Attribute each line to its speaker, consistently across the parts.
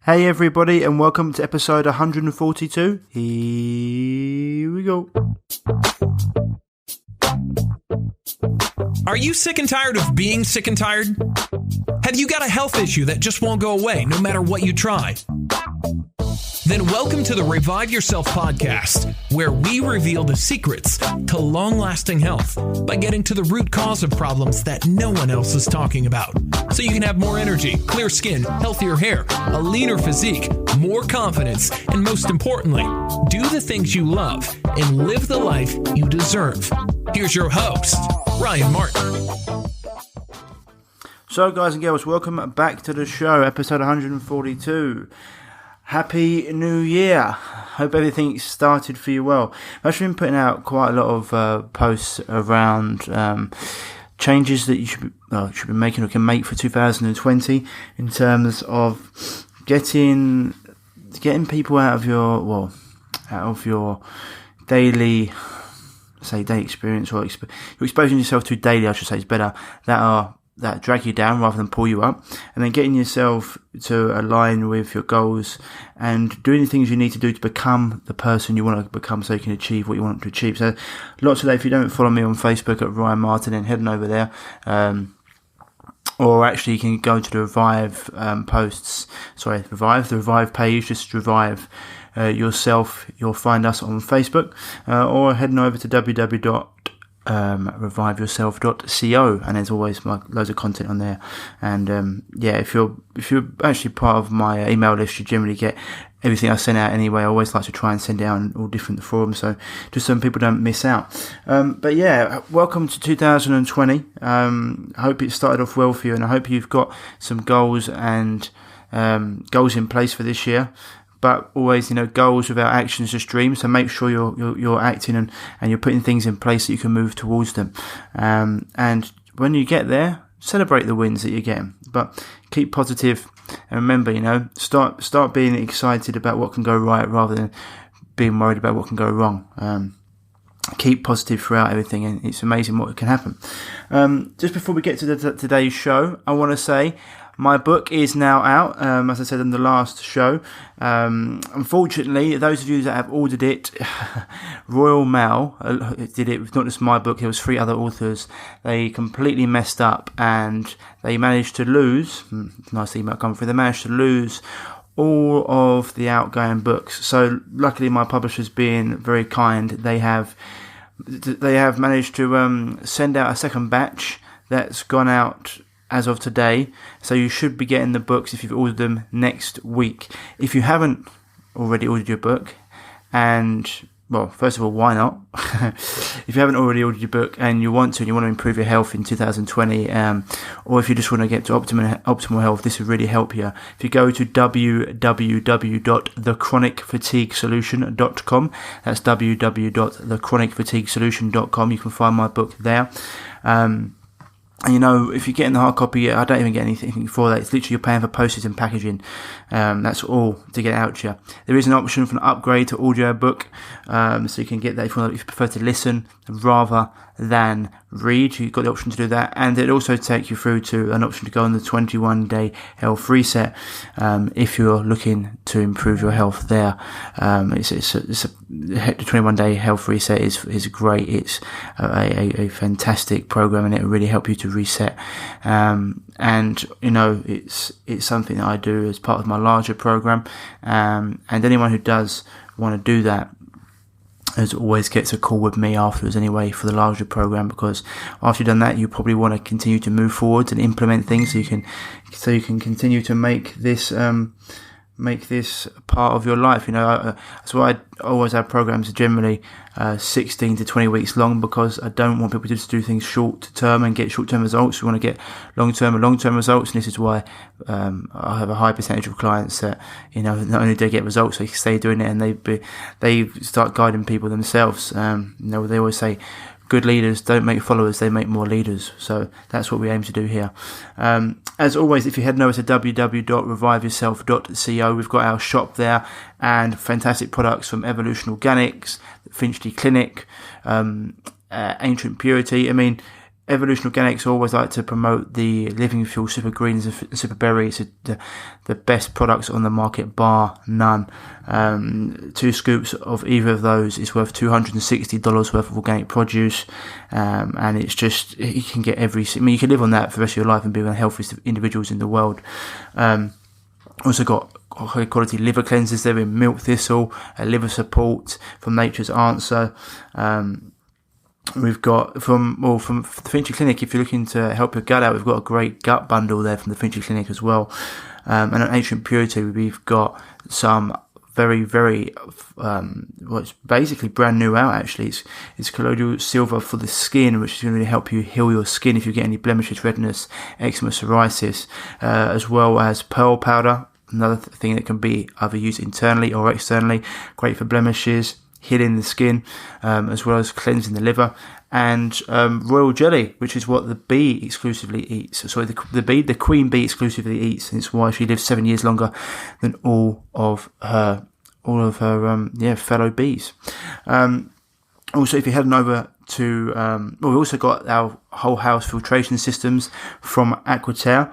Speaker 1: Hey everybody, and welcome to episode 142. Here we go.
Speaker 2: Are you sick and tired of being sick and tired? Have you got a health issue that just won't go away no matter what you try? Then welcome to the Revive Yourself podcast, where we reveal the secrets to long-lasting health by getting to the root cause of problems that no one else is talking about. So you can have more energy, clear skin, healthier hair, a leaner physique, more confidence, and most importantly, do the things you love and live the life you deserve. Here's your host, Ryan Martin.
Speaker 1: So guys and girls, welcome back to the show, episode 142. Happy New Year. Hope everything started for you well. I've actually been putting out quite a lot of posts around changes that you should be making or can make for 2020 in terms of getting people out of your daily experience, or you're exposing yourself to daily, I should say, is better, that drag you down rather than pull you up, and then getting yourself to align with your goals and doing the things you need to do to become the person you want to become so you can achieve what you want to achieve. So lots of that. If you don't follow me on Facebook at Ryan Martin, then head on over there, or actually you can go to the Revive the Revive page, just Revive yourself. You'll find us on Facebook, or heading over to www.reviveyourself.co, and there's always loads of content on there. And if you're actually part of my email list, you generally get everything I send out anyway. I always like to try and send out on all different forums, so just so people don't miss out. But yeah, welcome to 2020. I hope it started off well for you, and I hope you've got some goals and goals in place for this year. But always, goals without action is just dreams. So make sure you're acting and you're putting things in place that you can move towards them. And when you get there, celebrate the wins that you're getting. But keep positive, and remember, start being excited about what can go right rather than being worried about what can go wrong. Keep positive throughout everything, and it's amazing what can happen. Just before we get to today's show, I want to say, my book is now out, as I said in the last show. Unfortunately, those of you that have ordered it, Royal Mail did it with not just my book, there was 3 other authors. They completely messed up, and they managed to lose, nice email come through, they managed to lose all of the outgoing books. So luckily my publishers, being very kind, they have managed to send out a second batch that's gone out as of today, so you should be getting the books if you've ordered them next week. If you haven't already ordered your book, and well, first of all, why not? If you haven't already ordered your book and you want to improve your health in 2020, or if you just want to get to optimal health, this would really help you. If you go to www.thechronicfatiguesolution.com, that's www.thechronicfatiguesolution.com, you can find my book there. And if you're getting the hard copy, I don't even get anything for that. It's literally you're paying for postage and packaging. That's all to get out to you. There is an option for an upgrade to audio book, so you can get that if you prefer to listen rather than read. You've got the option to do that, and it also take you through to an option to go on the 21-day health reset if you're looking to improve your health there. The 21-day health reset is great. It's a fantastic program, and it will really help you to reset. And it's something that I do as part of my larger program. And anyone who does want to do that always gets a call with me afterwards anyway for the larger program, because after you've done that, you probably want to continue to move forward and implement things so you can continue to make this part of your life. That's why I always have programs generally 16 to 20 weeks long, because I don't want people to just do things short term and get short term results. We want to get long term results, and this is why I have a high percentage of clients that not only do they get results, they stay doing it, and they start guiding people themselves. They always say, good leaders don't make followers, they make more leaders. So that's what we aim to do here. As always, if you head over to www.reviveyourself.co, we've got our shop there, and fantastic products from Evolution Organics, Finchley Clinic, Ancient Purity. Evolution Organics always like to promote the Living Fuel Super Greens and Super Berries, the best products on the market, bar none. 2 scoops of either of those is worth $260 worth of organic produce, and it's just, you can get you can live on that for the rest of your life and be one of the healthiest individuals in the world. Also got high quality liver cleansers there in milk thistle, liver support from Nature's Answer. We've got from the Finchley Clinic, if you're looking to help your gut out, we've got a great gut bundle there from the Finchley Clinic as well. And at Ancient Purity, we've got some very, very, it's basically brand new out actually. It's colloidal silver for the skin, which is going to really help you heal your skin if you get any blemishes, redness, eczema, psoriasis, as well as pearl powder, another thing that can be either used internally or externally, great for blemishes, healing the skin, as well as cleansing the liver, and royal jelly, which is what the bee exclusively eats. Sorry, the queen bee exclusively eats, and it's why she lives 7 years longer than all of her fellow bees. Also, if you're heading over to, we've also got our whole house filtration systems from Aquitaire.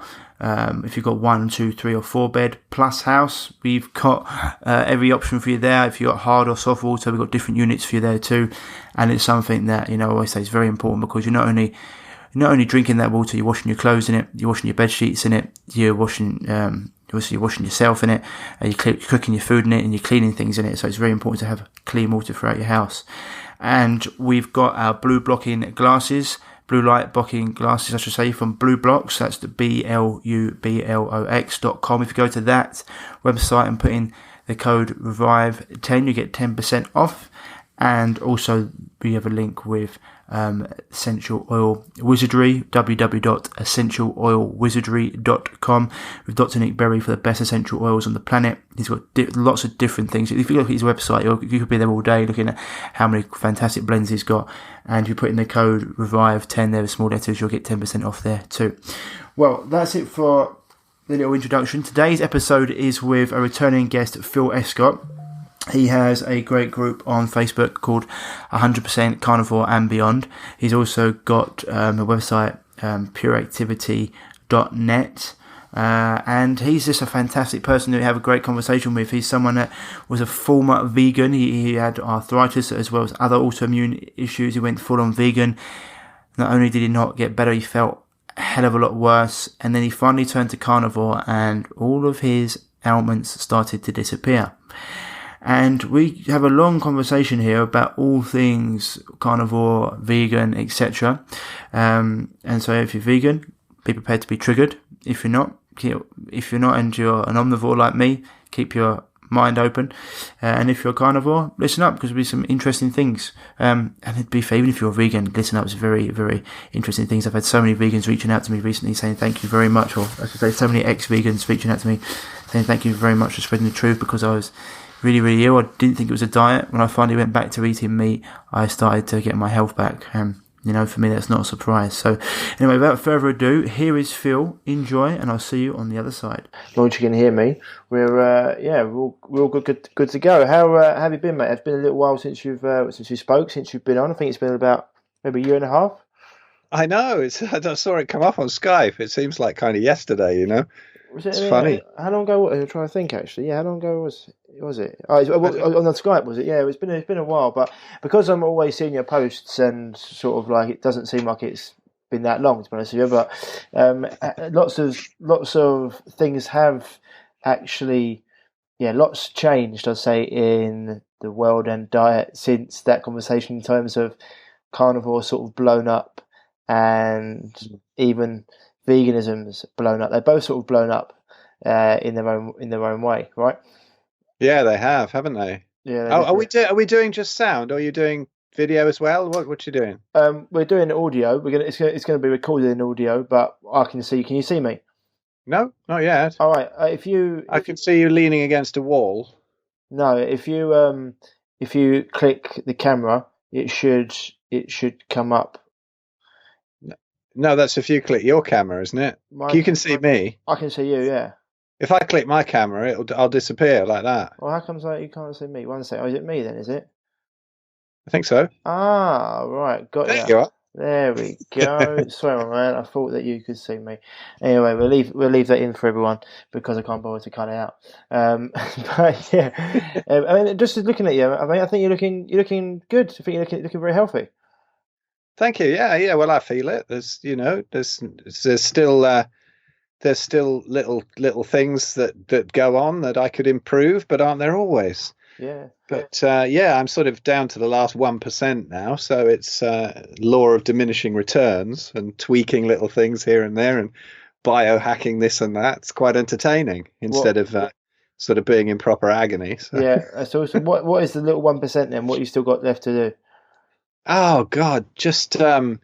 Speaker 1: If you've got 1, 2, 3 or 4 bed plus house, we've got every option for you there. If you've got hard or soft water, we've got different units for you there too. And it's something that, I always say is very important, because you're not only drinking that water, you're washing your clothes in it, you're washing your bed sheets in it, you're washing yourself in it, you're cooking your food in it, and you're cleaning things in it. So it's very important to have clean water throughout your house. And we've got our blue light blocking glasses, I should say, from Blue Blocks. That's the BLUBLOX.com. If you go to that website and put in the code REVIVE10, you get 10% off. And also we have a link with Essential Oil Wizardry, www.essentialoilwizardry.com, with Dr. Nick Berry for the best essential oils on the planet. He's got lots of different things. If you look at his website, you could be there all day looking at how many fantastic blends he's got. And if you put in the code REVIVE10 there with small letters, you'll get 10% off there too. Well, that's it for the little introduction. Today's episode is with a returning guest, Phil Escott. He has a great group on Facebook called 100% Carnivore and Beyond. He's also got a website, pureactivity.net. And he's just a fantastic person to have a great conversation with. He's someone that was a former vegan. He had arthritis as well as other autoimmune issues. He went full on vegan. Not only did he not get better, he felt a hell of a lot worse. And then he finally turned to carnivore, and all of his ailments started to disappear. And we have a long conversation here about all things carnivore, vegan, etc. And so if you're vegan, be prepared to be triggered. If you're not and you're an omnivore like me, keep your mind open. And if you're a carnivore, listen up, because there'll be some interesting things. And it'd be fair, even if you're a vegan, listen up. It's very, very interesting things. I've had so many vegans reaching out to me recently saying thank you very much, or I should say so many ex-vegans reaching out to me saying thank you very much for spreading the truth, because I was really, really ill. I didn't think it was a diet. When I finally went back to eating meat, I started to get my health back. For me, that's not a surprise. So anyway, without further ado, here is Phil. Enjoy, and I'll see you on the other side. As long as you can hear me, we're all good to go. How have you been, mate? It's been a little while since you spoke, since you've been on. I think it's been about maybe a year and a half.
Speaker 3: I know. I saw it come up on Skype. It seems like kind of yesterday, It's funny.
Speaker 1: How long ago? I'm trying to think actually. Yeah, how long ago was it? On the Skype, was it? Yeah, it's been a while, but because I'm always seeing your posts and sort of like it doesn't seem like it's been that long, to be honest with you. But lots of things have actually, lots changed, I'd say, in the world and diet since that conversation, in terms of carnivore sort of blown up, and even veganism's blown up. They're both sort of blown up in their own way, right?
Speaker 3: Yeah, they have, haven't they?
Speaker 1: Yeah.
Speaker 3: Are we doing just sound, or are you doing video as well? What you doing?
Speaker 1: We're doing audio. It's gonna be recorded in audio, but I can see. Can you see me?
Speaker 3: No, not yet.
Speaker 1: All right. I
Speaker 3: can see you leaning against a wall.
Speaker 1: No, if you click the camera, it should come up.
Speaker 3: No, that's if you click your camera, isn't it? You can see me.
Speaker 1: I can see you, yeah.
Speaker 3: If I click my camera, I'll disappear like that.
Speaker 1: Well, how comes you can't see me? One second. Oh, is it me then, is it?
Speaker 3: I think so.
Speaker 1: Ah, right. Got
Speaker 3: there you are.
Speaker 1: There we go. Sorry, my man. I thought that you could see me. Anyway, we'll leave that in for everyone because I can't bother to cut it out. But yeah, I mean, just looking at you, I mean, I think you're looking good. I think you're looking very healthy.
Speaker 3: Thank you. Yeah, yeah. Well, I feel it. There's still little things that go on that I could improve, but aren't there always?
Speaker 1: Yeah,
Speaker 3: But yeah, I'm sort of down to the last 1% now, so it's law of diminishing returns and tweaking little things here and there and biohacking this and that. It's quite entertaining instead of sort of being in proper agony. So.
Speaker 1: yeah. So what is the little 1% then? What you still got left to do?
Speaker 3: Oh God, just what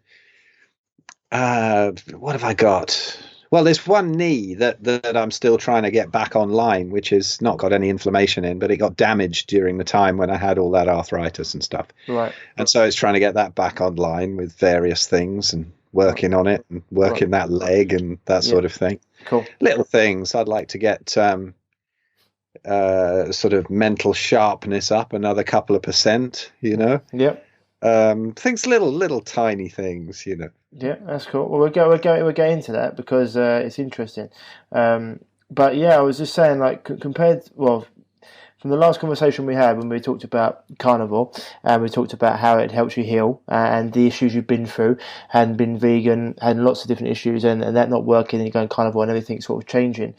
Speaker 3: have I got? Well, there's one knee that I'm still trying to get back online, which has not got any inflammation in, but it got damaged during the time when I had all that arthritis and stuff.
Speaker 1: Right.
Speaker 3: And so it's trying to get that back online with various things and working on it and working that leg and that sort of thing.
Speaker 1: Cool.
Speaker 3: Little things. I'd like to get sort of mental sharpness up another couple of percent,
Speaker 1: Yep.
Speaker 3: Things, little tiny things,
Speaker 1: Yeah, that's cool. Well, we'll go into that because it's interesting. But yeah, I was just saying, like, from the last conversation we had when we talked about Carnivore, and we talked about how it helps you heal and the issues you've been through, and been vegan, had lots of different issues, and that not working, and you're going Carnivore, and everything sort of changing.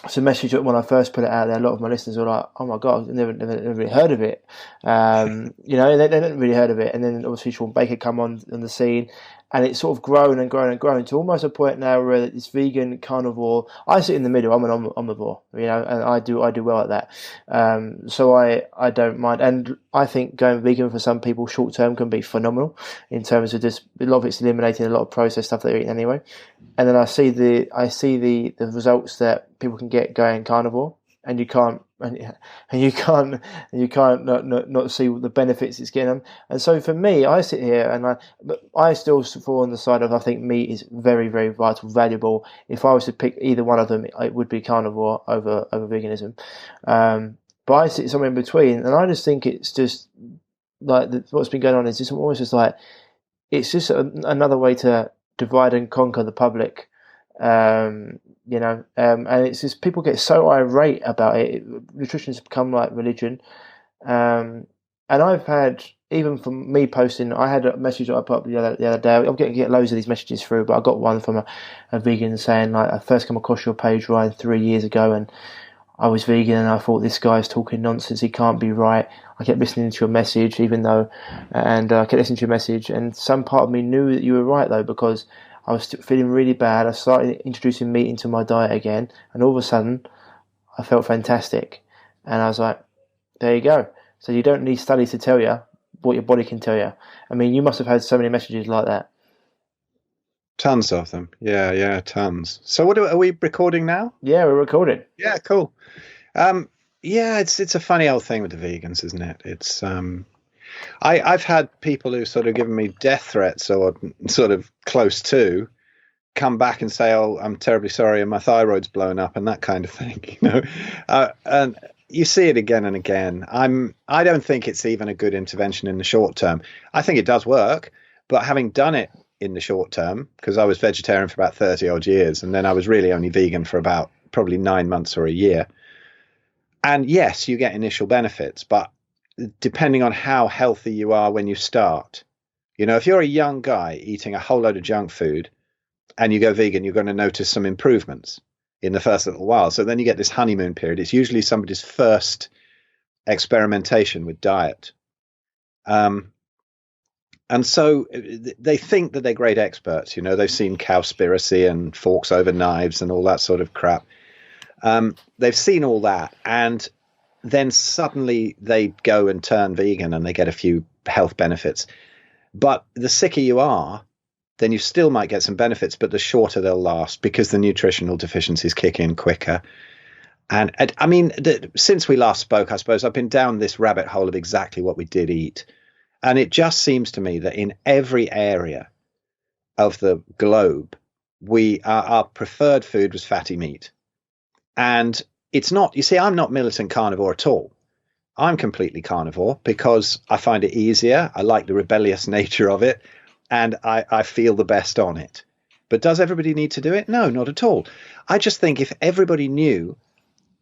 Speaker 1: It's a message that when I first put it out there, a lot of my listeners were like, "Oh my God, I've never really heard of it." They hadn't really heard of it. And then obviously Sean Baker come on the scene, and it's sort of grown and grown and grown to almost a point now where it's vegan, carnivore. I sit in the middle. I'm an omnivore, and I do well at that. So I don't mind, and I think going vegan for some people short term can be phenomenal in terms of just a lot of it's eliminating a lot of processed stuff that they're eating anyway. And then I see the results that people can get going carnivore, and you can't not see the benefits it's getting them. And so for me, I sit here and I still fall on the side of I think meat is very, very vital, valuable. If I was to pick either one of them, it would be carnivore over veganism. But I sit somewhere in between, and I just think it's just like what's been going on is just almost just like it's just another way to divide and conquer the public. And it's just people get so irate about it. Nutrition's become like religion, and I've had, even from me posting, I had a message that I put up the other day. I'm getting loads of these messages through, but I got one from a vegan saying, like, I first come across your page, Ryan, 3 years ago, and I was vegan and I thought, this guy's talking nonsense, he can't be right. I kept listening to your message, and I kept listening to your message, and some part of me knew that you were right though, because I was feeling really bad. I started introducing meat into my diet again, and all of a sudden, I felt fantastic. And I was like, there you go. So you don't need studies to tell you what your body can tell you. I mean, you must have had so many messages like that.
Speaker 3: Tons of them. Yeah, tons. So are we recording now?
Speaker 1: Yeah, we're recording.
Speaker 3: Yeah, cool. Yeah, it's a funny old thing with the vegans, isn't it? It's I've had people who sort of given me death threats or sort of close to come back and say, "Oh, I'm terribly sorry, and my thyroid's blown up," and that kind of thing. And you see it again and again. I don't think it's even a good intervention in the short term. I think it does work, but having done it in the short term, because I was vegetarian for about 30 odd years, and then I was really only vegan for about probably 9 months or a year. And yes, you get initial benefits, but depending on how healthy you are when you start, if you're a young guy eating a whole load of junk food and you go vegan, you're going to notice some improvements in the first little while. So then you get this honeymoon period. It's usually somebody's first experimentation with diet. And so they think that they're great experts. They've seen Cowspiracy and Forks Over Knives and all that sort of crap. They've seen all that, and then suddenly they go and turn vegan and they get a few health benefits. But the sicker you are, then you still might get some benefits, but the shorter they'll last because the nutritional deficiencies kick in quicker. And I mean, since we last spoke, I suppose I've been down this rabbit hole of exactly what we did eat. And it just seems to me that in every area of the globe, our preferred food was fatty meat. And it's not, I'm not militant carnivore at all. I'm completely carnivore because I find it easier. I like the rebellious nature of it, and I feel the best on it. But does everybody need to do it? No, not at all. I just think if everybody knew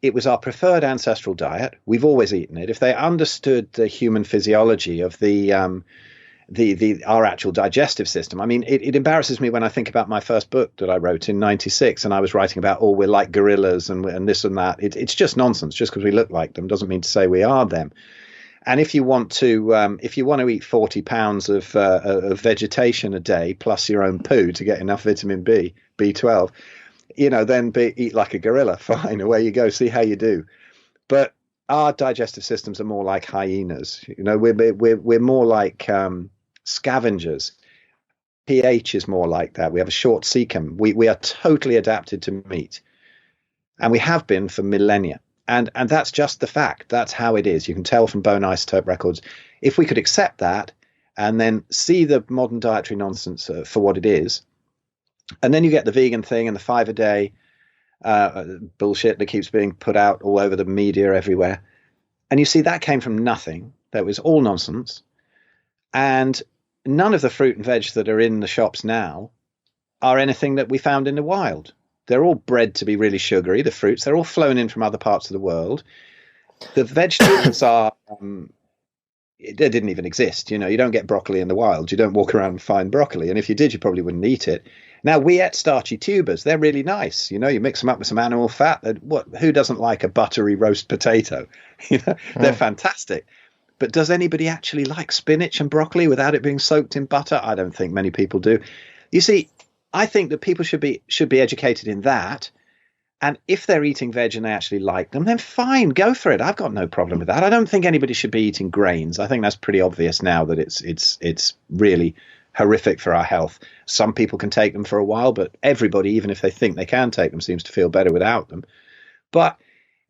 Speaker 3: it was our preferred ancestral diet, we've always eaten it, if they understood the human physiology of our actual digestive system. I mean, it embarrasses me when I think about my first book that I wrote in '96, and I was writing about, we're like gorillas and this and that. It's just nonsense. Just because we look like them doesn't mean to say we are them. And if you want to eat 40 pounds of vegetation a day plus your own poo to get enough vitamin B, B12, then eat like a gorilla. Fine, away you go. See how you do. But our digestive systems are more like hyenas. We're more like scavengers. pH is more like that. We have a short cecum. We are totally adapted to meat, and we have been for millennia. And that's just the fact. That's how it is. You can tell from bone isotope records. If we could accept that and then see the modern dietary nonsense for what it is, and then you get the vegan thing and the 5 a day bullshit that keeps being put out all over the media everywhere. And you see that came from nothing. That was all nonsense. And none of the fruit and veg that are in the shops now are anything that we found in the wild. They're all bred to be really sugary, the fruits. They're all flown in from other parts of the world. The vegetables are, they didn't even exist. You don't get broccoli in the wild. You don't walk around and find broccoli. And if you did, you probably wouldn't eat it. Now, we ate starchy tubers. They're really nice. You mix them up with some animal fat. Who doesn't like a buttery roast potato? They're fantastic. But does anybody actually like spinach and broccoli without it being soaked in butter? I don't think many people do. You see, I think that people should be educated in that. And if they're eating veg and they actually like them, then fine, go for it. I've got no problem with that. I don't think anybody should be eating grains. I think that's pretty obvious now that it's really horrific for our health. Some people can take them for a while, but everybody, even if they think they can take them, seems to feel better without them. But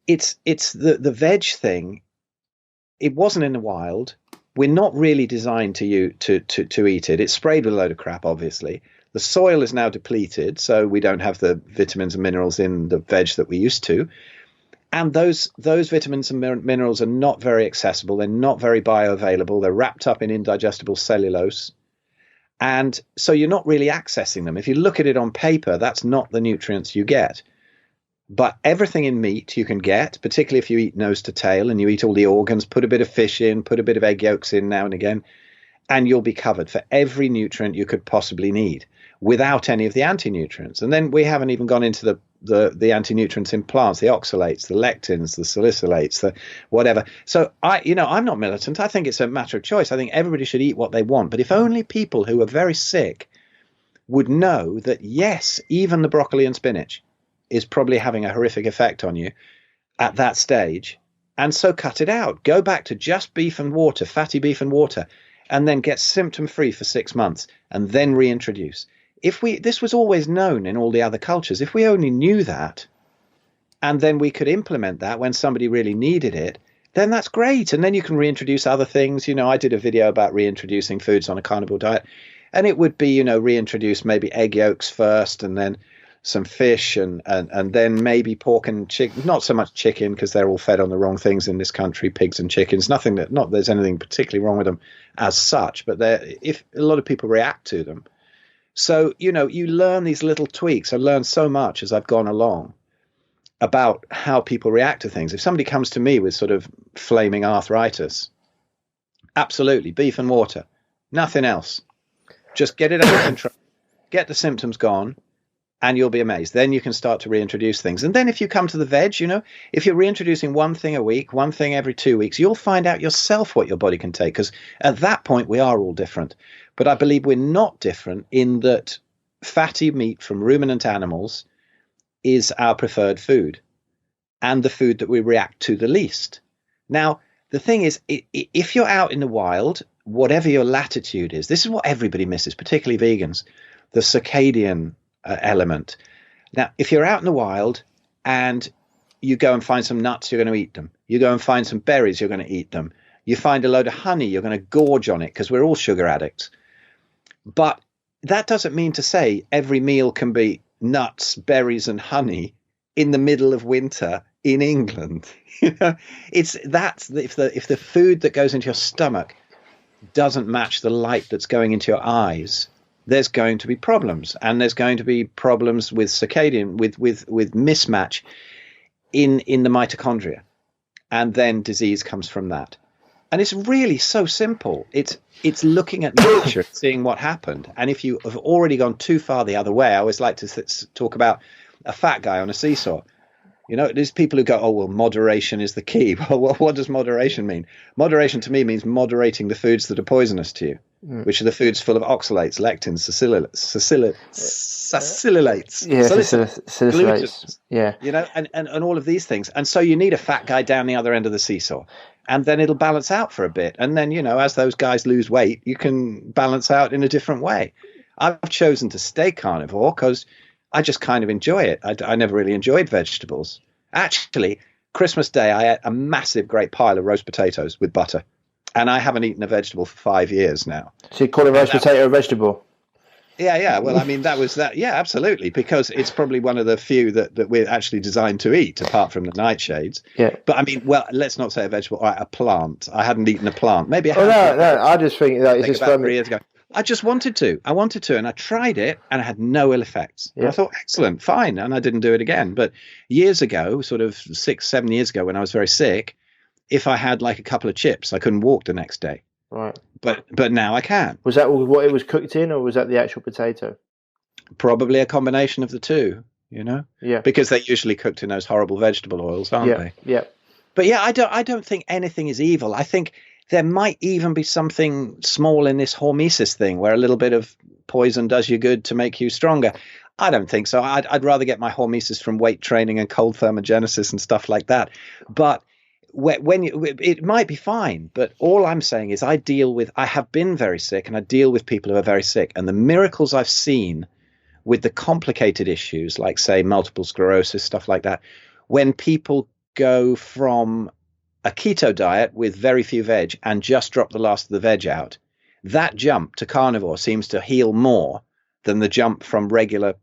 Speaker 3: it's the veg thing. It wasn't in the wild. We're not really designed to eat it. It's sprayed with a load of crap, obviously. The soil is now depleted, so we don't have the vitamins and minerals in the veg that we used to. And those vitamins and minerals are not very accessible. They're not very bioavailable. They're wrapped up in indigestible cellulose. And so you're not really accessing them. If you look at it on paper, that's not the nutrients you get. But everything in meat you can get, particularly if you eat nose to tail and you eat all the organs, put a bit of fish in, put a bit of egg yolks in now and again, and you'll be covered for every nutrient you could possibly need without any of the anti-nutrients. And then we haven't even gone into the anti-nutrients in plants, the oxalates, the lectins, the salicylates, the whatever. So I'm not militant. I think it's a matter of choice. I think everybody should eat what they want. But if only people who are very sick would know that, yes, even the broccoli and spinach is probably having a horrific effect on you at that stage. And so cut it out. Go back to just beef and water, fatty beef and water, and then get symptom-free for 6 months and then reintroduce. This was always known in all the other cultures. If we only knew that, and then we could implement that when somebody really needed it, then that's great. And then you can reintroduce other things. I did a video about reintroducing foods on a carnivore diet, and it would be, reintroduce maybe egg yolks first, and then some fish, and then maybe pork and chicken. Not so much chicken, because they're all fed on the wrong things in this country, pigs and chickens. Not there's anything particularly wrong with them as such, but if a lot of people react to them. So, you learn these little tweaks. I learned so much as I've gone along about how people react to things. If somebody comes to me with sort of flaming arthritis, absolutely, beef and water, nothing else. Just get it under control, get the symptoms gone, and you'll be amazed. Then you can start to reintroduce things. And then if you come to the veg, if you're reintroducing one thing a week, one thing every 2 weeks, you'll find out yourself what your body can take, because at that point we are all different. But I believe we're not different in that fatty meat from ruminant animals is our preferred food and the food that we react to the least. Now, the thing is, if you're out in the wild, whatever your latitude is, this is what everybody misses, particularly vegans, the circadian element. Now, if you're out in the wild and you go and find some nuts, you're going to eat them. You go and find some berries, you're going to eat them. You find a load of honey, you're going to gorge on it, because we're all sugar addicts. But that doesn't mean to say every meal can be nuts, berries, and honey in the middle of winter in England. It's if the food that goes into your stomach doesn't match the light that's going into your eyes, there's going to be problems, and there's going to be problems with circadian with mismatch in the mitochondria, and then disease comes from that. And it's really so simple. It's looking at nature, seeing what happened. And if you have already gone too far the other way, I always like to talk about a fat guy on a seesaw. There's people who go, oh, well, moderation is the key. Well, what does moderation mean? Moderation to me means moderating the foods that are poisonous to you, which are the foods full of oxalates, lectins, salicylates,
Speaker 1: salicylates. Yeah.
Speaker 3: And all of these things. And so you need a fat guy down the other end of the seesaw. And then it'll balance out for a bit. And then, as those guys lose weight, you can balance out in a different way. I've chosen to stay carnivore because I just kind of enjoy it. I never really enjoyed vegetables. Actually, Christmas Day, I ate a massive, great pile of roast potatoes with butter. And I haven't eaten a vegetable for 5 years now.
Speaker 1: So you call a roast potato a vegetable?
Speaker 3: Yeah. Well, I mean, that was that. Yeah, absolutely. Because it's probably one of the few that we're actually designed to eat, apart from the nightshades.
Speaker 1: Yeah.
Speaker 3: But I mean, well, let's not say a vegetable. All right, a plant. I hadn't eaten a plant. Maybe.
Speaker 1: No. I just think that it's just
Speaker 3: about 3 years ago. I just wanted to. And I tried it, and I had no ill effects. Yeah. I thought, excellent, fine, and I didn't do it again. But years ago, sort of 6-7 years ago, when I was very sick, if I had like a couple of chips, I couldn't walk the next day.
Speaker 1: Right.
Speaker 3: But now I can.
Speaker 1: Was that what it was cooked in, or was that the actual potato?
Speaker 3: Probably a combination of the two.
Speaker 1: Yeah.
Speaker 3: Because they're usually cooked in those horrible vegetable oils, aren't they?
Speaker 1: Yeah.
Speaker 3: But yeah, I don't think anything is evil. I think there might even be something small in this hormesis thing, where a little bit of poison does you good to make you stronger. I don't think so. I'd rather get my hormesis from weight training and cold thermogenesis and stuff like that. But it might be fine. But all I'm saying is I have been very sick, and I deal with people who are very sick. And the miracles I've seen with the complicated issues, like, say, multiple sclerosis, stuff like that, when people go from a keto diet with very few veg and just drop the last of the veg out, that jump to carnivore seems to heal more than the jump from regular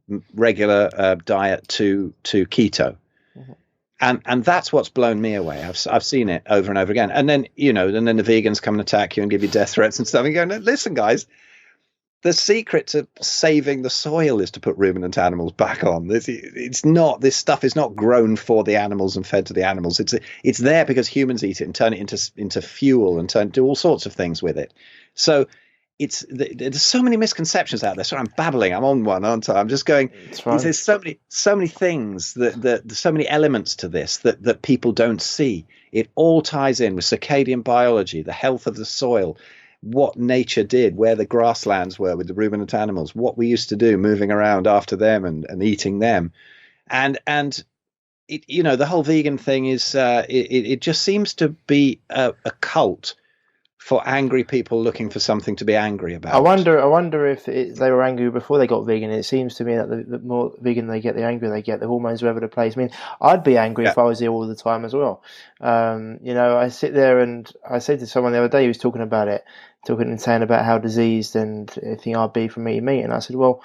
Speaker 3: diet to keto. Mm-hmm. And that's what's blown me away. I've seen it over and over again. And then, and then the vegans come and attack you and give you death threats and stuff. And you go, listen, guys, the secret to saving the soil is to put ruminant animals back on. This stuff is not grown for the animals and fed to the animals. It's there because humans eat it and turn it into fuel and do all sorts of things with it. So there's so many misconceptions out there. Sorry, I'm babbling. I'm on one, aren't I? I'm just going. There's so many things there's so many elements to this that people don't see. It all ties in with circadian biology, the health of the soil, what nature did, where the grasslands were with the ruminant animals, what we used to do moving around after them and eating them. And it, the whole vegan thing is, it just seems to be a cult for angry people looking for something to be angry about.
Speaker 1: I wonder if they were angry before they got vegan. It seems to me that the more vegan they get, the angrier they get. The hormones are over the place. I mean, I'd be angry if I was ill all the time as well. I sit there and I said to someone the other day who was talking about it, talking and saying about how diseased and everything I'd be from eating meat. And I said, well,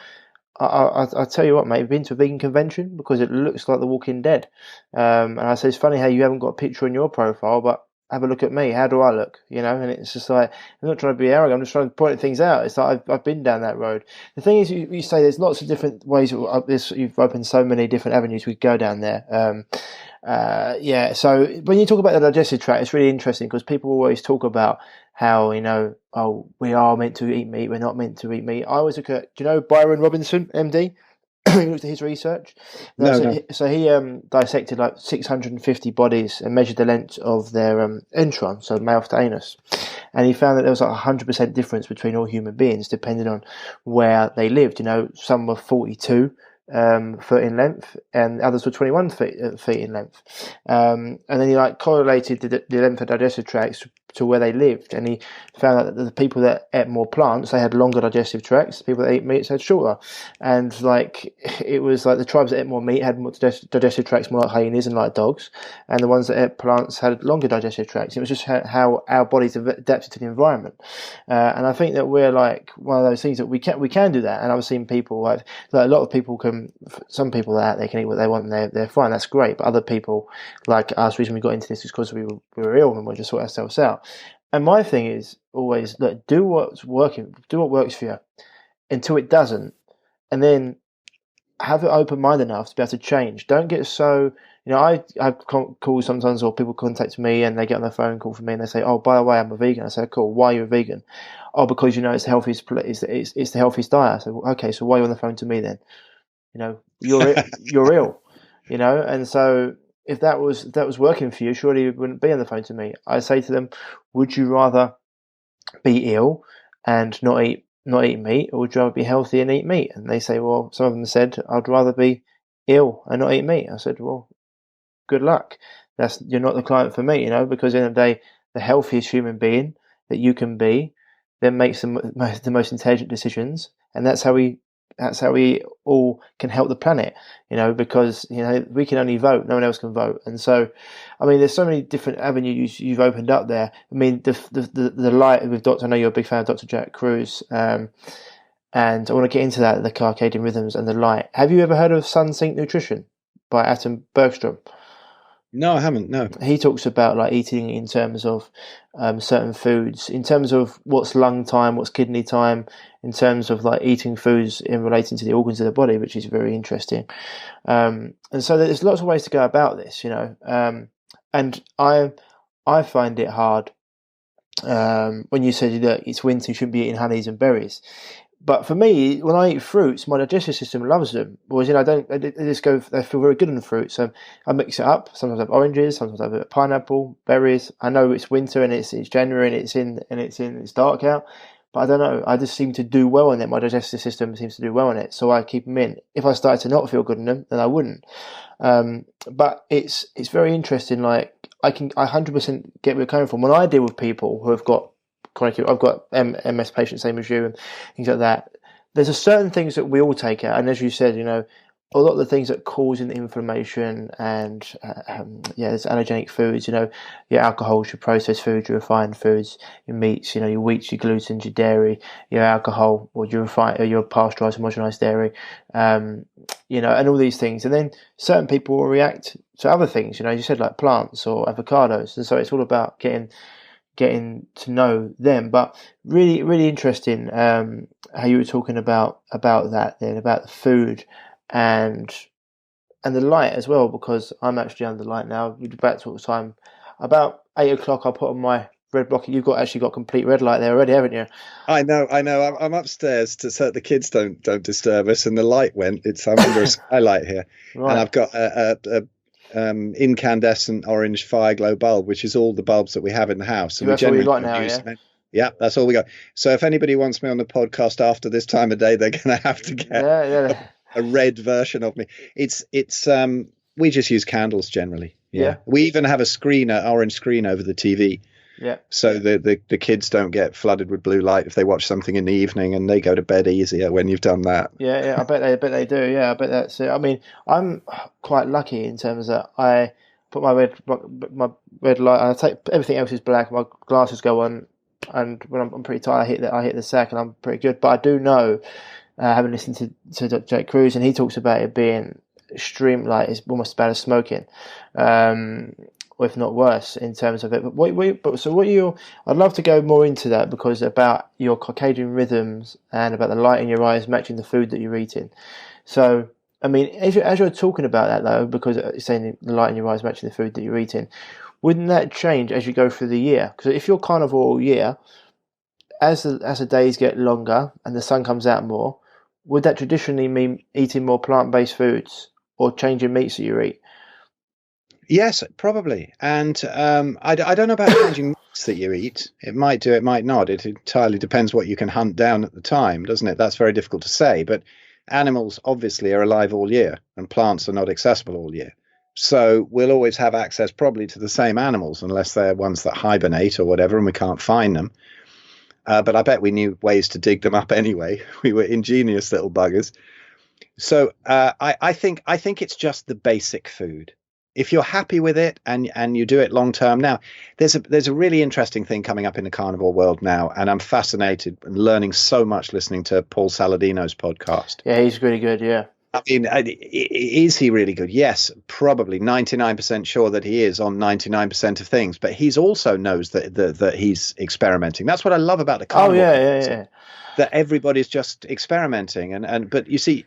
Speaker 1: I'll tell you what, mate, you've been to a vegan convention because it looks like The Walking Dead. And I said, it's funny how you haven't got a picture in your profile, but have a look at me. How do I look? And it's just like, I'm not trying to be arrogant. I'm just trying to point things out. It's like I've been down that road. The thing is, you say there's lots of different ways. You've opened so many different avenues we could go down there. So when you talk about the digestive tract, it's really interesting because people always talk about how, we are meant to eat meat. We're not meant to eat meat. I always look at, do you know Byron Robinson, MD? He looked at his research. So he dissected like 650 bodies and measured the length of their intron, so mouth to anus, and he found that there was like 100% difference between all human beings depending on where they lived. Some were 42 foot in length, and others were 21 feet in length. And then he correlated the length of digestive tracts to where they lived, and he found out that the people that ate more plants, they had longer digestive tracts. The people that ate meat had shorter, and like it was like the tribes that ate more meat had more digestive tracts, more like hyenas and like dogs, and the ones that ate plants had longer digestive tracts. It was just how our bodies have adapted to the environment, and I think that we're like one of those things that we can do that. And I've seen people like a lot of people can. Some people that they can eat what they want and they're fine. That's great, but other people like us, the reason we got into this is because we were ill and we just sort ourselves out. And my thing is always, look, do what works for you until it doesn't, and then have it open mind enough to be able to change. Don't get so, I have calls sometimes, or people contact me and they get on their phone call from me and they say, oh, by the way, I'm a vegan. I say, cool, why are you a vegan? Oh, because it's the healthiest, it's the healthiest diet. I say, well, okay, so why are you on the phone to me then? You're ill, and so if that was working for you, surely you wouldn't be on the phone to me. I say to them, would you rather be ill and not eat meat, or would you rather be healthy and eat meat? And they say, well, some of them said, I'd rather be ill and not eat meat. I said, well, good luck. You're not the client for me, because at the end of the day, the healthiest human being that you can be then makes the most intelligent decisions, and that's how we all can help the planet, because we can only vote, no one else can vote. And so, I mean, there's so many different avenues you've opened up there. I mean, the light with I know you're a big fan of Dr. Jack Kruse, and I want to get into that, the circadian rhythms and the light. Have you ever heard of Sun Sync Nutrition by Atom Bergstrom?
Speaker 3: No, I haven't. No.
Speaker 1: He talks about like eating in terms of certain foods, in terms of what's lung time, what's kidney time, in terms of like eating foods in relating to the organs of the body, which is very interesting. And so there's lots of ways to go about this, and I find it hard when you said that it's winter, you shouldn't be eating honeys and berries. But for me, when I eat fruits, my digestive system loves them. Whereas, they feel very good on the fruit. So I mix it up. Sometimes I have oranges, sometimes I have pineapple, berries. I know it's winter and it's January and it's dark out. But I don't know. I just seem to do well in it. My digestive system seems to do well in it. So I keep them in. If I started to not feel good in them, then I wouldn't. But it's very interesting. Like I 100% get where you're coming from. When I deal with people who have got I've got MS patients, same as you, and things like that. There's a certain things that we all take out, and as you said, a lot of the things that cause inflammation and there's allergenic foods. Your alcohols, your processed foods, your refined foods, your meats. Your wheats, your glutens, your dairy, your alcohol, or your pasteurized, homogenized dairy. And all these things. And then certain people will react to other things. You said like plants or avocados, and so it's all about getting to know them. But really, really interesting how you were talking about that then, about the food and the light as well, because I'm actually under the light now. About sort of time, about 8 o'clock, I'll put on my red block. You've actually got complete red light there already, haven't you?
Speaker 3: I know. I'm upstairs so that the kids don't disturb us, and the light went. I'm under a skylight here, right. And I've got a incandescent orange fire glow bulb, which is all the bulbs that we have in the house.
Speaker 1: And that's all we got now, yeah?
Speaker 3: Yeah, that's all we got. So if anybody wants me on the podcast after this time of day, they're going to have to get a red version of me. It's we just use candles generally. Yeah. We even have orange screen over the TV.
Speaker 1: Yeah.
Speaker 3: So the kids don't get flooded with blue light if they watch something in the evening, and they go to bed easier when you've done that.
Speaker 1: Yeah. I bet they do. Yeah, I bet that's it. I mean, I'm quite lucky in terms that I put my red light. I take everything else is black. My glasses go on, and when I'm pretty tired, I hit the sack, and I'm pretty good. But I do know, having listened to Dr. Jack Kruse, and he talks about it being extreme, like it's almost as bad as smoking. Or if not worse, in terms of it. But I'd love to go more into that, because about your circadian rhythms and about the light in your eyes matching the food that you're eating. So, I mean, as you're talking about that though, because you're saying the light in your eyes matching the food that you're eating, wouldn't that change as you go through the year? Because if you're carnivore all year, as the days get longer and the sun comes out more, would that traditionally mean eating more plant-based foods or changing meats that you eat?
Speaker 3: Yes, probably. And I don't know about changing meats that you eat. It might do, it might not. It entirely depends what you can hunt down at the time, doesn't it? That's very difficult to say. But animals obviously are alive all year, and plants are not accessible all year. So we'll always have access probably to the same animals, unless they're ones that hibernate or whatever, and we can't find them. But I bet we knew ways to dig them up anyway. We were ingenious little buggers. So I think it's just the basic food. If you're happy with it and you do it long term. Now, there's a really interesting thing coming up in the carnivore world now, and I'm fascinated and learning so much listening to Paul Saladino's podcast.
Speaker 1: Yeah, he's really good. Yeah.
Speaker 3: I mean, is he really good? Yes, probably 99% sure that he is on 99% of things, but he's also knows that he's experimenting. That's what I love about the carnivore.
Speaker 1: Oh, yeah.
Speaker 3: That everybody's just experimenting. But you see,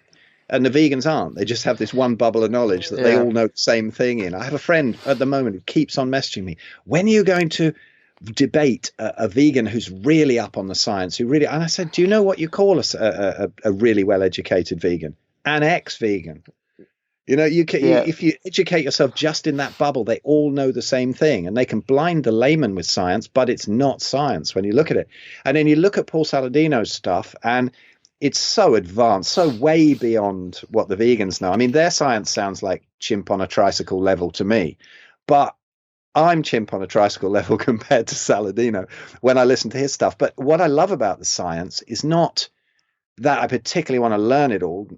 Speaker 3: and the vegans aren't. They just have this one bubble of knowledge that they all know the same thing in. I have a friend at the moment who keeps on messaging me. When are you going to debate a vegan who's really up on the science? And I said, do you know what you call a really well-educated vegan? An ex-vegan. You know, if you educate yourself just in that bubble, they all know the same thing, and they can blind the layman with science, but it's not science when you look at it. And then you look at Paul Saladino's stuff, and it's so advanced, so way beyond what the vegans know. I mean, their science sounds like chimp on a tricycle level to me, but I'm chimp on a tricycle level compared to Saladino when I listen to his stuff. But what I love about the science is not that I particularly want to learn it all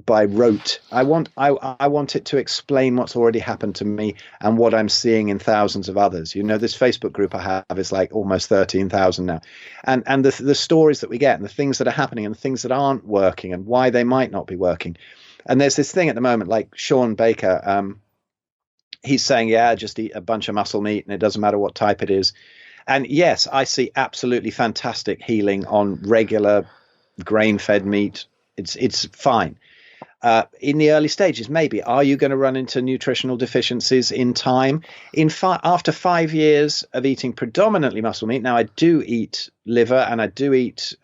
Speaker 3: by rote. I want it to explain what's already happened to me and what I'm seeing in thousands of others. You know, this Facebook group I have is like almost 13,000 now, and the stories that we get and the things that are happening and the things that aren't working and why they might not be working. And there's this thing at the moment, like Sean Baker, he's saying, yeah, just eat a bunch of muscle meat and it doesn't matter what type it is. And yes, I see absolutely fantastic healing on regular grain-fed meat. It's fine. In the early stages, maybe. Are you going to run into nutritional deficiencies in time? After 5 years of eating predominantly muscle meat, now I do eat liver and I do eat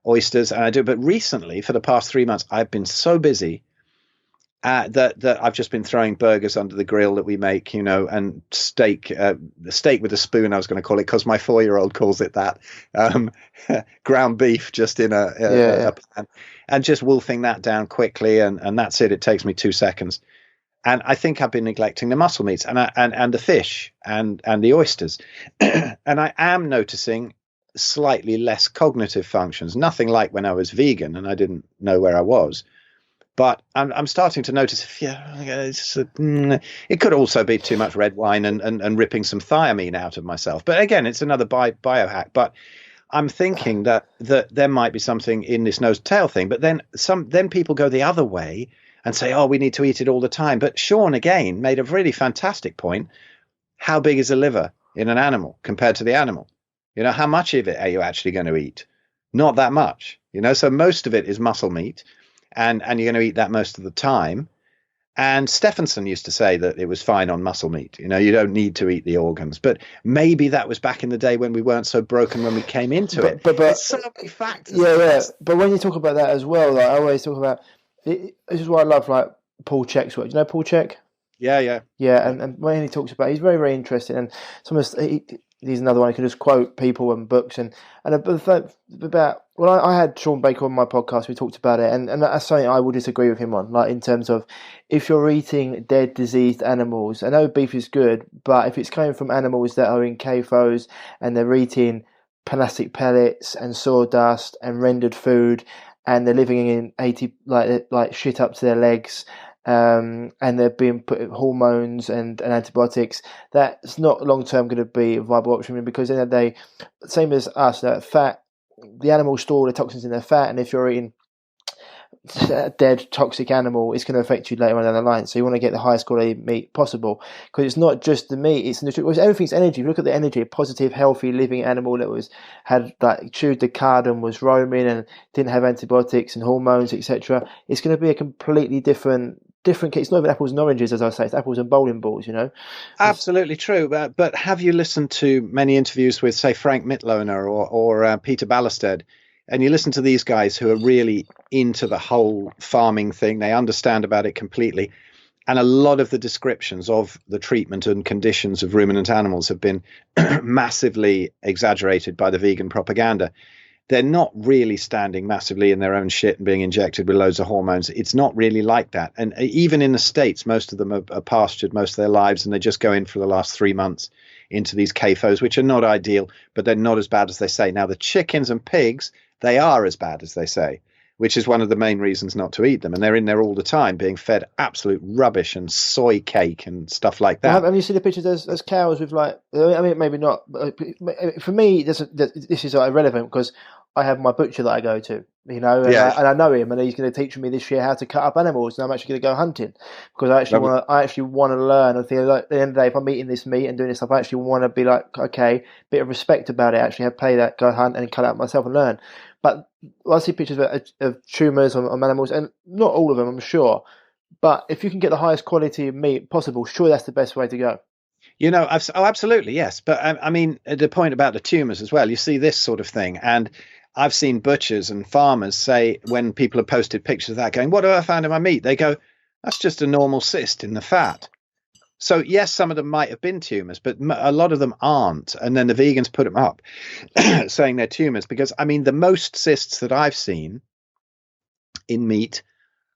Speaker 3: oysters, but recently, for the past 3 months, I've been so busy that I've just been throwing burgers under the grill that we make, you know, and steak with a spoon, I was going to call it, because my 4-year-old calls it that. Ground beef just in a pan, and just wolfing that down quickly, and that's it. It takes me 2 seconds. And I think I've been neglecting the muscle meats and the fish and the oysters. And I am noticing slightly less cognitive functions, nothing like when I was vegan and I didn't know where I was. But I'm starting to notice, it could also be too much red wine and ripping some thiamine out of myself. But again, it's another biohack. But I'm thinking that there might be something in this nose to tail thing. But then people go the other way and say, oh, we need to eat it all the time. But Sean, again, made a really fantastic point. How big is a liver in an animal compared to the animal? You know, how much of it are you actually going to eat? Not that much. You know, so most of it is muscle meat. And you're going to eat that most of the time. And Stephenson used to say that it was fine on muscle meat. You know, you don't need to eat the organs. But maybe that was back in the day when we weren't so broken when we came into it. But there's so many factors.
Speaker 1: Yeah. But when you talk about that as well, like I always talk about, this is what I love, like Paul Chek's work. Do you know Paul Chek?
Speaker 3: Yeah.
Speaker 1: Yeah, and when he talks about, he's very, very interesting. And he's another one who can just quote people and books and about. Well, I had Sean Baker on my podcast. We talked about it, and that's something I would disagree with him on. Like in terms of if you're eating dead, diseased animals, I know beef is good, but if it's coming from animals that are in CAFOs and they're eating plastic pellets and sawdust and rendered food, and they're living in 80 like shit up to their legs. And they're being put hormones and antibiotics, that's not long term going to be a viable option, because in the day, same as us, that fat, the animals store the toxins in their fat, and if you're eating a dead toxic animal, it's going to affect you later on down the line. So you want to get the highest quality meat possible, because it's not just the meat, it's everything's energy. If you look at the energy, a positive, healthy, living animal that had chewed the cud and was roaming and didn't have antibiotics and hormones, etc., it's going to be a completely different case. It's not even apples and oranges, as I say. It's apples and bowling balls, you know.
Speaker 3: Absolutely true. But have you listened to many interviews with, say, Frank Mitloehner or Peter Ballested? And you listen to these guys who are really into the whole farming thing. They understand about it completely. And a lot of the descriptions of the treatment and conditions of ruminant animals have been massively exaggerated by the vegan propaganda. they're not really standing massively in their own shit and being injected with loads of hormones. It's not really like that. And even in the States, most of them are pastured most of their lives, and they just go in for the last 3 months into these CAFOs, which are not ideal, but they're not as bad as they say. Now, the chickens and pigs, they are as bad as they say, which is one of the main reasons not to eat them. And they're in there all the time being fed absolute rubbish and soy cake and stuff like that.
Speaker 4: Have you seen the pictures? There's cows with like, I mean, maybe not. For me, this is irrelevant because I have my butcher that I go to, and I know him, and he's going to teach me this year how to cut up animals, and I'm actually going to go hunting because I actually want to learn. I think like, at the end of the day, if I'm eating this meat and doing this stuff, I actually want to be like, okay, bit of respect about it. Actually, play that, go hunt and cut it up myself and learn. But I see pictures of tumours on animals, and not all of them, I'm sure. But if you can get the highest quality of meat possible, sure, that's the best way to go.
Speaker 3: Absolutely, yes. But I mean, the point about the tumours as well, you see this sort of thing. And I've seen butchers and farmers say, when people have posted pictures of that, going, what have I found in my meat? They go, that's just a normal cyst in the fat. So, yes, some of them might have been tumours, but a lot of them aren't. And then the vegans put them up saying they're tumours because, I mean, the most cysts that I've seen in meat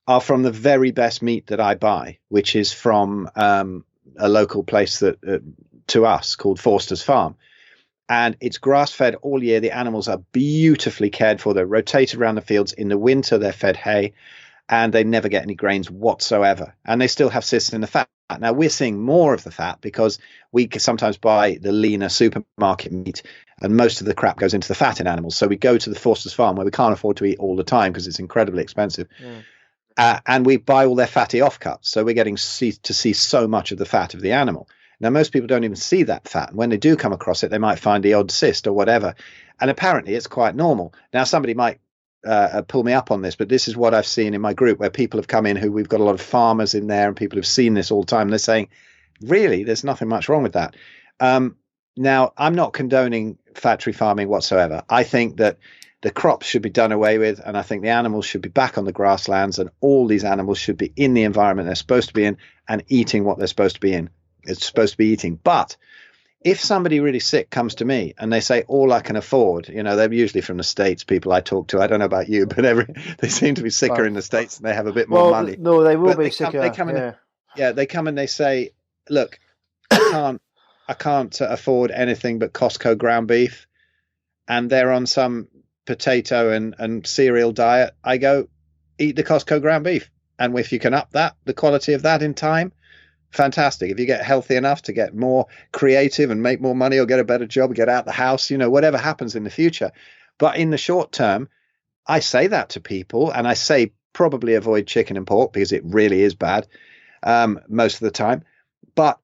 Speaker 3: are from the very best meat that I buy, which is from a local place that to us called Forster's Farm. And it's grass-fed all year. The animals are beautifully cared for. They're rotated around the fields. In the winter, they're fed hay, and they never get any grains whatsoever. And they still have cysts in the fat. Now, we're seeing more of the fat because we can sometimes buy the leaner supermarket meat, and most of the crap goes into the fat in animals. So we go to the Forster's Farm where we can't afford to eat all the time because it's incredibly expensive. And we buy all their fatty offcuts. So we're getting to see so much of the fat of the animal. Now, most people don't even see that fat. And when they do come across it, they might find the odd cyst or whatever. And apparently it's quite normal. Now, somebody might pull me up on this, but this is what I've seen in my group where people have come in who we've got a lot of farmers in there and people have seen this all the time. And they're saying, really, there's nothing much wrong with that. Now, I'm not condoning factory farming whatsoever. I think that the crops should be done away with, and I think the animals should be back on the grasslands, and all these animals should be in the environment they're supposed to be in and eating what they're supposed to be in. It's supposed to be eating. But if somebody really sick comes to me and they say all I can afford, they're usually from the States, people I talk to. I don't know about you, but they seem to be sicker in the States and they have a bit more money.
Speaker 4: No, they will be sicker.
Speaker 3: They come and they say, look, I can't afford anything but Costco ground beef, and they're on some potato and cereal diet. I go, eat the Costco ground beef. And if you can up the quality of that in time, fantastic. If you get healthy enough to get more creative and make more money or get a better job, get out the house, whatever happens in the future. But in the short term, I say that to people, and I say probably avoid chicken and pork because it really is bad most of the time. But,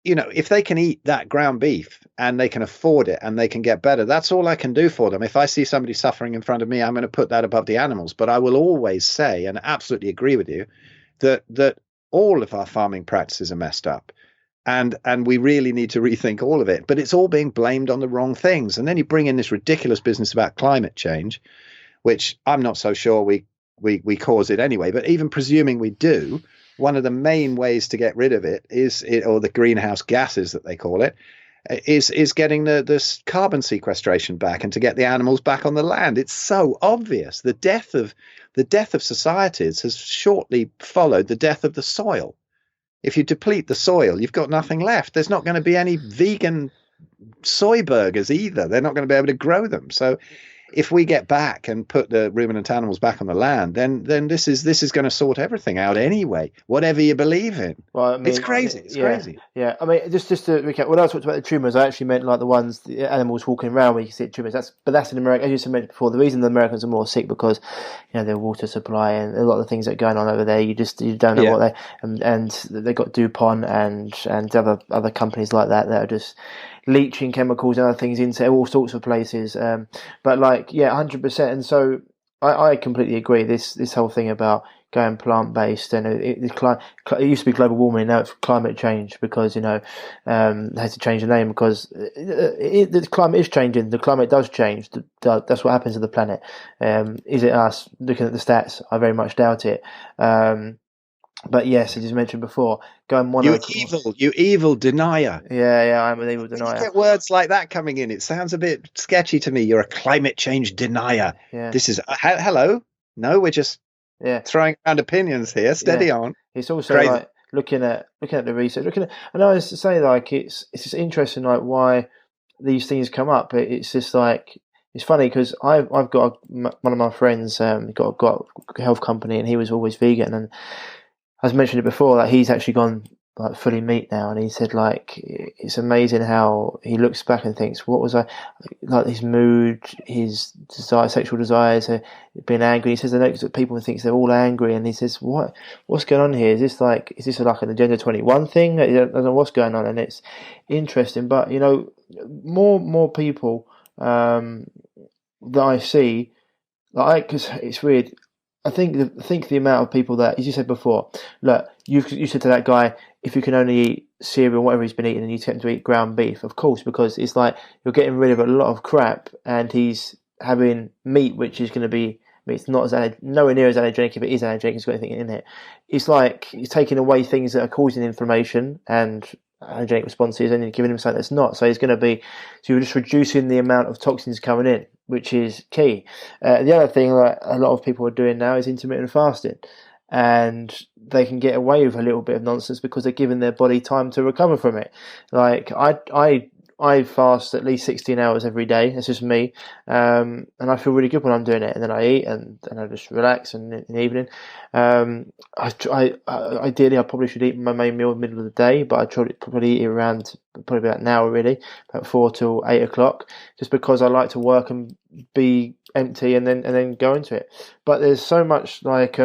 Speaker 3: if they can eat that ground beef and they can afford it and they can get better, that's all I can do for them. If I see somebody suffering in front of me, I'm going to put that above the animals. But I will always say, and absolutely agree with you, that all of our farming practices are messed up, and we really need to rethink all of it. But it's all being blamed on the wrong things. And then you bring in this ridiculous business about climate change, which I'm not so sure we cause it anyway. But even presuming we do, one of the main ways to get rid of it or the greenhouse gases that they call it, is getting the carbon sequestration back and to get the animals back on the land. It's so obvious. The death of societies has shortly followed the death of the soil. If you deplete the soil, you've got nothing left. There's not going to be any vegan soy burgers either. They're not going to be able to grow them. So if we get back and put the ruminant animals back on the land, then this is going to sort everything out anyway, whatever you believe in.
Speaker 4: Well, I mean,
Speaker 3: it's crazy. It's crazy.
Speaker 4: Yeah, I mean, just to recap, when I talked about the tumours, I actually meant like the animals walking around where you can see tumours. That's in America, as you mentioned before. The reason the Americans are more sick because their water supply and a lot of the things that are going on over there, you don't know what and they got DuPont and other companies like that are just leaching chemicals and other things into all sorts of places. But 100%. And so I completely agree. This whole thing about going plant-based and it used to be global warming, now it's climate change because they had to change the name because the climate is changing. The climate does change. That's what happens to the planet. Is it us? Looking at the stats, I very much doubt it. But yes, as you mentioned before, going
Speaker 3: You
Speaker 4: mono.
Speaker 3: evil denier.
Speaker 4: Yeah, I'm an evil
Speaker 3: When
Speaker 4: denier.
Speaker 3: you get words like that coming in, it sounds a bit sketchy to me. You're a climate change denier.
Speaker 4: Yeah,
Speaker 3: This is hello. No, we're just
Speaker 4: yeah,
Speaker 3: throwing around opinions here.
Speaker 4: yeah.
Speaker 3: Steady on.
Speaker 4: It's also
Speaker 3: Crazy.
Speaker 4: like looking at the research, and I was to say like it's just interesting like why these things come up. It's just like it's funny because I've got one of my friends got a health company and he was always vegan, and as mentioned it before, like he's actually gone like fully meat now, and he said like it's amazing how he looks back and thinks, what was I like? His mood, his desire, sexual desires, being angry. He says I know that people think they're all angry, and he says what's going on here? Is this like an Agenda 21 thing? I don't know what's going on, and it's interesting. But you know, more people that I see, like because it's weird. I think the amount of people that, as you said before, look, you said to that guy, if you can only eat cereal, whatever he's been eating, and you tend to eat ground beef, of course, because it's like you're getting rid of a lot of crap, and he's having meat, which is going to be, it's not as nowhere near as allergenic. If it is allergenic, it's got anything in it. It's like he's taking away things that are causing inflammation and allergenic responses, and giving him something that's not. So he's going to be, so you're just reducing the amount of toxins coming in, which is key. The other thing that a lot of people are doing now is intermittent fasting, and they can get away with a little bit of nonsense because they're giving their body time to recover from it. Like I fast at least 16 hours every day. That's just me, and I feel really good when I'm doing it. And then I eat, and I just relax. And in the evening, ideally I probably should eat my main meal in the middle of the day, but I try to probably eat around probably about now really, about 4 till 8 o'clock, just because I like to work and be empty and then go into it. But there's so much like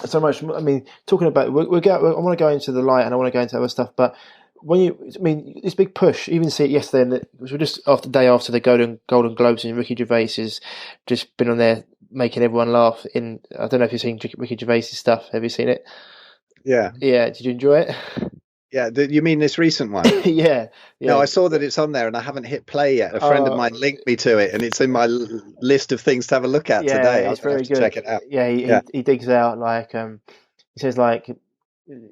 Speaker 4: so much. I mean, talking about I want to go into the light and I want to go into other stuff, but. This big push, even see it yesterday, and it was just after the day after the Golden Globes, and Ricky Gervais has just been on there making everyone laugh. I don't know if you've seen Ricky Gervais' stuff. Have you seen it?
Speaker 3: Yeah.
Speaker 4: Yeah. Did you enjoy it?
Speaker 3: Yeah. You mean this recent one?
Speaker 4: Yeah.
Speaker 3: No, I saw that it's on there, and I haven't hit play yet. A friend of mine linked me to it, and it's in my list of things to have a look at today.
Speaker 4: It's very good.
Speaker 3: Check it out.
Speaker 4: Yeah, he digs out like he says like.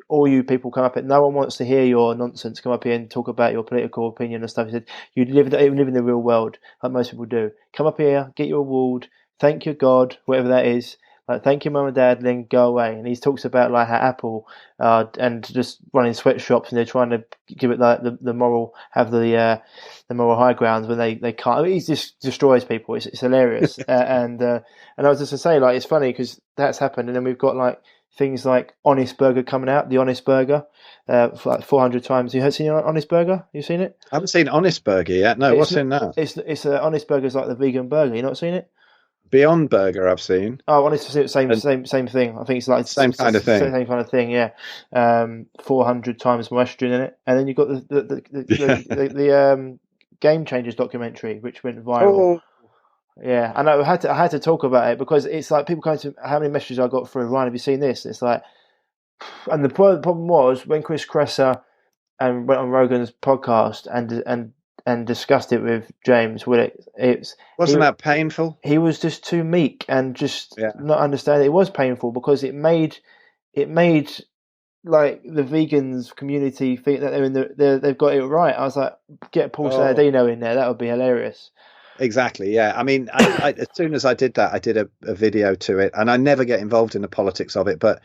Speaker 4: All you people come up here. No one wants to hear your nonsense. Come up here and talk about your political opinion and stuff. He said you live in the real world like most people do. Come up here, get your award, thank your God, whatever that is. Like thank your mum and dad, and then go away. And he talks about like how Apple and just running sweatshops, and they're trying to give it like the moral, have the moral high grounds when they can't. I mean, he just destroys people. It's hilarious. and I was just to say like it's funny because that's happened, and then we've got like. Things like Honest Burger coming out, the Honest Burger, for like 400 times. You seen Honest Burger? You seen it?
Speaker 3: I haven't seen Honest Burger yet. No, what's in that?
Speaker 4: It's Honest Burger's like the vegan burger. You not seen it?
Speaker 3: Beyond Burger, I've seen.
Speaker 4: Oh, Honest same thing. I think it's like
Speaker 3: same kind of thing.
Speaker 4: Same kind of thing. Yeah, 400 times more estrogen in it, and then you've got the Game Changers documentary, which went viral. Oh. Yeah, I know. I had to talk about it because it's like people come to how many messages I got through. Ryan, have you seen this? It's like, and the problem was when Chris Kresser went on Rogan's podcast and discussed it with James. Wasn't
Speaker 3: that painful?
Speaker 4: He was just too meek and just not understand. It was painful because it made like the vegans community think that they've got it right. I was like, get Paul Saladino in there. That would be hilarious.
Speaker 3: Exactly. Yeah. I mean, I as soon as I did that, I did a video to it, and I never get involved in the politics of it, but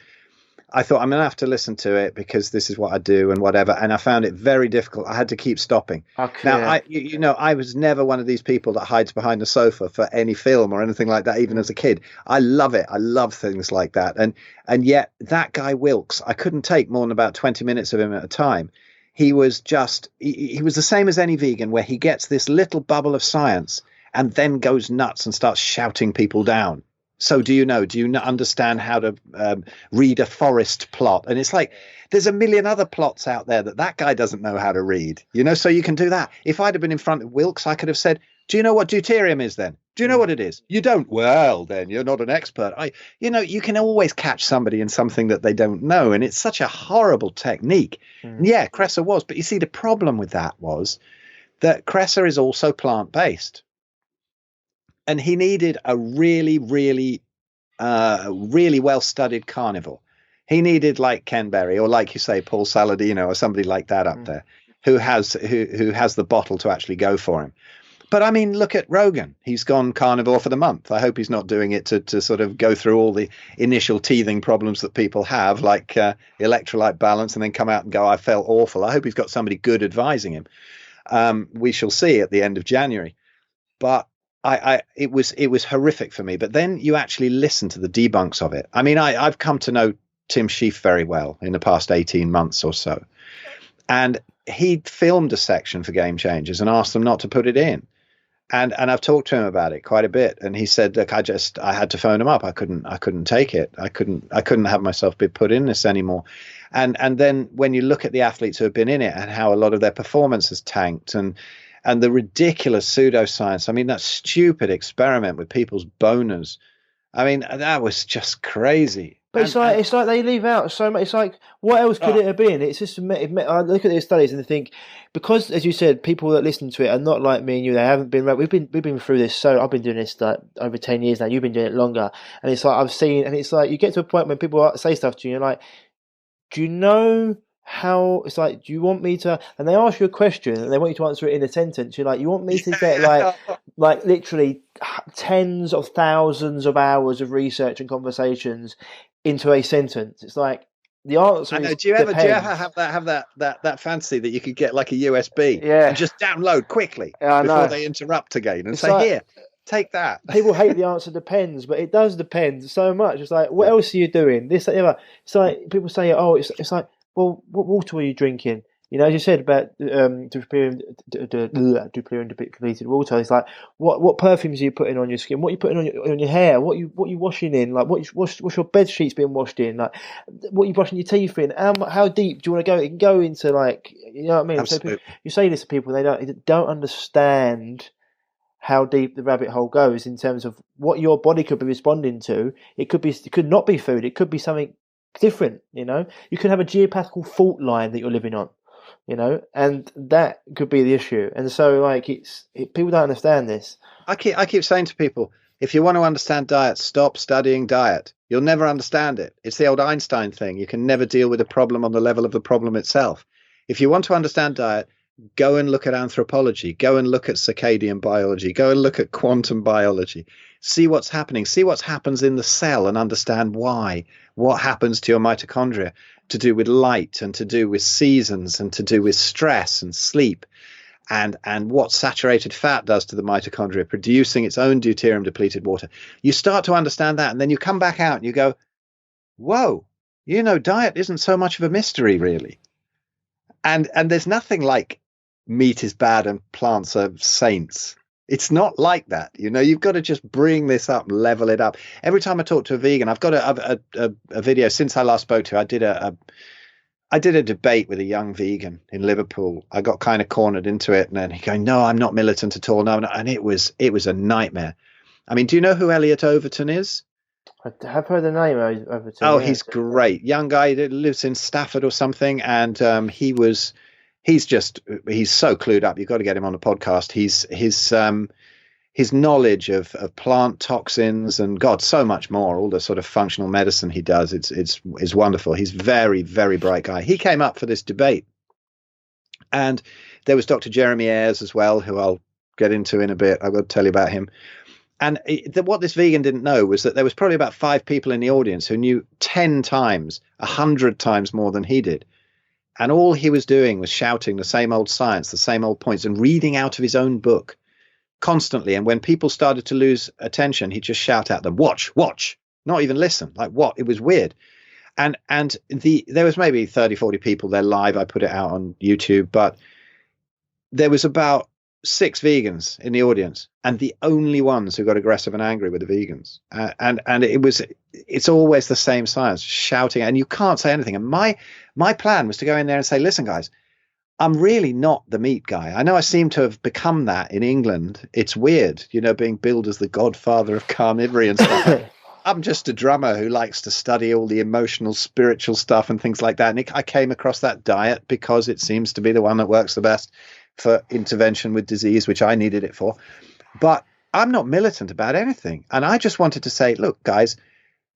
Speaker 3: I thought I'm going to have to listen to it because this is what I do and whatever. And I found it very difficult. I had to keep stopping. Okay. Now, I was never one of these people that hides behind the sofa for any film or anything like that, even as a kid. I love it. I love things like that. And yet that guy Wilkes, I couldn't take more than about 20 minutes of him at a time. He was he was the same as any vegan, where he gets this little bubble of science and then goes nuts and starts shouting people down. So do you not understand how to read a forest plot? And it's like, there's a million other plots out there that guy doesn't know how to read, so you can do that. If I'd have been in front of Wilkes, I could have said, do you know what deuterium is then? Do you know what it is? You don't? Well, then you're not an expert. You can always catch somebody in something that they don't know. And it's such a horrible technique. And yeah, Kresser was. But you see, the problem with that was that Kresser is also plant-based. And he needed a really, really, really well-studied carnivore. He needed like Ken Berry, or like you say, Paul Saladino, or somebody like that up there, who has the bottle to actually go for him. But I mean, look at Rogan. He's gone carnivore for the month. I hope he's not doing it to sort of go through all the initial teething problems that people have, like electrolyte balance, and then come out and go, I felt awful. I hope he's got somebody good advising him. We shall see at the end of January. But it was horrific for me. But then you actually listen to the debunks of it. I mean, I've come to know Tim Sheaf very well in the past 18 months or so. And he filmed a section for Game Changers and asked them not to put it in. And I've talked to him about it quite a bit, and he said, "Look, I had to phone him up. I couldn't take it. I couldn't have myself be put in this anymore." And then when you look at the athletes who have been in it and how a lot of their performance has tanked, and the ridiculous pseudoscience. I mean, that stupid experiment with people's boners. I mean, that was just crazy.
Speaker 4: But it's like they leave out so much. It's like, what else could it have been? It's just, I look at these studies and I think, because, as you said, people that listen to it are not like me and you. They haven't been. We've been through this. So I've been doing this like over 10 years now. You've been doing it longer, and it's like I've seen. And it's like you get to a point when people say stuff to you, and you're like, do you know how? It's like, do you want me to? And they ask you a question, and they want you to answer it in a sentence. You're like, you want me to get like literally tens of thousands of hours of research and conversations into a sentence? It's like, the answer is,
Speaker 3: do you ever have that fantasy that you could get like a USB and just download quickly before they interrupt again and say, like, here, take that?
Speaker 4: People hate the answer depends, but it does depend so much. It's like, what else are you doing? This, that, the other. It's like people say, oh, it's like, well, what water were you drinking? You know, as you said about depleted water, it's like, what perfumes are you putting on your skin? What are you putting on your hair? What you washing in? Like, what's your bed sheets being washed in? Like, what are you brushing your teeth in? How deep do you want to go? It can go into, like, you know what I mean?
Speaker 3: Absolutely.
Speaker 4: So you say this to people, they don't understand how deep the rabbit hole goes in terms of what your body could be responding to. It could not be food. It could be something different. You know, you could have a geopathical fault line that you're living on. You know, and that could be the issue. And so, like, people don't understand this.
Speaker 3: I keep saying to people, if you want to understand diet, stop studying diet. You'll never understand it. It's the old Einstein thing. You can never deal with a problem on the level of the problem itself. If you want to understand diet, go and look at anthropology. Go and look at circadian biology. Go and look at quantum biology. See what's happening. See what happens in the cell and understand why. What happens to your mitochondria, to do with light and to do with seasons and to do with stress and sleep, and what saturated fat does to the mitochondria, producing its own deuterium depleted water. You start to understand that, and then you come back out and you go, whoa, you know, diet isn't so much of a mystery, really. And there's nothing like meat is bad and plants are saints. It's not like that. You know, you've got to just bring this up, level it up. Every time I talk to a vegan, I've got a video since I last spoke to. I did a debate with a young vegan in Liverpool. I got kind of cornered into it, and then he going, "No, I'm not militant at all." No, and it was a nightmare. I mean, do you know who Elliot Overton is?
Speaker 4: I have heard the name Overton.
Speaker 3: Oh, he's great. Young guy that lives in Stafford or something, and he's so clued up. You've got to get him on the podcast. His knowledge of plant toxins and God, so much more, all the sort of functional medicine he does, it's wonderful. He's very, very bright guy. He came up for this debate, and there was Dr. Jeremy Ayres as well, who I'll get into in a bit. I've got to tell you about him. And what this vegan didn't know was that there was probably about 5 people in the audience who knew 10 times, 100 times more than he did. And all he was doing was shouting the same old science, the same old points, and reading out of his own book constantly. And when people started to lose attention, he'd just shout at them, watch, not even listen. Like, what? It was weird. And there was maybe 30, 40 people there live. I put it out on YouTube, but there was about 6 vegans in the audience, and the only ones who got aggressive and angry were the vegans. And it's always the same science, shouting, and you can't say anything. And my plan was to go in there and say, listen, guys, I'm really not the meat guy. I know I seem to have become that in England. It's weird, you know, being billed as the godfather of carnivory and stuff. I'm just a drummer who likes to study all the emotional, spiritual stuff and things like that. And I came across that diet because it seems to be the one that works the best for intervention with disease, which I needed it for. But I'm not militant about anything. And I just wanted to say, look, guys,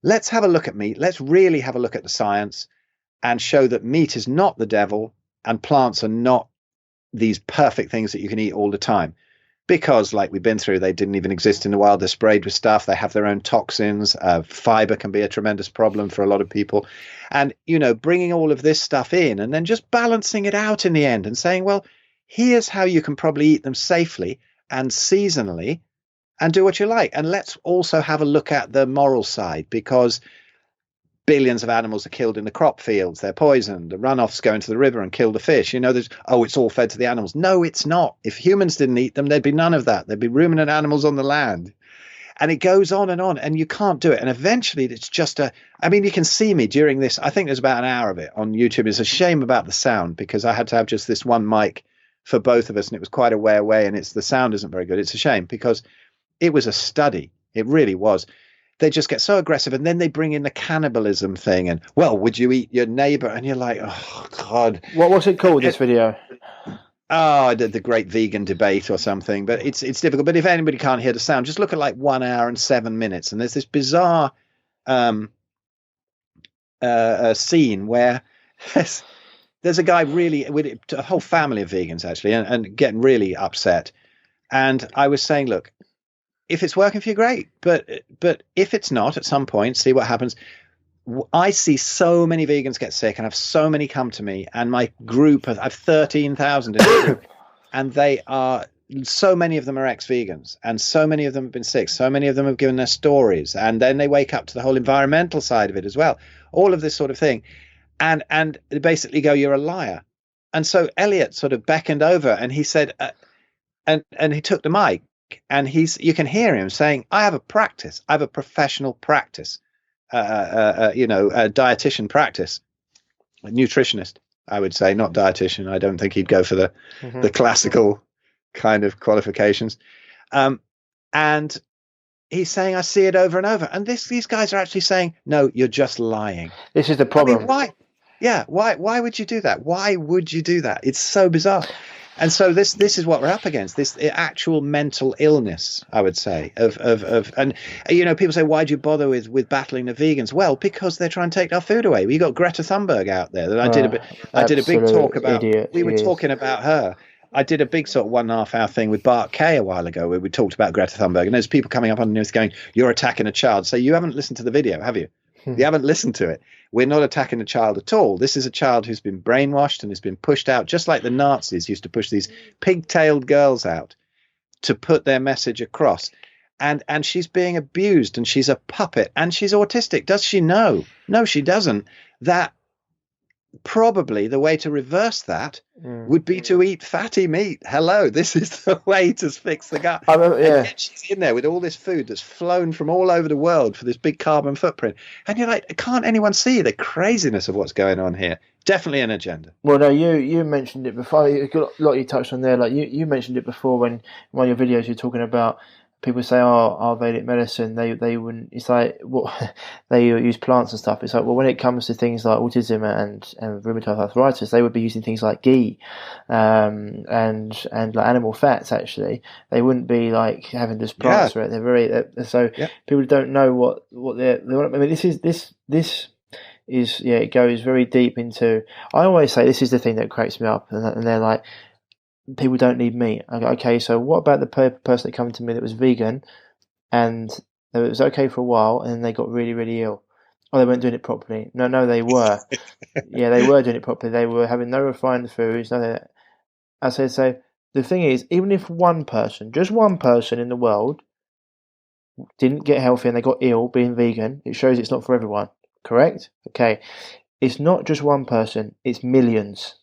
Speaker 3: let's have a look at meat. Let's really have a look at the science and show that meat is not the devil and plants are not these perfect things that you can eat all the time. Because, like we've been through, they didn't even exist in the wild. They're sprayed with stuff. They have their own toxins. Fiber can be a tremendous problem for a lot of people. And, bringing all of this stuff in and then just balancing it out in the end and saying, well, here's how you can probably eat them safely and seasonally and do what you like. And let's also have a look at the moral side, because billions of animals are killed in the crop fields. They're poisoned. The runoffs go into the river and kill the fish. It's all fed to the animals. No, it's not. If humans didn't eat them, there'd be none of that. There'd be ruminant animals on the land. And it goes on, and you can't do it. And eventually it's just you can see me during this. I think there's about an hour of it on YouTube. It's a shame about the sound, because I had to have just this one mic for both of us, and it was quite a way away, and the sound isn't very good. It's a shame, because it was a study. It really was. They just get so aggressive, and then they bring in the cannibalism thing, and, well, would you eat your neighbor? And you're like, oh God.
Speaker 4: What's it called, this video?
Speaker 3: Oh, the great vegan debate or something. But it's difficult. But if anybody can't hear the sound, just look at like 1 hour and 7 minutes, and there's this bizarre scene where there's a guy really with a whole family of vegans actually, and getting really upset. And I was saying, look, if it's working for you, great. But if it's not, at some point, see what happens. I see so many vegans get sick, and I have so many come to me, and my group, I have 13,000 in the group, and so many of them are ex-vegans, and so many of them have been sick. So many of them have given their stories, and then they wake up to the whole environmental side of it as well. All of this sort of thing. And they basically go, you're a liar. And so Elliot sort of beckoned over, and he said, and he took the mic. And you can hear him saying, I have a practice. I have a professional practice, a dietitian practice, a nutritionist, I would say, not dietitian. I don't think he'd go for the classical kind of qualifications. And he's saying, I see it over and over. And these guys are actually saying, no, you're just lying.
Speaker 4: This is the problem.
Speaker 3: Why? Yeah. Why would you do that? Why would you do that? It's so bizarre. And so this is what we're up against, this actual mental illness, I would say, and people say, why do you bother with battling the vegans? Well, because they're trying to take our food away. We got Greta Thunberg out there that I did a big talk about. We were talking about her. I did a big sort of 1.5 hour thing with Bart Kay a while ago where we talked about Greta Thunberg, and there's people coming up underneath going, you're attacking a child. So you haven't listened to the video, have you? You haven't listened to it. We're not attacking a child at all. This is a child who's been brainwashed and has been pushed out, just like the Nazis used to push these pigtailed girls out to put their message across. And she's being abused, and she's a puppet, and she's autistic. Does she know? No, she doesn't. That probably the way to reverse that would be to eat fatty meat. Hello, this is the way to fix the gut. And yet she's in there with all this food that's flown from all over the world for this big carbon footprint. And you're like, can't anyone see the craziness of what's going on here? Definitely an agenda.
Speaker 4: Well, no, you mentioned it before. A lot you touched on there. Like you mentioned it before when one of your videos you're talking about. People say, Ayurvedic medicine, they wouldn't, it's like, what, they use plants and stuff. It's like, well, when it comes to things like autism and rheumatoid arthritis, they would be using things like ghee, and like animal fats, actually. They wouldn't be like having just plants, right? They're very, people don't know what they're, I mean, this is, it goes very deep into, I always say this is the thing that cracks me up, and they're like, people don't need meat. Okay, so what about the person that came to me that was vegan and it was okay for a while and then they got really, really ill? Oh, they weren't doing it properly. No, they were. Yeah, they were doing it properly. They were having no refined foods. I said, so the thing is, even if one person, just one person in the world didn't get healthy and they got ill being vegan, it shows it's not for everyone. Correct? Okay. It's not just one person, it's millions.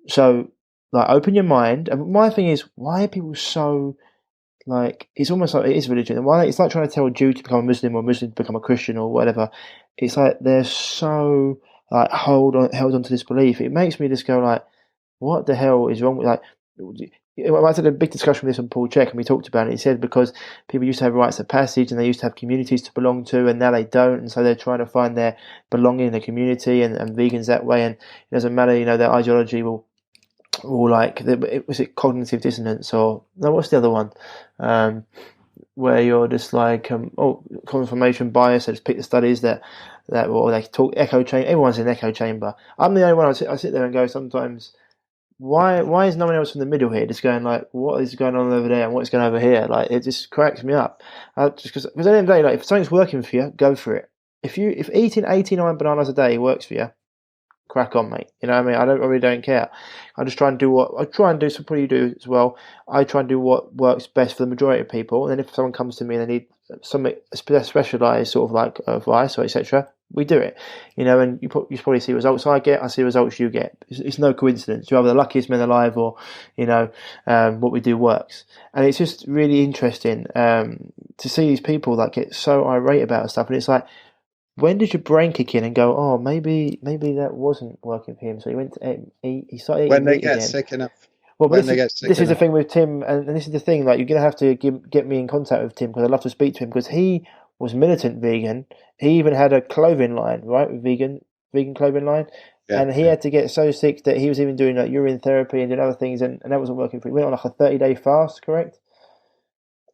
Speaker 4: So, like, open your mind. And my thing is, why are people so, like, it's almost like it is religion. And why it's like trying to tell a Jew to become a Muslim or a Muslim to become a Christian or whatever. It's like they're so, like, held on to this belief. It makes me just go, like, what the hell is wrong with, like, I had a big discussion with this on Paul Check, and we talked about it. He said because people used to have rites of passage and they used to have communities to belong to, and now they don't, and so they're trying to find their belonging in the community, and vegans that way. And it doesn't matter, their ideology will like, was it cognitive dissonance or no? What's the other one? where you're just like, confirmation bias. They just pick the studies that or they talk echo chamber. Everyone's in an echo chamber. I'm the only one. I sit there and go sometimes. Why is no one else in the middle here just going like, what is going on over there and what's going on over here? Like, it just cracks me up. Just because at the end of the day, like, if something's working for you, go for it. If eating 89 bananas a day works for you, crack on, mate. You know what I mean? I really don't care. I just try and do what I try and do. So probably you do as well. I try and do what works best for the majority of people. And then if someone comes to me and they need something specialised, sort of like advice or etc., we do it. You know, and you probably see results I get. I see results you get. It's no coincidence. You're either the luckiest man alive, or you know, what we do works. And it's just really interesting to see these people that get so irate about stuff. And it's like, when did your brain kick in and go, oh, maybe that wasn't working for him? So he went to eat. He started eating
Speaker 3: when they
Speaker 4: meat
Speaker 3: get
Speaker 4: again.
Speaker 3: sick enough.
Speaker 4: Well,
Speaker 3: When they get sick
Speaker 4: this is the
Speaker 3: enough.
Speaker 4: thing with Tim, and this is the thing. Like, you're gonna have to get me in contact with Tim, because I'd love to speak to him, because he was militant vegan. He even had a clothing line, right? Vegan clothing line.
Speaker 3: Yeah,
Speaker 4: And he had to get so sick that he was even doing like urine therapy and doing other things, and that wasn't working for him. He went on like a 30-day fast, correct?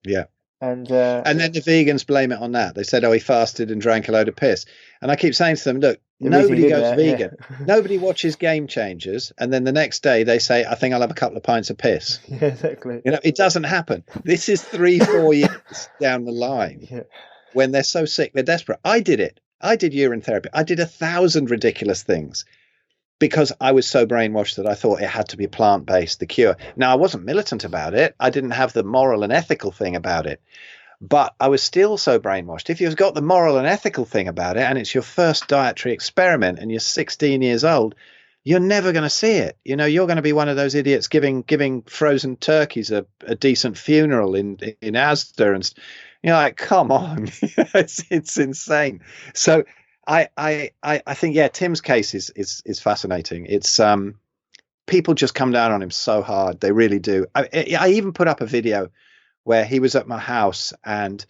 Speaker 3: Yeah.
Speaker 4: And
Speaker 3: then the vegans blame it on that. They said, oh, he fasted and drank a load of piss. And I keep saying to them, look,
Speaker 4: the reason
Speaker 3: nobody
Speaker 4: he did
Speaker 3: goes
Speaker 4: that,
Speaker 3: vegan.
Speaker 4: yeah.
Speaker 3: Nobody watches Game Changers. And then the next day they say, I think I'll have a couple of pints of piss.
Speaker 4: Yeah, exactly.
Speaker 3: You know, it doesn't happen. This is 3-4 years down the line,
Speaker 4: Yeah.
Speaker 3: when they're so sick, they're desperate. I did it. I did urine therapy. I did 1,000 ridiculous things because I was so brainwashed that I thought it had to be plant-based, the cure. Now, I wasn't militant about it. I didn't have the moral and ethical thing about it. But I was still so brainwashed. If you've got the moral and ethical thing about it, and it's your first dietary experiment, and you're 16 years old, you're never going to see it. You know, you're going to be one of those idiots giving frozen turkeys a decent funeral in Asda, and you're like, come on, it's insane. So I think, yeah, Tim's case is fascinating. It's people just come down on him so hard, they really do. I even put up a video where he was at my house and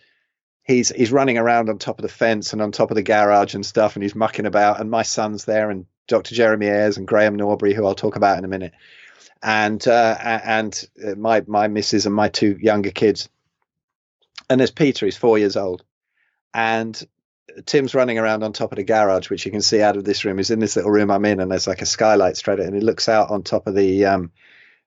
Speaker 3: he's running around on top of the fence and on top of the garage and stuff, and he's mucking about, and my son's there, and Dr. Jeremy Ayres and Graham Norbury, who I'll talk about in a minute, and my missus and my 2 younger kids. And there's Peter, he's 4 years old, and Tim's running around on top of the garage, which you can see out of this room. He's in this little room I'm in, and there's like a skylight straight at, and he looks out on top of the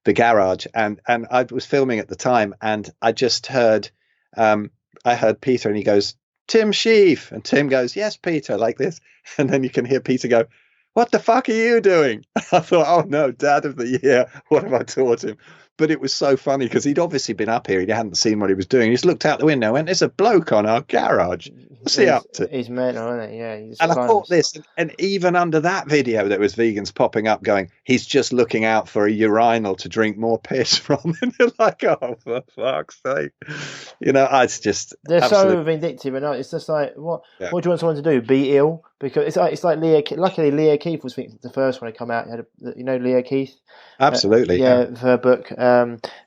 Speaker 3: garage, and I was filming at the time, and I just heard I heard Peter, and he goes, Tim Sheaf, and Tim goes, yes, Peter, like this, and then you can hear Peter go, what the fuck are you doing? I thought, oh no, Dad of the Year, what have I taught him? But it was so funny because he'd obviously been up here, he hadn't seen what he was doing, he just looked out the window and went, there's a bloke on our garage, what's he up to?
Speaker 4: He's mental, isn't he? Yeah.
Speaker 3: And I thought this, and even under that video, there was vegans popping up going, he's just looking out for a urinal to drink more piss from. And you're like, oh, for fuck's sake. You know, it's just...
Speaker 4: They're
Speaker 3: absolute...
Speaker 4: so vindictive, and it's just like, what do you want someone to do? Be ill? Because it's like Leah. Luckily, Leah Keith was the first one to come out. You know Leah Keith?
Speaker 3: Absolutely.
Speaker 4: Her book,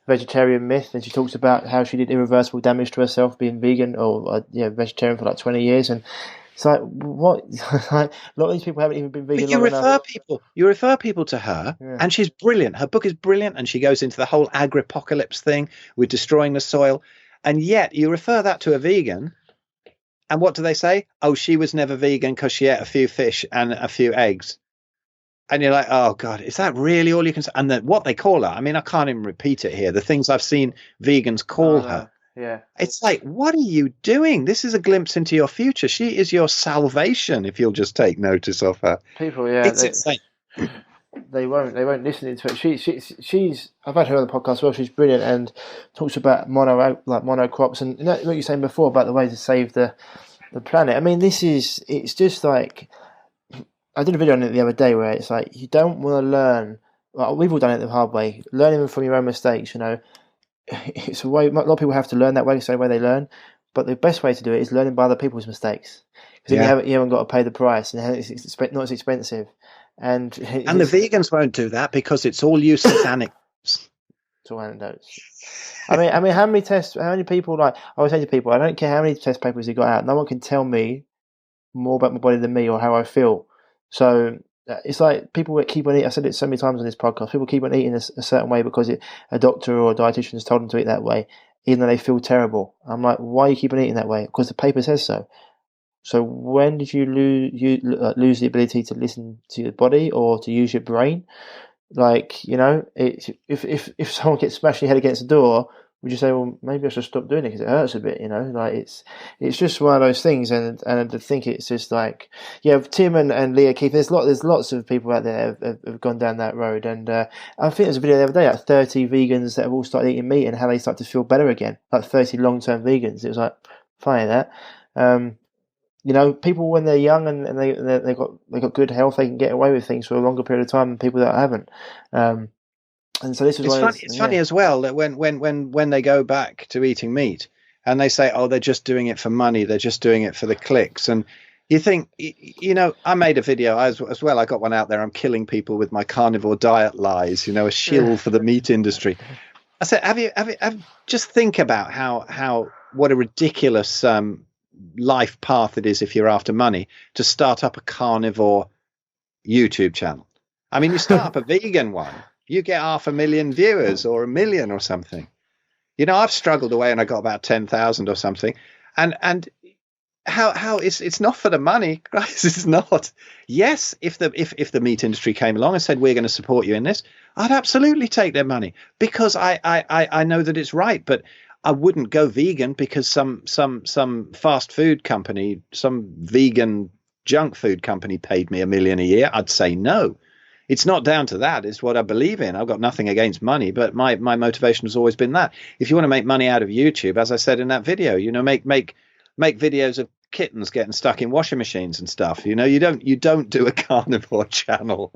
Speaker 4: Vegetarian Myth, and she talks about how she did irreversible damage to herself being vegan or vegetarian for like 20 years, and it's like, what? Like, a lot of these people haven't even been vegan.
Speaker 3: But you refer people to her, and she's brilliant. Her book is brilliant, and she goes into the whole agripocalypse thing with destroying the soil, and yet you refer that to a vegan, and what do they say? Oh, she was never vegan because she ate a few fish and a few eggs. And you're like, oh, God, is that really all you can say? And then what they call her, I mean, I can't even repeat it here. The things I've seen vegans call her.
Speaker 4: Yeah.
Speaker 3: It's like, what are you doing? This is a glimpse into your future. She is your salvation if you'll just take notice of her.
Speaker 4: People, yeah.
Speaker 3: It's insane.
Speaker 4: They won't listen to it. She's I've had her on the podcast as well. She's brilliant and talks about monocrops and what you were saying before about the way to save the planet. I mean, it's just like, I did a video on it the other day where it's like, you don't want to learn. Well, we've all done it the hard way. Learning from your own mistakes, you know, it's a way. A lot of people have to learn that way, the same way they learn. But the best way to do it is learning by other people's mistakes, because you haven't got to pay the price, and it's not as expensive. And the
Speaker 3: vegans won't do that because it's all useless anecdotes.
Speaker 4: It's all anecdotes. I mean, how many people, like, I always say to people, I don't care how many test papers you got out, no one can tell me more about my body than me or how I feel. So it's like people that keep on eating, I said it so many times on this podcast, people keep on eating a certain way because a doctor or a dietitian has told them to eat that way. even though they feel terrible. I'm like, why are you keep on eating that way? Because the paper says so. So when did you lose the ability to listen to your body or to use your brain? Like, if someone gets smashed your head against the door, would you say, well, maybe I should stop doing it because it hurts a bit, Like it's just one of those things, and I think it's just like, Tim and Leah Keith. There's lots of people out there have gone down that road, and I think there's a video the other day, like 30 vegans that have all started eating meat and how they start to feel better again, like 30 long-term vegans. It was like funny that. People when they're young and they got good health, they can get away with things for a longer period of time than people that haven't. And so this is
Speaker 3: it's funny as well that when they go back to eating meat and they say, oh, they're just doing it for money, they're just doing it for the clicks, and you think, I made a video as well. I got one out there. I'm killing people with my carnivore diet lies. A shill for the meat industry. I said, have you just think about what a ridiculous life path it is if you're after money to start up a carnivore YouTube channel. I mean, you start up a vegan one, you get 500,000 viewers or 1 million or something. I've struggled away and I got about 10,000 or something. And how it's not for the money, guys. It's not. Yes, if the meat industry came along and said, we're going to support you in this, I'd absolutely take their money because I know that it's right. But I wouldn't go vegan because some fast food company, some vegan junk food company paid me $1 million a year. I'd say no. It's not down to that. It's what I believe in. I've got nothing against money, but my motivation has always been that. If you want to make money out of YouTube, as I said in that video, make videos of kittens getting stuck in washing machines and stuff. You don't do a carnivore channel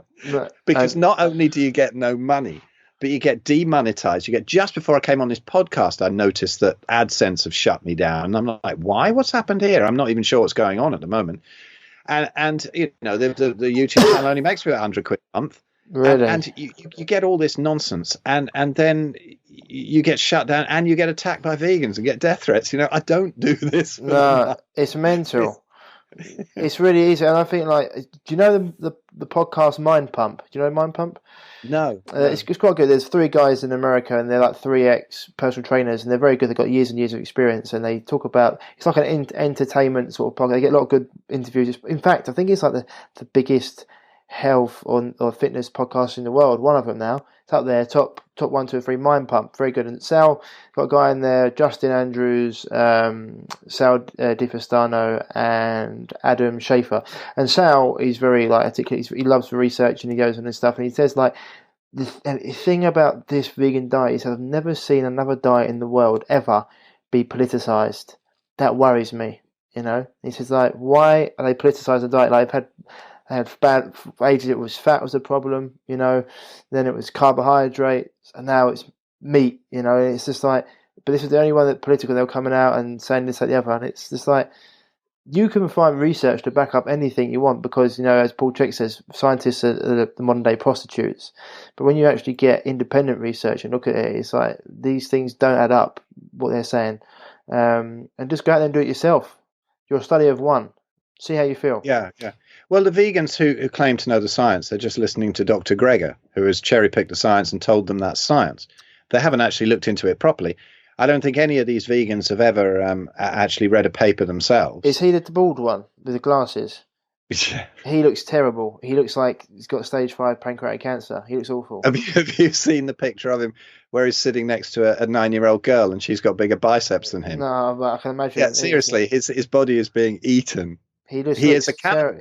Speaker 3: because not only do you get no money, but you get demonetized. Just before I came on this podcast, I noticed that AdSense have shut me down. And I'm like, why? What's happened here? I'm not even sure what's going on at the moment. And the YouTube channel only makes me about 100 quid a month.
Speaker 4: Really?
Speaker 3: And you get all this nonsense, and then you get shut down, and you get attacked by vegans and get death threats. I don't do this.
Speaker 4: No, it's mental. It's really easy, and I think do you know the podcast Mind Pump? Do you know Mind Pump?
Speaker 3: No.
Speaker 4: It's quite good. There's 3 guys in America, and they're like 3 personal trainers, and they're very good. They've got years and years of experience, and they talk about, it's like an entertainment sort of podcast. They get a lot of good interviews. In fact, I think it's like the biggest health or fitness podcast in the world. One of them now. It's up there, top 1, 2, 3. Mind Pump, very good. And Sal got a guy in there, Justin Andrews, Sal DiFestano, and Adam Schaefer. And Sal is very articulate. He loves the research, and he goes on this stuff, and he says the thing about this vegan diet is I've never seen another diet in the world ever be politicized. That worries me. He says why are they politicizing the diet? I had bad for ages. It was fat was the problem, then it was carbohydrates, and now it's meat, It's just but this is the only one that political. They're coming out and saying this, that, the other, and it's just you can find research to back up anything you want because as Paul Chek says, scientists are the modern day prostitutes. But when you actually get independent research and look at it, it's these things don't add up. What they're saying, and just go out there and do it yourself. Your study of one. See how you feel.
Speaker 3: Yeah. Well, the vegans who claim to know the science, they're just listening to Dr. Greger, who has cherry-picked the science and told them that's science. They haven't actually looked into it properly. I don't think any of these vegans have ever actually read a paper themselves.
Speaker 4: Is he the bald one with the glasses?
Speaker 3: Yeah.
Speaker 4: He looks terrible. He looks like he's got stage 5 pancreatic cancer. He looks awful.
Speaker 3: Have you seen the picture of him where he's sitting next to a 9-year-old girl and she's got bigger biceps than him?
Speaker 4: No, but I can imagine.
Speaker 3: Yeah, seriously, his body is being eaten.
Speaker 4: He looks terrible.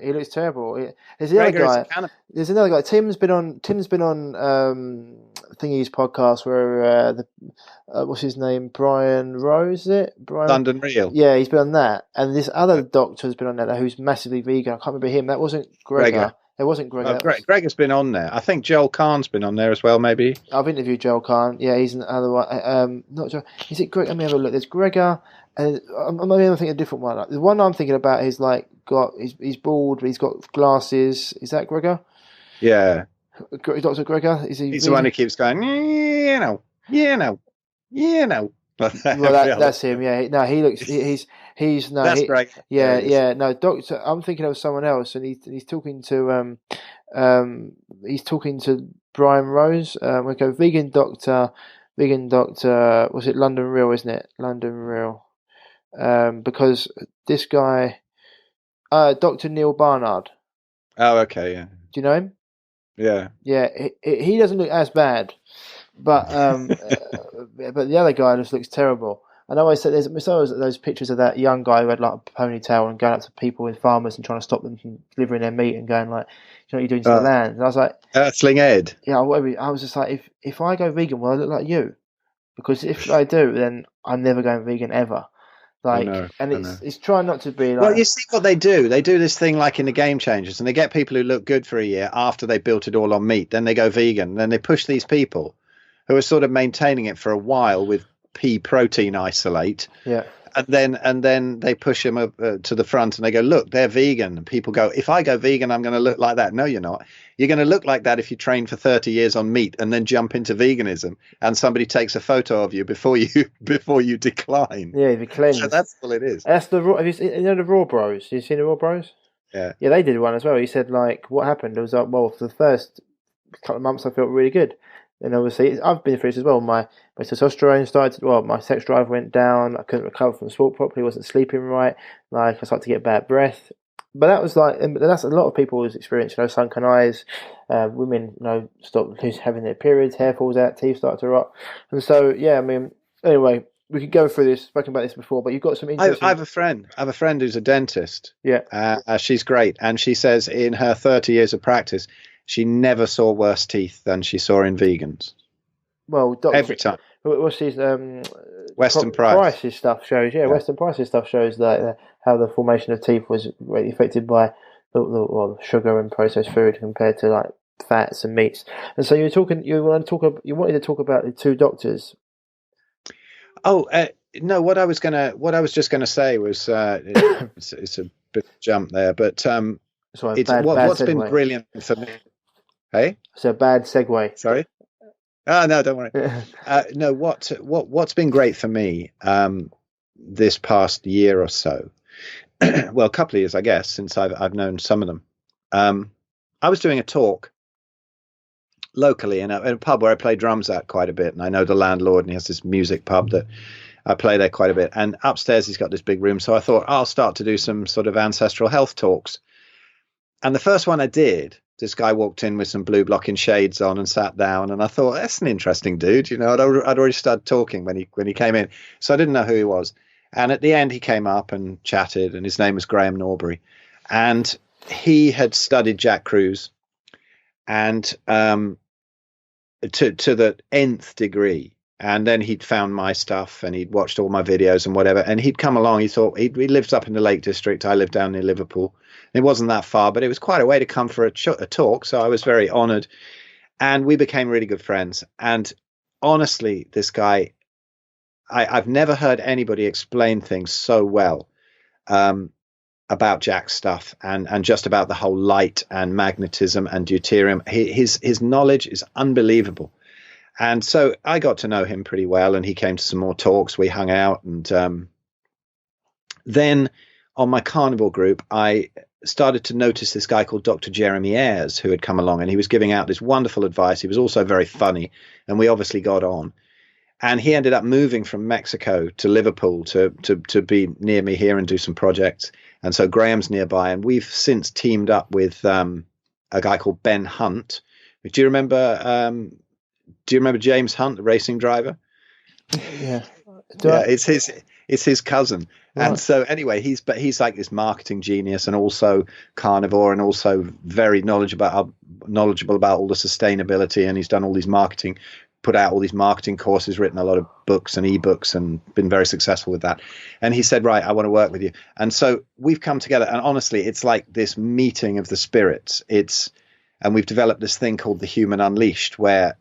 Speaker 4: There's the other guy. There's another guy. Tim's been on Thingy's podcast where what's his name? Brian Rose, is it?
Speaker 3: London Real.
Speaker 4: Yeah, he's been on that. And this other doctor has been on there who's massively vegan. I can't remember him. That wasn't Gregor. It wasn't Gregor.
Speaker 3: Greg has been on there. I think Joel Kahn's been on there as well, maybe.
Speaker 4: I've interviewed Joel Kahn. Yeah, he's another one. Not Joel. Is it Greg? Let me have a look. There's Gregor. And maybe I'm thinking a different one. The one I'm thinking about is he's bald, but he's got glasses. Is that Gregor?
Speaker 3: Yeah.
Speaker 4: Dr. Gregor? Is he?
Speaker 3: He's the one who keeps going, Well,
Speaker 4: that's him. Yeah. No, he looks. He's no.
Speaker 3: That's great.
Speaker 4: Yeah. No, Doctor. I'm thinking of someone else, and he's talking to Brian Rose. We go vegan doctor. vegan doctor, was it London Real, isn't it? London Real. Because this guy, Dr. Neil Barnard.
Speaker 3: Oh, okay, yeah.
Speaker 4: Do you know him?
Speaker 3: Yeah.
Speaker 4: Yeah, he doesn't look as bad, but but the other guy just looks terrible. And I always say there's always those pictures of that young guy who had like a ponytail and going up to people with farmers and trying to stop them from delivering their meat and going like, you know what you're doing to the land. And I was like,
Speaker 3: Earthling Ed.
Speaker 4: yeah, I was just like, if I go vegan, will I look like you? Because if I do, then I'm never going vegan ever. Like, it's trying not to be like.
Speaker 3: Well, you see what they do. They do this thing like in the Game Changers, and they get people who look good for a year after they built it all on meat. Then they go vegan. Then they push these people who are sort of maintaining it for a while with pea protein isolate.
Speaker 4: Yeah.
Speaker 3: And then they push them up, to the front, and they go, look, they're vegan. And people go, if I go vegan, I'm going to look like that. No, you're not. You're going to look like that if you train for 30 years on meat and then jump into veganism, and somebody takes a photo of you before you decline.
Speaker 4: Yeah, the cleanse.
Speaker 3: So that's all it is.
Speaker 4: That's the raw. Have you seen, the Raw Bros? Have you seen the Raw Bros?
Speaker 3: Yeah.
Speaker 4: Yeah, they did one as well. He said like, what happened? It was like, well, for the first couple of months, I felt really good. And obviously, I've been through this as well. My testosterone started. My sex drive went down. I couldn't recover from sport properly. Wasn't sleeping right. Like I started to get bad breath. But that was like, and that's a lot of people's experience. Sunken eyes. Women, stop having their periods. Hair falls out. Teeth start to rot. And so, yeah. I mean, anyway, we could go through this. Spoken about this before, but you've got some interesting.
Speaker 3: I have a friend. I have a friend who's a dentist.
Speaker 4: Yeah.
Speaker 3: She's great, and she says in her 30 years of practice, she never saw worse teeth than she saw in vegans.
Speaker 4: Well,
Speaker 3: every time.
Speaker 4: What's his
Speaker 3: Western Price's
Speaker 4: stuff shows? Yeah, Western Price's stuff shows that how the formation of teeth was really affected by the sugar and processed food compared to like fats and meats. And so you wanted to talk about the two doctors.
Speaker 3: Oh no! What I was just gonna say was it's a bit of a jump there, but what's been brilliant for me. Hey,
Speaker 4: it's a bad segue.
Speaker 3: Sorry. Oh no, don't worry. No, what's been great for me this past year or so, well, a couple of years, I guess, since I've known some of them. I was doing a talk locally in a pub where I play drums at quite a bit, and I know the landlord, and he has this music pub that I play there quite a bit. And upstairs, he's got this big room, so I thought I'll start to do some sort of ancestral health talks. And the first one I did, this guy walked in with some blue blocking shades on and sat down, and I thought, that's an interesting dude. I'd already started talking when he came in, so I didn't know who he was. And at the end, he came up and chatted, and his name was Graham Norbury, and he had studied Jack Kruse, and to the nth degree. And then he'd found my stuff, and he'd watched all my videos and whatever. And he'd come along. He thought he lives up in the Lake District. I live down near Liverpool. It wasn't that far, but it was quite a way to come for a talk. So I was very honored, and we became really good friends. And honestly, this guy, I've never heard anybody explain things so well about Jack's stuff and just about the whole light and magnetism and deuterium. His knowledge is unbelievable. And so I got to know him pretty well, and he came to some more talks. We hung out, and then on my Carnivore group, I started to notice this guy called Dr. Jeremy Ayres, who had come along, and he was giving out this wonderful advice. He was also very funny, and we obviously got on. And he ended up moving from Mexico to Liverpool to be near me here and do some projects. And so Graham's nearby, and we've since teamed up with a guy called Ben Hunt. Do you remember James Hunt, the racing driver?
Speaker 4: Yeah.
Speaker 3: It's his cousin. Right. And so anyway, he's like this marketing genius, and also carnivore, and also very knowledgeable about all the sustainability. And he's done all these put out all these marketing courses, written a lot of books and ebooks, and been very successful with that. And he said, right, I want to work with you. And so we've come together, and honestly, it's like this meeting of the spirits. And we've developed this thing called The Human Unleashed, where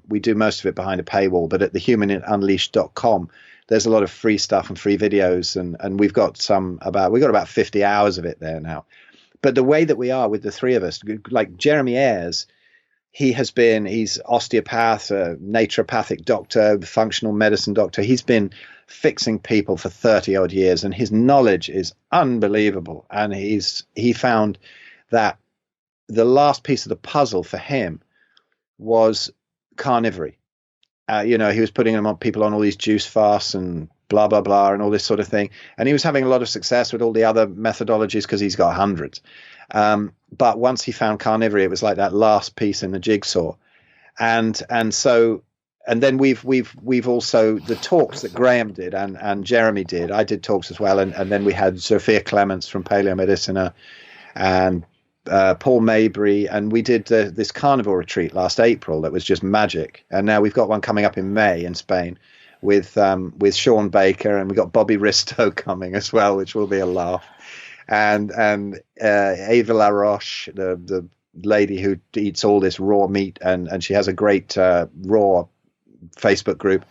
Speaker 3: we do most of it behind a paywall. But at thehumanunleashed.com, there's a lot of free stuff and free videos. And we've got about 50 hours of it there now. But the way that we are with the three of us, like Jeremy Ayres, he's osteopath, a naturopathic doctor, functional medicine doctor. He's been fixing people for 30 odd years, and his knowledge is unbelievable. And he found that the last piece of the puzzle for him was carnivory. He was putting them on people on all these juice fasts and blah, blah, blah, and all this sort of thing. And he was having a lot of success with all the other methodologies because he's got hundreds. But once he found Carnivore, it was like that last piece in the jigsaw. And then we've also the talks that Graham did and Jeremy did. I did talks as well. And then we had Sophia Clements from Paleo Medicina and Paul Mabry, and we did this carnivore retreat last April that was just magic. And now we've got one coming up in May in Spain with Sean Baker, and we've got Bobby Risto coming as well, which will be a laugh. And Ava LaRoche, the lady who eats all this raw meat, and she has a great raw Facebook group.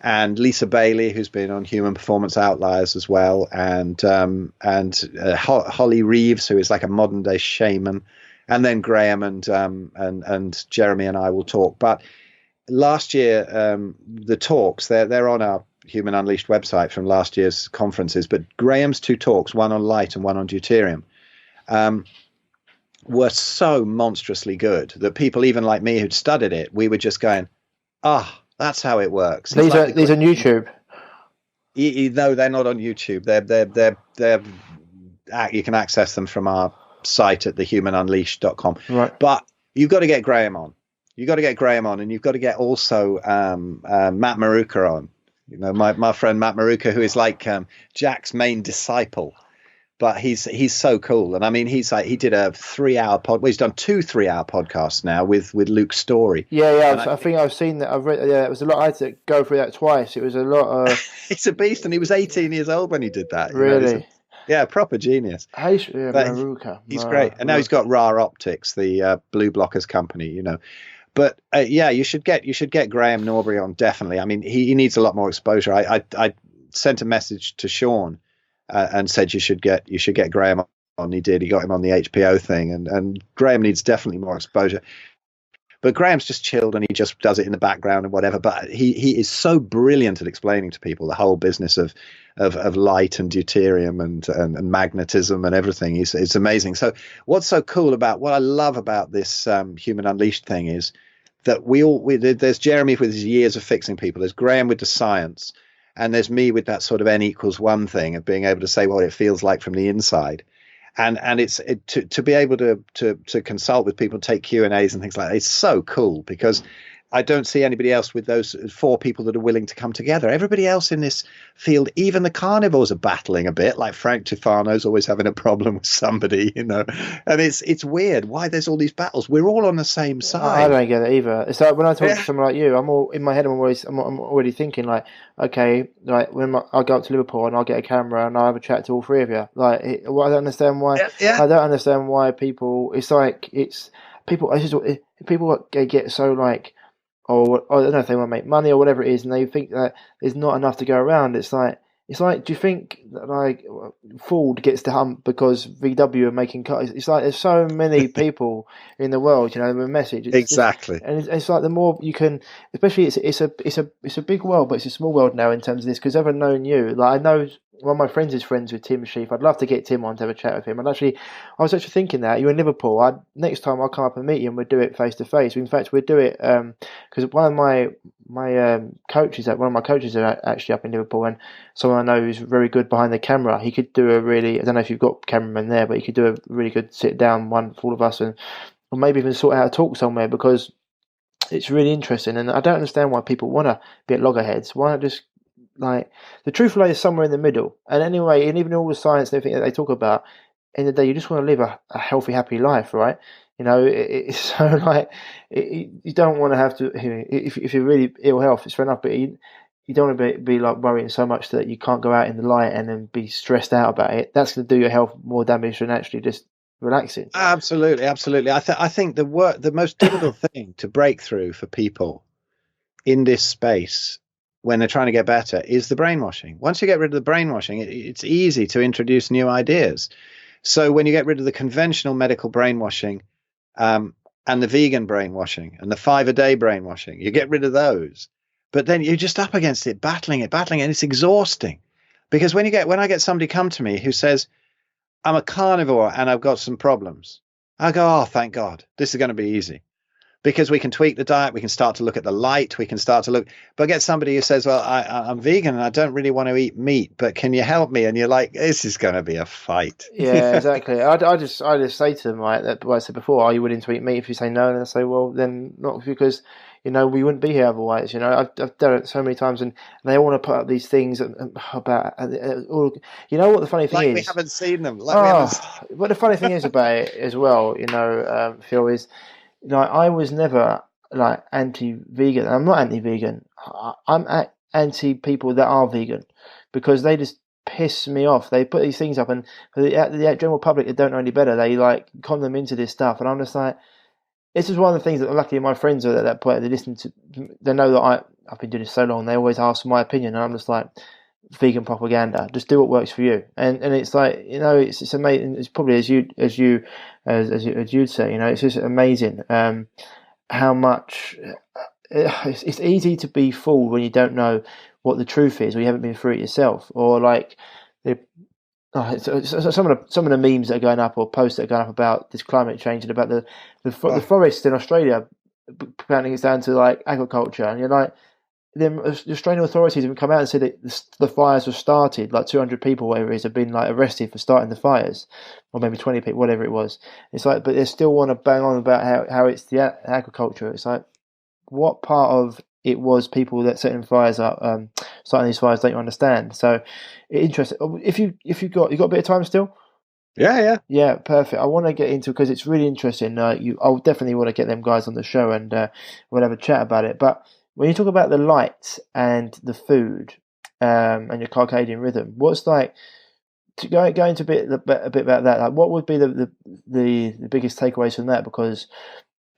Speaker 3: And Lisa Bailey, who's been on Human Performance Outliers as well, and Holly Reeves, who is like a modern day shaman, and then Graham and Jeremy and I will talk. But last year, the talks they're on our Human Unleashed website from last year's conferences. But Graham's 2 talks, one on light and one on deuterium, were so monstrously good that people even like me who'd studied it, we were just going, that's how it works.
Speaker 4: These are on YouTube.
Speaker 3: No, they're not on YouTube. They're you can access them from our site at thehumanunleashed.com.
Speaker 4: Right.
Speaker 3: But you've got to get Graham on. You've got to get Graham on, and you've got to get also Matt Maruka on. My friend Matt Maruka, who is like Jack's main disciple. But he's so cool. And I mean, he did a 3-hour he's done 2 3-hour podcasts now with Luke Story.
Speaker 4: Yeah. I think I've seen that. I've read. Yeah, it was a lot. I had to go through that twice. It was a lot of.
Speaker 3: He's a beast, and he was 18 years old when he did that.
Speaker 4: Really?
Speaker 3: Proper genius.
Speaker 4: Maruka.
Speaker 3: He's great. And now he's got Ra Optics, the blue blockers company, But you should get Graham Norbury on, definitely. I mean, he needs a lot more exposure. I sent a message to Sean and said you should get Graham on. He did. He got him on the HPO thing, and Graham needs definitely more exposure. But Graham's just chilled, and he just does it in the background and whatever. But he is so brilliant at explaining to people the whole business of light and deuterium and magnetism and everything. It's amazing. So what's so cool about what I love about this Human Unleashed thing is that there's Jeremy with his years of fixing people. There's Graham with the science. And there's me with that sort of N=1 thing of being able to say what it feels like from the inside. And it's to be able to consult with people, take Q&As and things like that. It's so cool because I don't see anybody else with those 4 people that are willing to come together. Everybody else in this field, even the carnivores, are battling a bit. Like Frank Tufano's always having a problem with somebody, And it's weird why there's all these battles. We're all on the same side.
Speaker 4: I don't get it either. It's like when I talk to someone like you, I'm all in my head. I'm already thinking like, okay, like I'll go up to Liverpool and I'll get a camera and I'll have a chat to all 3 of you. Like, I don't understand why. I don't understand why people. It's like people. People get so like. Or I don't know if they want to make money or whatever it is, and they think that there's not enough to go around. It's like, do you think that like Ford gets to hump because VW are making cars? It's like there's so many people in the world, with a message.
Speaker 3: Exactly.
Speaker 4: And it's like the more you can, especially it's a big world, but it's a small world now in terms of this. Because I've known you, like I know one of my friends is friends with Tim Sheaf. I'd love to get Tim on to have a chat with him. And I was actually thinking that you're in Liverpool. Next time I'll come up and meet you and we'll do it face to face. In fact, we'll do it because one of my coaches are actually up in Liverpool, and someone I know who's very good behind the camera. He could do I don't know if you've got cameramen there, but he could do a really good sit down one for all of us, or maybe even sort out a talk somewhere, because it's really interesting. And I don't understand why people want to be at loggerheads. Why not just like the truth lies somewhere in the middle? And anyway, and even all the science and everything that they talk about, in the day you just want to live a healthy, happy life, right? It's so like you don't want to have to. If you're really ill health, it's fair enough, but you don't want to be like worrying so much that you can't go out in the light and then be stressed out about it. That's going to do your health more damage than actually just relaxing.
Speaker 3: Absolutely. I think the most difficult thing to break through for people in this space when they're trying to get better is the brainwashing. Once you get rid of the brainwashing, it's easy to introduce new ideas. So when you get rid of the conventional medical brainwashing, and the vegan brainwashing and the 5-a-day brainwashing, you get rid of those. But then you're just up against it, battling, and it's exhausting. Because when I get somebody come to me who says, I'm a carnivore and I've got some problems, I go, oh, thank God, this is going to be easy. because we can tweak the diet. We can start to look at the light. We can start to look, but get somebody who says, well, I'm vegan and I don't really want to eat meat, but can you help me? And you're like, this is going to be a fight.
Speaker 4: Yeah, exactly. I just say to them, right, that what I said before, are you willing to eat meat? If you say no, then I say, well, then not, because, you know, we wouldn't be here otherwise. You know, I've done it so many times, and they all want to put up these things about all. You know what the funny thing
Speaker 3: like
Speaker 4: is?
Speaker 3: We haven't seen them. But
Speaker 4: the funny thing is about it as well, you know, Phil, is like I was never like anti-vegan. I'm not anti-vegan. I'm anti people that are vegan, because they just piss me off. They put these things up, and for the general public that don't know any better, they like con them into this stuff, and I'm just like, this is one of the things that luckily my friends are at that point. They listen to, they know that I've been doing this so long. They always ask for my opinion, and I'm just like, vegan propaganda. Just do what works for you. And it's like, you know, it's amazing. It's probably as you'd say, you know, it's just amazing how much it's easy to be fooled when you don't know what the truth is, or you haven't been through it yourself, or like some of the memes that are going up, or posts that are going up about this climate change and about the forests in Australia planting it's down to like agriculture, and you're like, the Australian authorities have come out and said that the fires were started, like 200 people, whatever it is, have been like arrested for starting the fires, or maybe 20 people, whatever it was. It's like, but they still want to bang on about how it's the agriculture. It's like, what part of it was people that setting fires up, starting these fires, don't you understand? So, interesting. If you got a bit of time still.
Speaker 3: Yeah,
Speaker 4: perfect. I want to get into, because it's really interesting. I'll definitely want to get them guys on the show, and we'll have a chat about it. But when you talk about the light and the food, and your circadian rhythm, what's like to go into a bit about that? Like, what would be the biggest takeaways from that? Because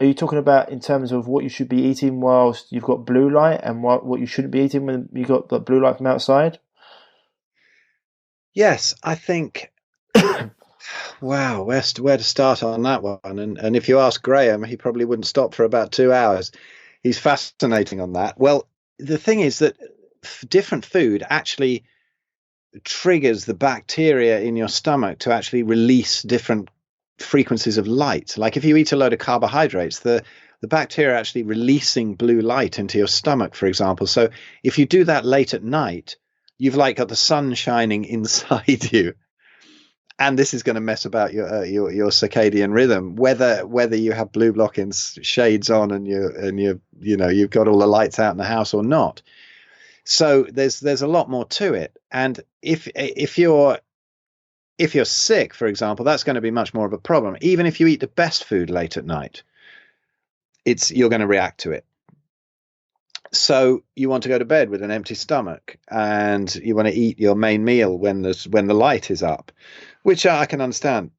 Speaker 4: are you talking about in terms of what you should be eating whilst you've got blue light, and what you shouldn't be eating when you got the blue light from outside?
Speaker 3: Yes, I think. Wow, where to start on that one? And if you ask Graham, he probably wouldn't stop for about 2 hours. He's fascinating on that. Well, the thing is that different food actually triggers the bacteria in your stomach to actually release different frequencies of light. Like if you eat a load of carbohydrates, the bacteria are actually releasing blue light into your stomach, for example. So if you do that late at night, you've like got the sun shining inside you. And this is going to mess about your circadian rhythm, whether you have blue blocking shades on and you've got all the lights out in the house or not. So there's a lot more to it. And if you're sick, for example, that's going to be much more of a problem. Even if you eat the best food late at night, you're going to react to it. So you want to go to bed with an empty stomach, and you want to eat your main meal when the light is up, which I can understand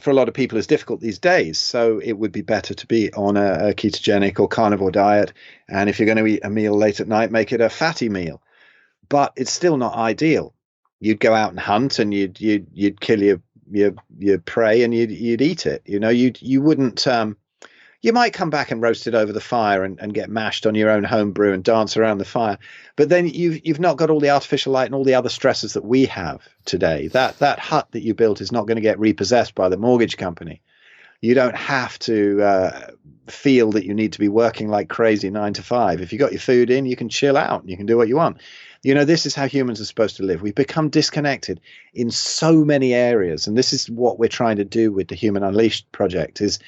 Speaker 3: for a lot of people is difficult these days. So it would be better to be on a ketogenic or carnivore diet. And if you're going to eat a meal late at night, make it a fatty meal. But it's still not ideal. You'd go out and hunt, and you'd kill your prey, and you'd eat it. You know, you wouldn't. You might come back and roast it over the fire and get mashed on your own home brew and dance around the fire. But then you've not got all the artificial light and all the other stresses that we have today. That hut that you built is not going to get repossessed by the mortgage company. You don't have to feel that you need to be working like crazy 9 to 5. If you got your food in, you can chill out and you can do what you want. You know, this is how humans are supposed to live. We've become disconnected in so many areas. And this is what we're trying to do with the Human Unleashed project is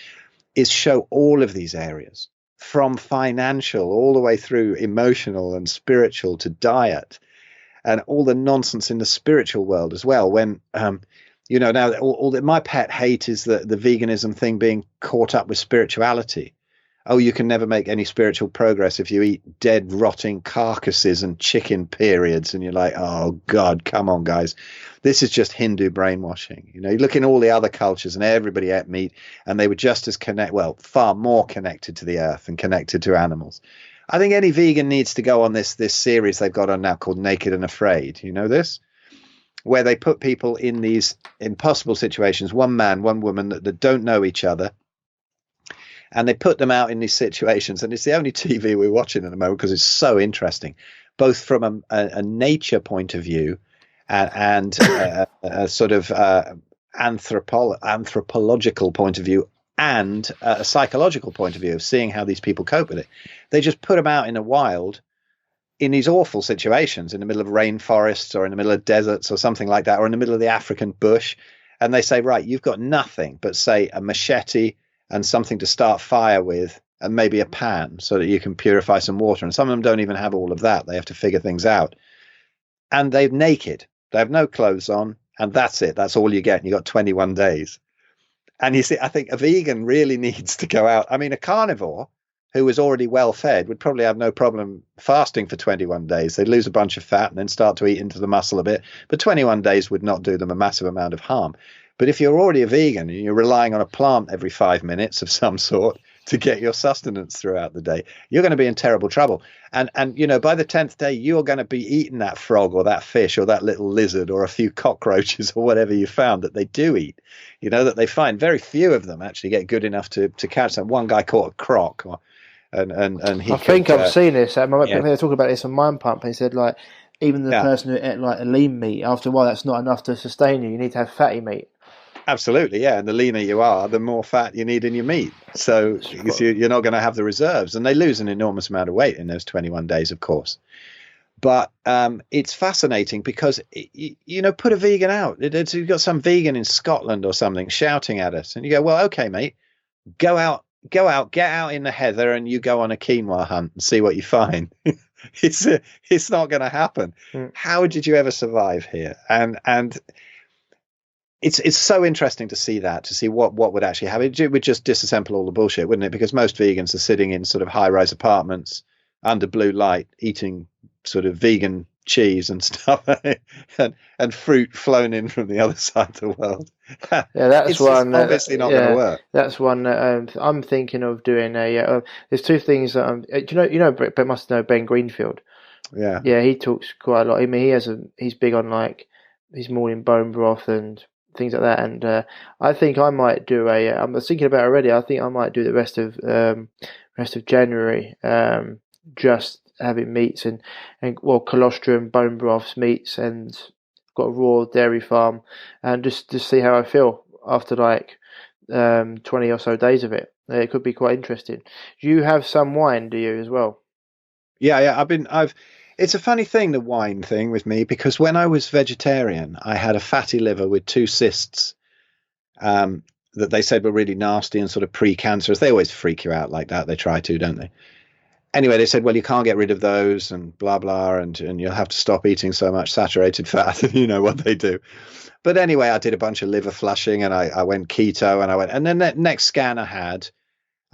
Speaker 3: show all of these areas, from financial all the way through emotional and spiritual to diet, and all the nonsense in the spiritual world as well. When, now my pet hate is the veganism thing being caught up with spirituality. Oh, you can never make any spiritual progress if you eat dead, rotting carcasses and chicken periods. And you're like, oh, God, come on, guys. This is just Hindu brainwashing. You know, you look in all the other cultures and everybody ate meat and they were just as far more connected to the earth and connected to animals. I think any vegan needs to go on this series they've got on now called Naked and Afraid. You know this? Where they put people in these impossible situations, one man, one woman that don't know each other. And they put them out in these situations, and it's the only TV we're watching at the moment because it's so interesting, both from a nature point of view and a sort of anthropological point of view and a psychological point of view of seeing how these people cope with it. They just put them out in the wild in these awful situations in the middle of rainforests or in the middle of deserts or something like that, or in the middle of the African bush. And they say, right, you've got nothing but, say, a machete and something to start fire with, and maybe a pan so that you can purify some water. And some of them don't even have all of that. They have to figure things out. And they're naked. They have no clothes on. And that's it. That's all you get. And you got 21 days. And you see, I think a vegan really needs to go out. I mean, a carnivore who was already well fed would probably have no problem fasting for 21 days. They'd lose a bunch of fat and then start to eat into the muscle a bit. But 21 days would not do them a massive amount of harm. But if you're already a vegan and you're relying on a plant every 5 minutes of some sort to get your sustenance throughout the day, you're going to be in terrible trouble. And you know, by the 10th day, you're going to be eating that frog or that fish or that little lizard or a few cockroaches or whatever you found that they do eat. You know, that they find very few of them actually get good enough to catch them. One guy caught a croc. And he
Speaker 4: I've seen this. They were talking about this on Mind Pump. And he said, like, even the person who ate like a lean meat, after a while, that's not enough to sustain you. You need to have fatty meat.
Speaker 3: Absolutely, yeah. And the leaner you are, the more fat you need in your meat. So you're not going to have the reserves. And they lose an enormous amount of weight in those 21 days, of course. But it's fascinating because, you know, put a vegan out. You've got some vegan in Scotland or something shouting at us. And you go, well, okay, mate, go out, get out in the heather and you go on a quinoa hunt and see what you find. It's not going to happen. How did you ever survive here? And it's so interesting to see what would actually happen. It would just disassemble all the bullshit, wouldn't it? Because most vegans are sitting in sort of high-rise apartments under blue light, eating sort of vegan cheese and stuff, and fruit flown in from the other side of the world.
Speaker 4: Yeah, that's one.
Speaker 3: Obviously not going to work.
Speaker 4: That's one that I'm thinking of doing. There's two things that you know, but must know Ben Greenfield.
Speaker 3: Yeah,
Speaker 4: he talks quite a lot. I mean, he's big on like his morning bone broth and things like that. And I think I might do I was thinking about it already. I think I might do the rest of January just having meats and colostrum, bone broths, meats, and got a raw dairy farm, and just to see how I feel after like 20 or so days of it. It could be quite interesting. You have some wine, do you, as well?
Speaker 3: Yeah. It's a funny thing, the wine thing with me, because when I was vegetarian, I had a fatty liver with 2 cysts that they said were really nasty and sort of pre-cancerous. They always freak you out like that. They try to, don't they? Anyway, they said, well, you can't get rid of those and blah, blah, and you'll have to stop eating so much saturated fat. You know what they do. But anyway, I did a bunch of liver flushing and I went keto and then that next scan I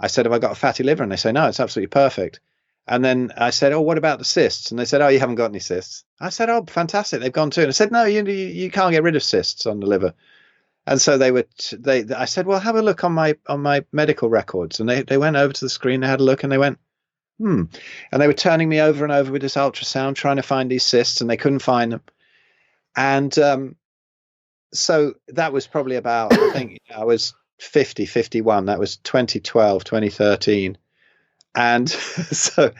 Speaker 3: said, have I got a fatty liver? And they say, no, it's absolutely perfect. And then I said, oh, what about the cysts? And they said, oh, you haven't got any cysts. I said, oh, fantastic. They've gone too. And I said, no, you can't get rid of cysts on the liver. And so I said, well, have a look on my medical records. And they went over to the screen, they had a look and they went, And they were turning me over and over with this ultrasound, trying to find these cysts, and they couldn't find them. And so that was probably about, I think I was 50, 51. That was 2012, 2013. And so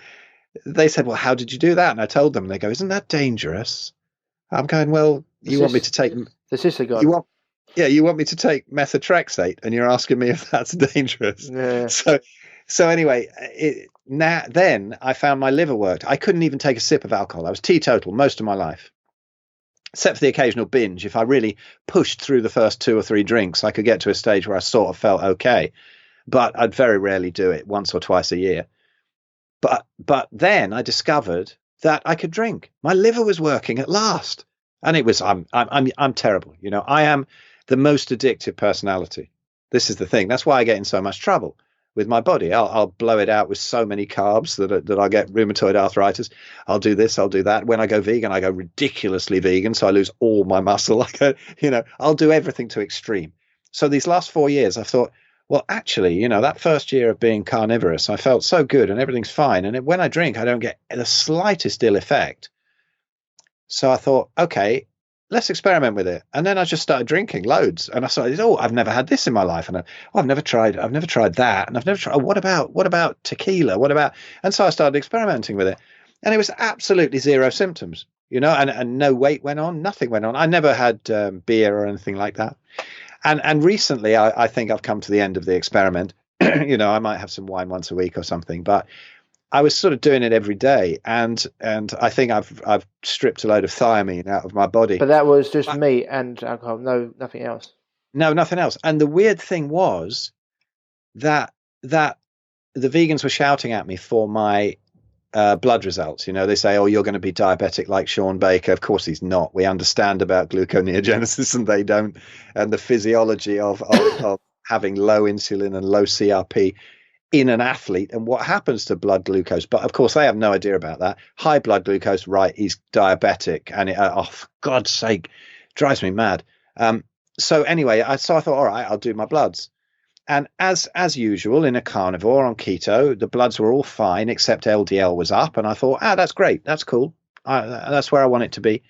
Speaker 3: they said, well, how did you do that? And I told them, and they go, isn't that dangerous? I'm going, well, you want me to take
Speaker 4: the sister guy.
Speaker 3: You want me to take methotrexate, and you're asking me if that's dangerous.
Speaker 4: Yeah.
Speaker 3: So anyway, then I found my liver worked. I couldn't even take a sip of alcohol. I was teetotal most of my life, except for the occasional binge. If I really pushed through the first 2 or 3 drinks, I could get to a stage where I sort of felt okay. But I'd very rarely do it, once or twice a year. But then I discovered that I could drink. My liver was working at last, and it was I'm terrible. You know, I am the most addictive personality. This is the thing. That's why I get in so much trouble with my body. I'll blow it out with so many carbs that I'll get rheumatoid arthritis. I'll do this, I'll do that. When I go vegan, I go ridiculously vegan, so I lose all my muscle. I'll do everything to extreme. So these last 4 years, I thought, well, actually, you know, that first year of being carnivorous, I felt so good and everything's fine. And when I drink, I don't get the slightest ill effect. So I thought, okay, let's experiment with it. And then I just started drinking loads. And I started, I've never had this in my life. And I've never tried that. And I've never tried, what about tequila? And so I started experimenting with it. And it was absolutely zero symptoms, you know, and no weight went on, nothing went on. I never had beer or anything like that. And recently, I think I've come to the end of the experiment. I might have some wine once a week or something, but I was sort of doing it every day, and I think I've stripped a load of thiamine out of my body.
Speaker 4: But that was just meat and alcohol, nothing else.
Speaker 3: No, nothing else. And the weird thing was that the vegans were shouting at me for my blood results. They say, "Oh, you're going to be diabetic like Sean Baker." Of course, he's not. We understand about gluconeogenesis, and they don't, and the physiology of having low insulin and low CRP in an athlete and what happens to blood glucose. But of course, they have no idea about that. High blood glucose, right? He's diabetic, and for God's sake, drives me mad. So anyway, I thought, all right, I'll do my bloods. And as usual in a carnivore on keto, the bloods were all fine except LDL was up. And I thought, that's great. That's cool. That's where I want it to be.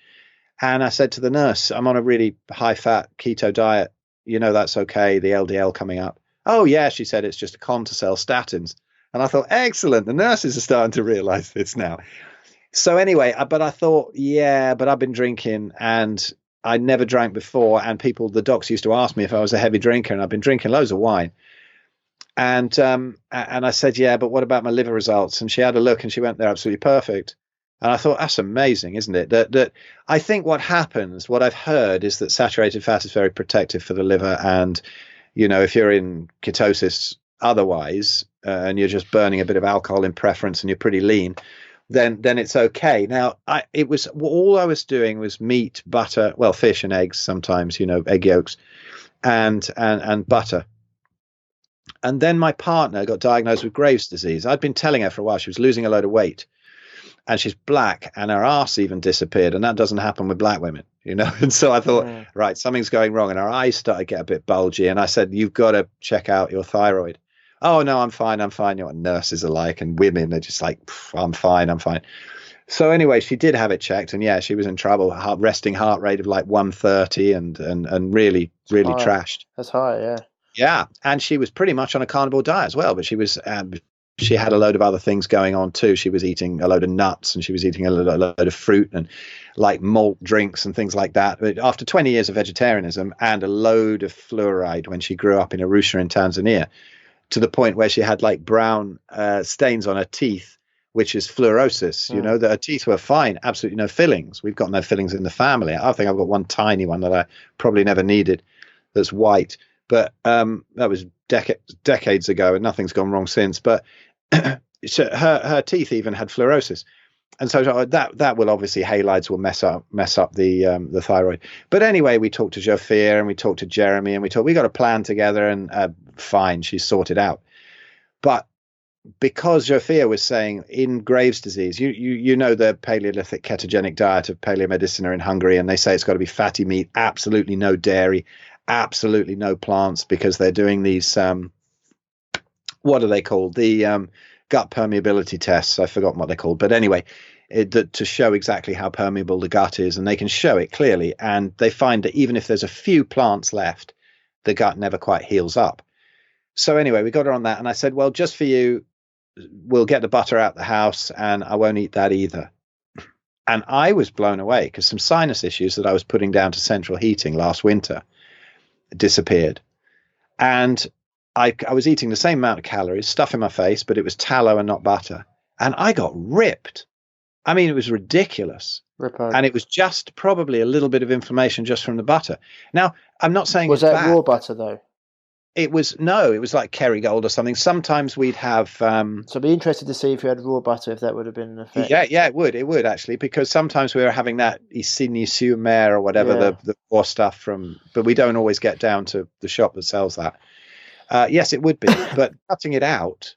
Speaker 3: And I said to the nurse, I'm on a really high fat keto diet. That's okay. The LDL coming up. Oh, yeah, she said, it's just a con to sell statins. And I thought, excellent. The nurses are starting to realize this now. So anyway, but I thought, yeah, but I've been drinking and I never drank before. And the docs used to ask me if I was a heavy drinker, and I've been drinking loads of wine. And I said, yeah, but what about my liver results? And she had a look and she went, they're absolutely perfect. And I thought, that's amazing, isn't it? That I think what I've heard is that saturated fat is very protective for the liver. And if you're in ketosis otherwise, and you're just burning a bit of alcohol in preference and you're pretty lean, then it's okay. Now, all I was doing was meat, butter, well, fish and eggs sometimes, egg yolks and butter. And then my partner got diagnosed with Graves' disease. I'd been telling her for a while she was losing a load of weight, and she's black, and her arse even disappeared, and that doesn't happen with black women, And so I thought, right, something's going wrong, and her eyes started to get a bit bulgy, and I said, you've got to check out your thyroid. Oh, no, I'm fine. You know what nurses are like, and women are just like, I'm fine. So anyway, she did have it checked, and yeah, she was in trouble. Resting heart rate of like 130, and really trashed.
Speaker 4: That's high, yeah.
Speaker 3: Yeah, and she was pretty much on a carnivore diet as well, but she was. She had a load of other things going on too. She was eating a load of nuts, and she was eating a load of fruit and like malt drinks and things like that. But after 20 years of vegetarianism and a load of fluoride when she grew up in Arusha in Tanzania, to the point where she had like brown stains on her teeth, which is fluorosis. That her teeth were fine, absolutely no fillings. We've got no fillings in the family. I think I've got one tiny one that I probably never needed that's white. But that was decades ago, and nothing's gone wrong since. But her teeth even had fluorosis, and so that will obviously halides will mess up the thyroid. But anyway, we talked to Jofia and we talked to Jeremy, and we got a plan together, and fine, she's sorted out. But because Jofia was saying in Graves' disease, you know the Paleolithic ketogenic diet of paleomedicina in Hungary, and they say it's got to be fatty meat, absolutely no dairy, absolutely no plants, because they're doing these what are they called, the gut permeability tests. I've forgotten what they're called, but anyway, to show exactly how permeable the gut is, and they can show it clearly, and they find that even if there's a few plants left, the gut never quite heals up. So anyway, we got her on that, and I said, well, just for you, we'll get the butter out the house, and I won't eat that either. And I was blown away, because some sinus issues that I was putting down to central heating last winter disappeared. And I was eating the same amount of calories, stuff in my face, but it was tallow and not butter. And I got ripped. I mean, it was ridiculous. And it was just probably a little bit of inflammation just from the butter. Now, I'm not saying
Speaker 4: was
Speaker 3: it's
Speaker 4: that
Speaker 3: bad.
Speaker 4: Raw butter though?
Speaker 3: It was like Kerrygold or something. Sometimes we'd have. So
Speaker 4: I'd be interested to see if you had raw butter, if that would have been an effect.
Speaker 3: Yeah, it would actually, because sometimes we were having that Isigny sur Mer or whatever, the raw stuff from, but we don't always get down to the shop that sells that. Yes, it would be, but cutting it out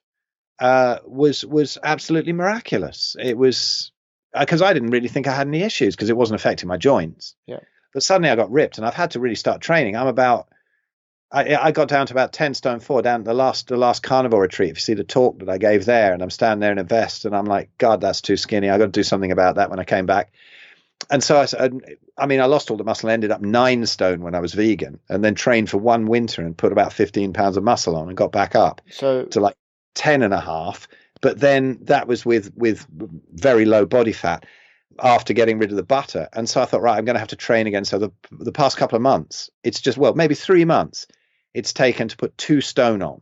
Speaker 3: was absolutely miraculous. It was because I didn't really think I had any issues because it wasn't affecting my joints.
Speaker 4: Yeah.
Speaker 3: But suddenly I got ripped, and I've had to really start training. I got down to about 10 stone 4 down the last carnivore retreat. If you see the talk that I gave there, and I'm standing there in a vest, and I'm like, God, that's too skinny. I got to do something about that when I came back. And so I lost all the muscle, ended up 9 stone when I was vegan, and then trained for one winter and put about 15 pounds of muscle on and got back up to like 10.5. But then that was with very low body fat. after getting rid of the butter. And so I thought, right, I'm going to have to train again. So the past couple of months, it's just, well, maybe 3 months, it's taken to put 2 stone on.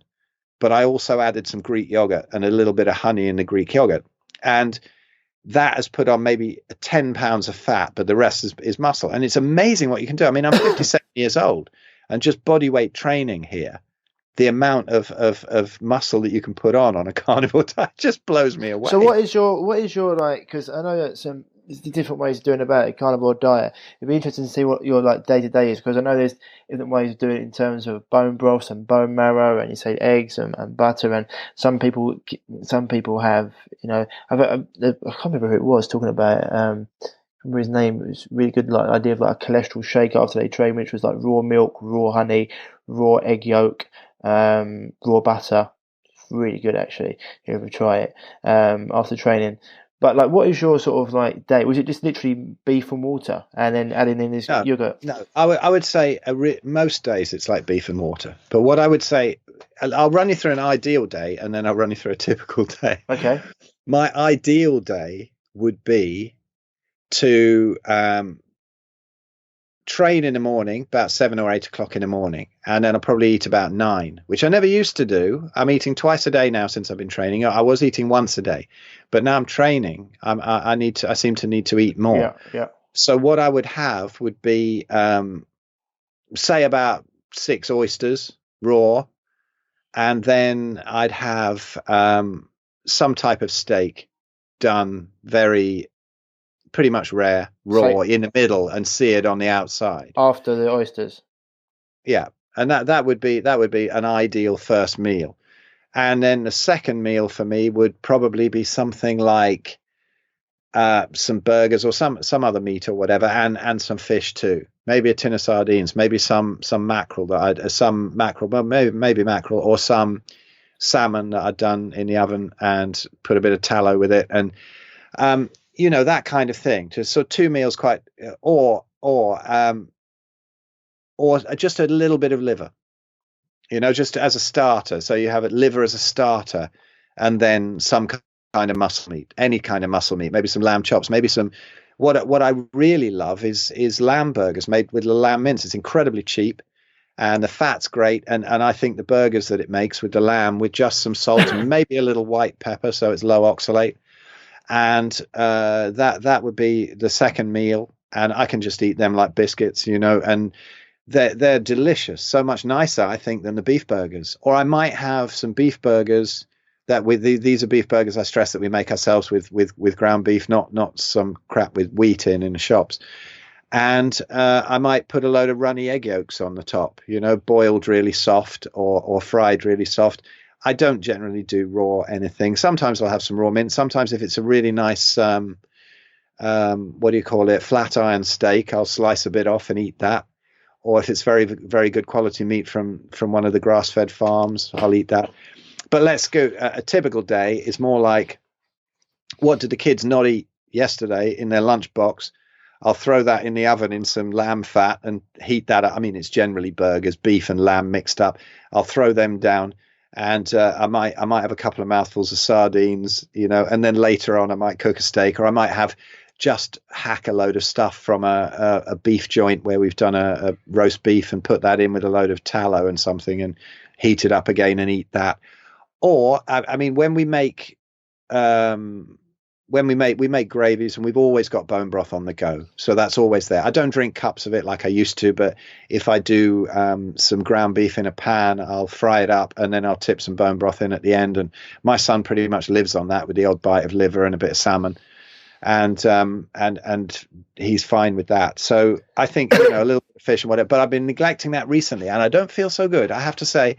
Speaker 3: But I also added some Greek yogurt and a little bit of honey in the Greek yogurt. And that has put on maybe 10 pounds of fat, but the rest is muscle. And it's amazing what you can do. I mean, I'm 57 years old, and just body weight training here, the amount of muscle that you can put on a carnivore diet just blows me away.
Speaker 4: So what is your like, because I know that there's different ways of doing about a carnivore diet. It'd be interesting to see what your like day to day is, because I know there's different ways of doing it in terms of bone broth and bone marrow, and you say eggs and butter, and some people have, you know, I can't remember who it was talking about it. Remember his name. It was really good, like idea of like a cholesterol shake after they train, which was like raw milk, raw honey, raw egg yolk, raw butter. It's really good actually. If you ever try it after training. But like, what is your sort of like day? Was it just literally beef and water, and then adding in this yogurt?
Speaker 3: No, I would say most days it's like beef and water. But what I would say, I'll run you through an ideal day, and then I'll run you through a typical day.
Speaker 4: Okay.
Speaker 3: My ideal day would be to train in the morning, about 7 or 8 o'clock in the morning, and then I'll probably eat about 9, which I never used to do. I'm eating twice a day now since I've been training. I was eating once a day, but now I'm training. I seem to need to eat more.
Speaker 4: Yeah.
Speaker 3: So what I would have would be, say, about 6 oysters raw, and then I'd have some type of steak done pretty much rare, raw in the middle, and seared on the outside.
Speaker 4: After the oysters.
Speaker 3: Yeah, and that would be an ideal first meal. And then the second meal for me would probably be something like some burgers or some other meat or whatever, and some fish too. Maybe a tin of sardines, maybe some mackerel maybe mackerel, or some salmon that I'd done in the oven and put a bit of tallow with it, and you know, that kind of thing. So 2 meals, or just a little bit of liver, you know, just as a starter. So you have liver as a starter, and then some kind of muscle meat, any kind of muscle meat, maybe some lamb chops, maybe some. What I really love is lamb burgers made with the lamb mince. It's incredibly cheap, and the fat's great. And I think the burgers that it makes with the lamb, with just some salt and maybe a little white pepper, so it's low oxalate. And that would be the second meal, and I can just eat them like biscuits, you know, and they're delicious, so much nicer, I think, than the beef burgers. Or I might have some beef burgers these are beef burgers, I stress, that we make ourselves with ground beef, not some crap with wheat in the shops. And I might put a load of runny egg yolks on the top, you know, boiled really soft or fried really soft. I don't generally do raw anything. Sometimes I'll have some raw mint. Sometimes if it's a really nice, what do you call it, flat iron steak, I'll slice a bit off and eat that. Or if it's very, very good quality meat from one of the grass-fed farms, I'll eat that. But let's go. A typical day is more like, what did the kids not eat yesterday in their lunchbox? I'll throw that in the oven in some lamb fat and heat that up. I mean, it's generally burgers, beef and lamb mixed up. I'll throw them down. And I might have a couple of mouthfuls of sardines, you know, and then later on I might cook a steak, or I might have just hack a load of stuff from a beef joint where we've done a roast beef and put that in with a load of tallow and something and heat it up again and eat that. Or, I mean, when we make gravies, and we've always got bone broth on the go. So that's always there. I don't drink cups of it like I used to, but if I do some ground beef in a pan, I'll fry it up and then I'll tip some bone broth in at the end. And my son pretty much lives on that, with the odd bite of liver and a bit of salmon. And he's fine with that. So I think, you know, a little bit of fish and whatever, but I've been neglecting that recently, and I don't feel so good. I have to say,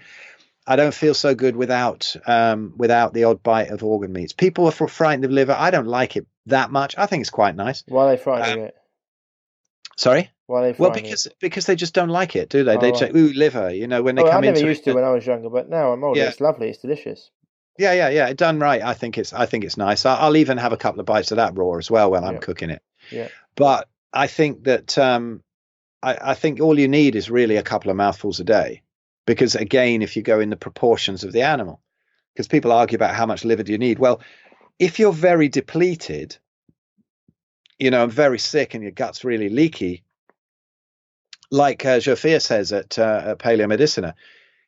Speaker 3: I don't feel so good without the odd bite of organ meats. People are frightened of liver. I don't like it that much. I think it's quite nice.
Speaker 4: Why are they frightened of it?
Speaker 3: Sorry?
Speaker 4: Why are they frightened of it?
Speaker 3: Because they just don't like it, do they? They say, ooh, liver, you know, when they come into it.
Speaker 4: I never used to when I was younger, but now I'm older. Yeah. It's lovely. It's delicious.
Speaker 3: Yeah. Done right. I think it's nice. I'll even have a couple of bites of that raw as well when I'm cooking it.
Speaker 4: Yeah.
Speaker 3: But I think that I think all you need is really a couple of mouthfuls a day. Because again, if you go in the proportions of the animal, because people argue about how much liver do you need. Well, if you're very depleted, and very sick and your gut's really leaky, like Jofia says at Paleo Medicina,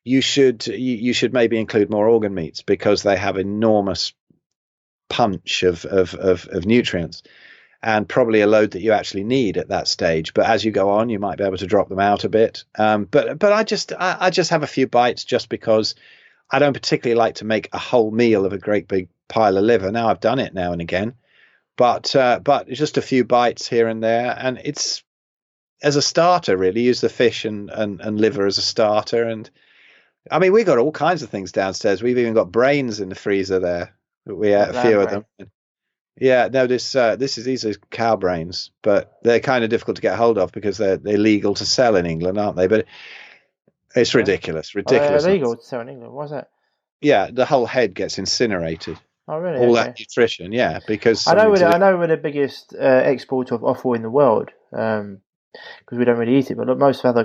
Speaker 3: you should maybe include more organ meats because they have enormous punch of nutrients and probably a load that you actually need at that stage. But as you go on, you might be able to drop them out a bit. But I just have a few bites just because I don't particularly like to make a whole meal of a great big pile of liver. Now I've done it now and again, but just a few bites here and there, and it's as a starter really. Use the fish and liver as a starter. And I mean, we got all kinds of things downstairs. We've even got brains in the freezer there. We ate a few of them. Yeah, no, these are cow brains, but they're kind of difficult to get hold of because they're legal to sell in England, aren't they? But it's ridiculous.
Speaker 4: Illegal to sell in England. Why's that?
Speaker 3: Yeah, the whole head gets incinerated.
Speaker 4: Oh, really?
Speaker 3: All that nutrition, yeah, because
Speaker 4: I know we're the biggest exporter of offal in the world because we don't really eat it, but most of other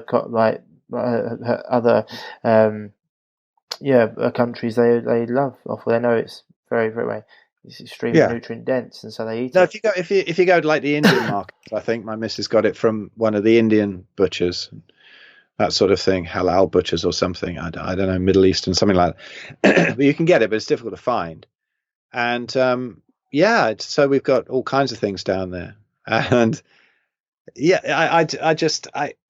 Speaker 4: countries they love offal. They know it's very very it's extremely nutrient dense, and so they eat it.
Speaker 3: If you go to like the Indian market, I think my missus got it from one of the Indian butchers, that sort of thing, halal butchers or something. I don't know, Middle Eastern, something like that. But you can get it, but it's difficult to find. And so we've got all kinds of things down there. And I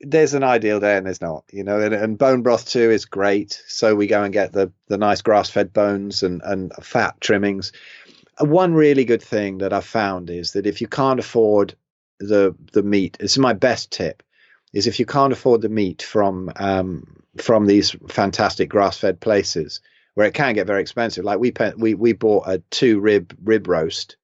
Speaker 3: there's an ideal there and there's not, and bone broth too is great. So we go and get the nice grass-fed bones and fat trimmings. One really good thing that I've found is that if you can't afford the meat, this is my best tip, is if you can't afford the meat from these fantastic grass-fed places where it can get very expensive. Like we bought a 2 rib roast,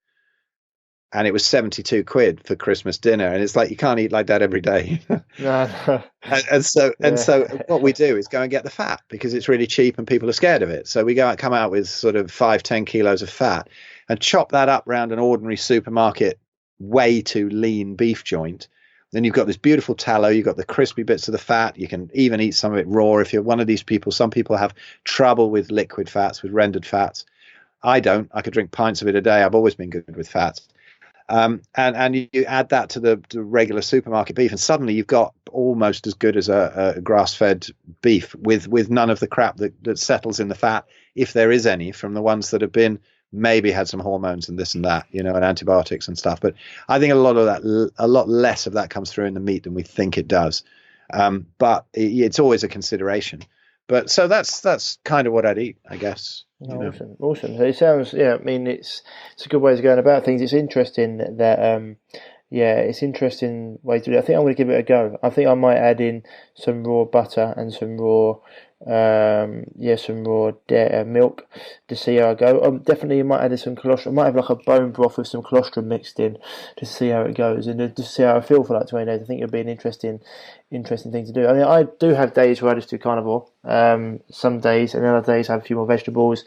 Speaker 3: and it was 72 quid for Christmas dinner, and it's like you can't eat like that every day. No. And so what we do is go and get the fat because it's really cheap and people are scared of it. So we come out with sort of 5-10 kilos of fat and chop that up round an ordinary supermarket way too lean beef joint. Then you've got this beautiful tallow. You've got the crispy bits of the fat. You can even eat some of it raw if you're one of these people. Some people have trouble with liquid fats, with rendered fats. I don't. I could drink pints of it a day. I've always been good with fats. And you add that to the regular supermarket beef, and suddenly you've got almost as good as a grass-fed beef with none of the crap that settles in the fat, if there is any, from the ones that have been maybe had some hormones and this and that, and antibiotics and stuff. But I think a lot less of that comes through in the meat than we think it does. But it's always a consideration. But so that's kind of what I'd eat, I guess.
Speaker 4: Awesome. So it sounds, I mean, it's a good way of going about things. It's interesting that, it's interesting way to do it. I think I'm going to give it a go. I think I might add in some raw butter and some raw milk to see how I go. Definitely, you might add some colostrum. I might have like a bone broth with some colostrum mixed in to see how it goes and to see how I feel for like 20 days. I think it'll be an interesting thing to do. I mean, I do have days where I just do carnivore. Some days, and other days I have a few more vegetables.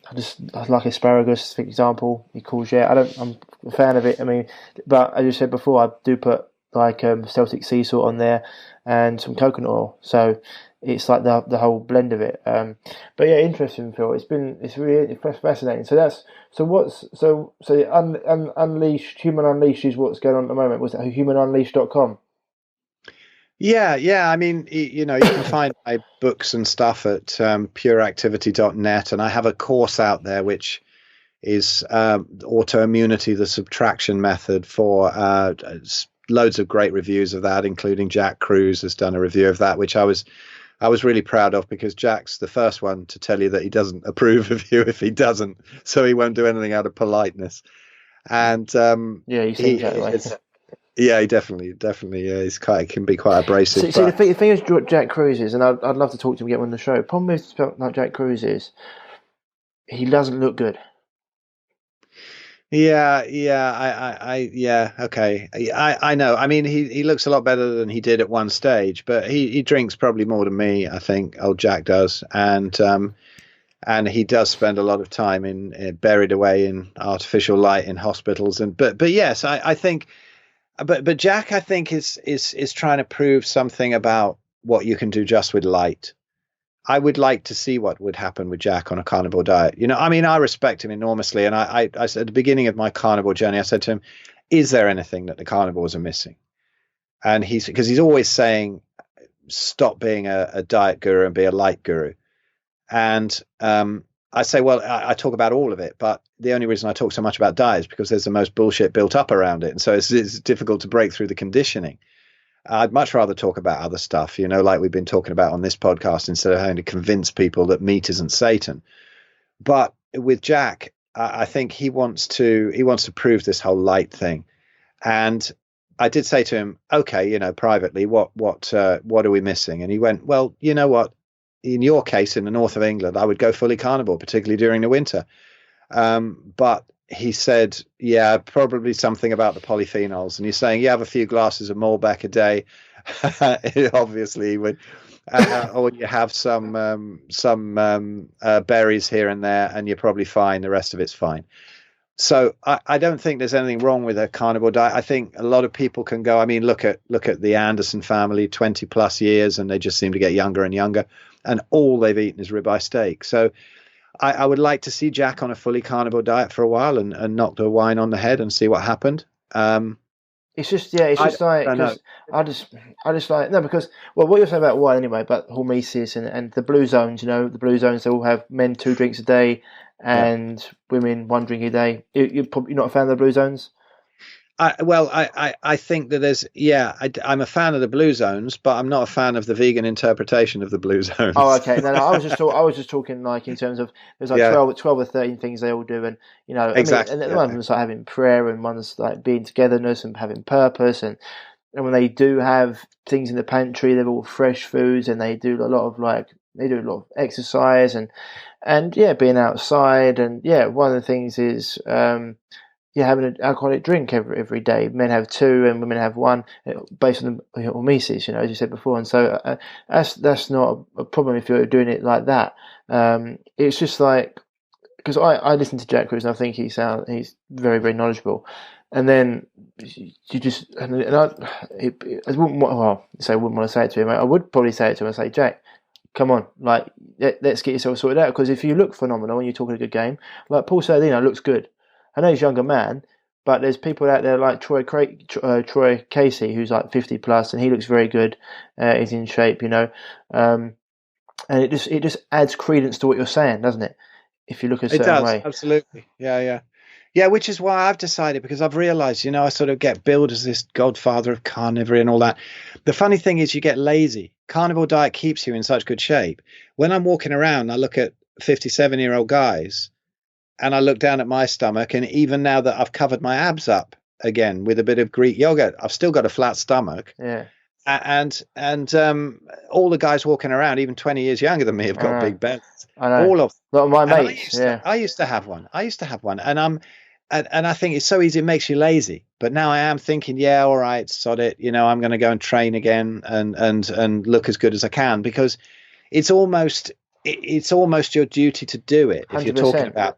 Speaker 4: I like asparagus, for example, courgette. I'm a fan of it. I mean, but as you said before, I do put like Celtic sea salt on there and some coconut oil. So it's like the whole blend of it. But yeah, interesting, Phil. It's really fascinating. Unleashed, Human Unleashed is what's going on at the moment. Was it humanunleashed.com?
Speaker 3: Yeah. I mean, you can find my books and stuff at pureactivity.net, and I have a course out there which is autoimmunity, the subtraction method, for loads of great reviews of that, including Jack Cruz has done a review of that, which I was really proud of, because Jack's the first one to tell you that he doesn't approve of you if he doesn't, so he won't do anything out of politeness. And
Speaker 4: he seems that way.
Speaker 3: Yeah, he definitely. Can be quite abrasive.
Speaker 4: See, the thing is, Jack Cruz is, and I'd love to talk to him, get him on the show. The problem with like Jack Cruz is, he doesn't look good.
Speaker 3: Yeah, okay. I know. I mean, he looks a lot better than he did at one stage, but he drinks probably more than me, I think. Old Jack does, and he does spend a lot of time buried away in artificial light in hospitals. But yes, I think. But Jack, I think, is trying to prove something about what you can do just with light. I would like to see what would happen with Jack on a carnivore diet. I mean, I respect him enormously. And I said at the beginning of my carnivore journey, I said to him, is there anything that the carnivores are missing? And because he's always saying, stop being a diet guru and be a light guru. And I say, well, I talk about all of it, but the only reason I talk so much about diet is because there's the most bullshit built up around it. And so it's difficult to break through the conditioning. I'd much rather talk about other stuff, like we've been talking about on this podcast, instead of having to convince people that meat isn't Satan. But with Jack, I think he wants to prove this whole light thing. And I did say to him, okay, privately, what are we missing? And he went, well, you know what? In your case, in the north of England, I would go fully carnivore, particularly during the winter. But he said, yeah, probably something about the polyphenols. And he's saying, you have a few glasses of Malbec a day. Obviously, he would. Or you have some berries here and there, and you're probably fine. The rest of it's fine. So I don't think there's anything wrong with a carnivore diet. I think a lot of people can go, I mean, look at the Anderson family, 20 plus years, and they just seem to get younger and younger. And all they've eaten is ribeye steak. So I would like to see Jack on a fully carnivore diet for a while and knock the wine on the head and see what happened.
Speaker 4: It's just because what you're saying about wine anyway, but hormesis and the blue zones, the blue zones, they all have men 2 drinks a day and women 1 drink a day. You're probably not a fan of the blue zones?
Speaker 3: I think that I'm a fan of the blue zones, but I'm not a fan of the vegan interpretation of the blue zones.
Speaker 4: Oh, okay. No, I was just talking like in terms of there's like 12 or 13 things they all do, and
Speaker 3: exactly.
Speaker 4: I mean, and one of them's like having prayer, and one's like being togetherness and having purpose, and when they do have things in the pantry, they're all fresh foods, and they do a lot of exercise and being outside, and one of the things is having an alcoholic drink every day. Men have 2 and women have 1, based on the hormesis, as you said before. And so that's not a problem if you're doing it like that. It's just like, because I listen to Jack Cruz and I think he's very, very knowledgeable. And then you just I wouldn't want to say it to him. I would probably say it to him and say, Jack, come on, like let's get yourself sorted out. Because if you look phenomenal and you're talking a good game, like Paul Saladino looks good. I know he's a younger man, but there's people out there like Troy Casey, who's like 50 plus, and he looks very good. He's in shape, and it just adds credence to what you're saying, doesn't it? If you look a certain way.
Speaker 3: Absolutely, yeah. Which is why I've decided, because I've realised, I sort of get billed as this godfather of carnivore and all that. The funny thing is, you get lazy. Carnivore diet keeps you in such good shape. When I'm walking around, I look at 57-year-old guys. And I look down at my stomach, and even now that I've covered my abs up again with a bit of Greek yogurt, I've still got a flat stomach.
Speaker 4: Yeah.
Speaker 3: And all the guys walking around, even 20 years younger than me, have got big bellies.
Speaker 4: I know.
Speaker 3: All of them.
Speaker 4: A lot of my mates.
Speaker 3: I used to have one. And I think it's so easy, it makes you lazy. But now I am thinking, yeah, all right, sod it. I'm going to go and train again and look as good as I can, because it's almost your duty to do it
Speaker 4: 100%.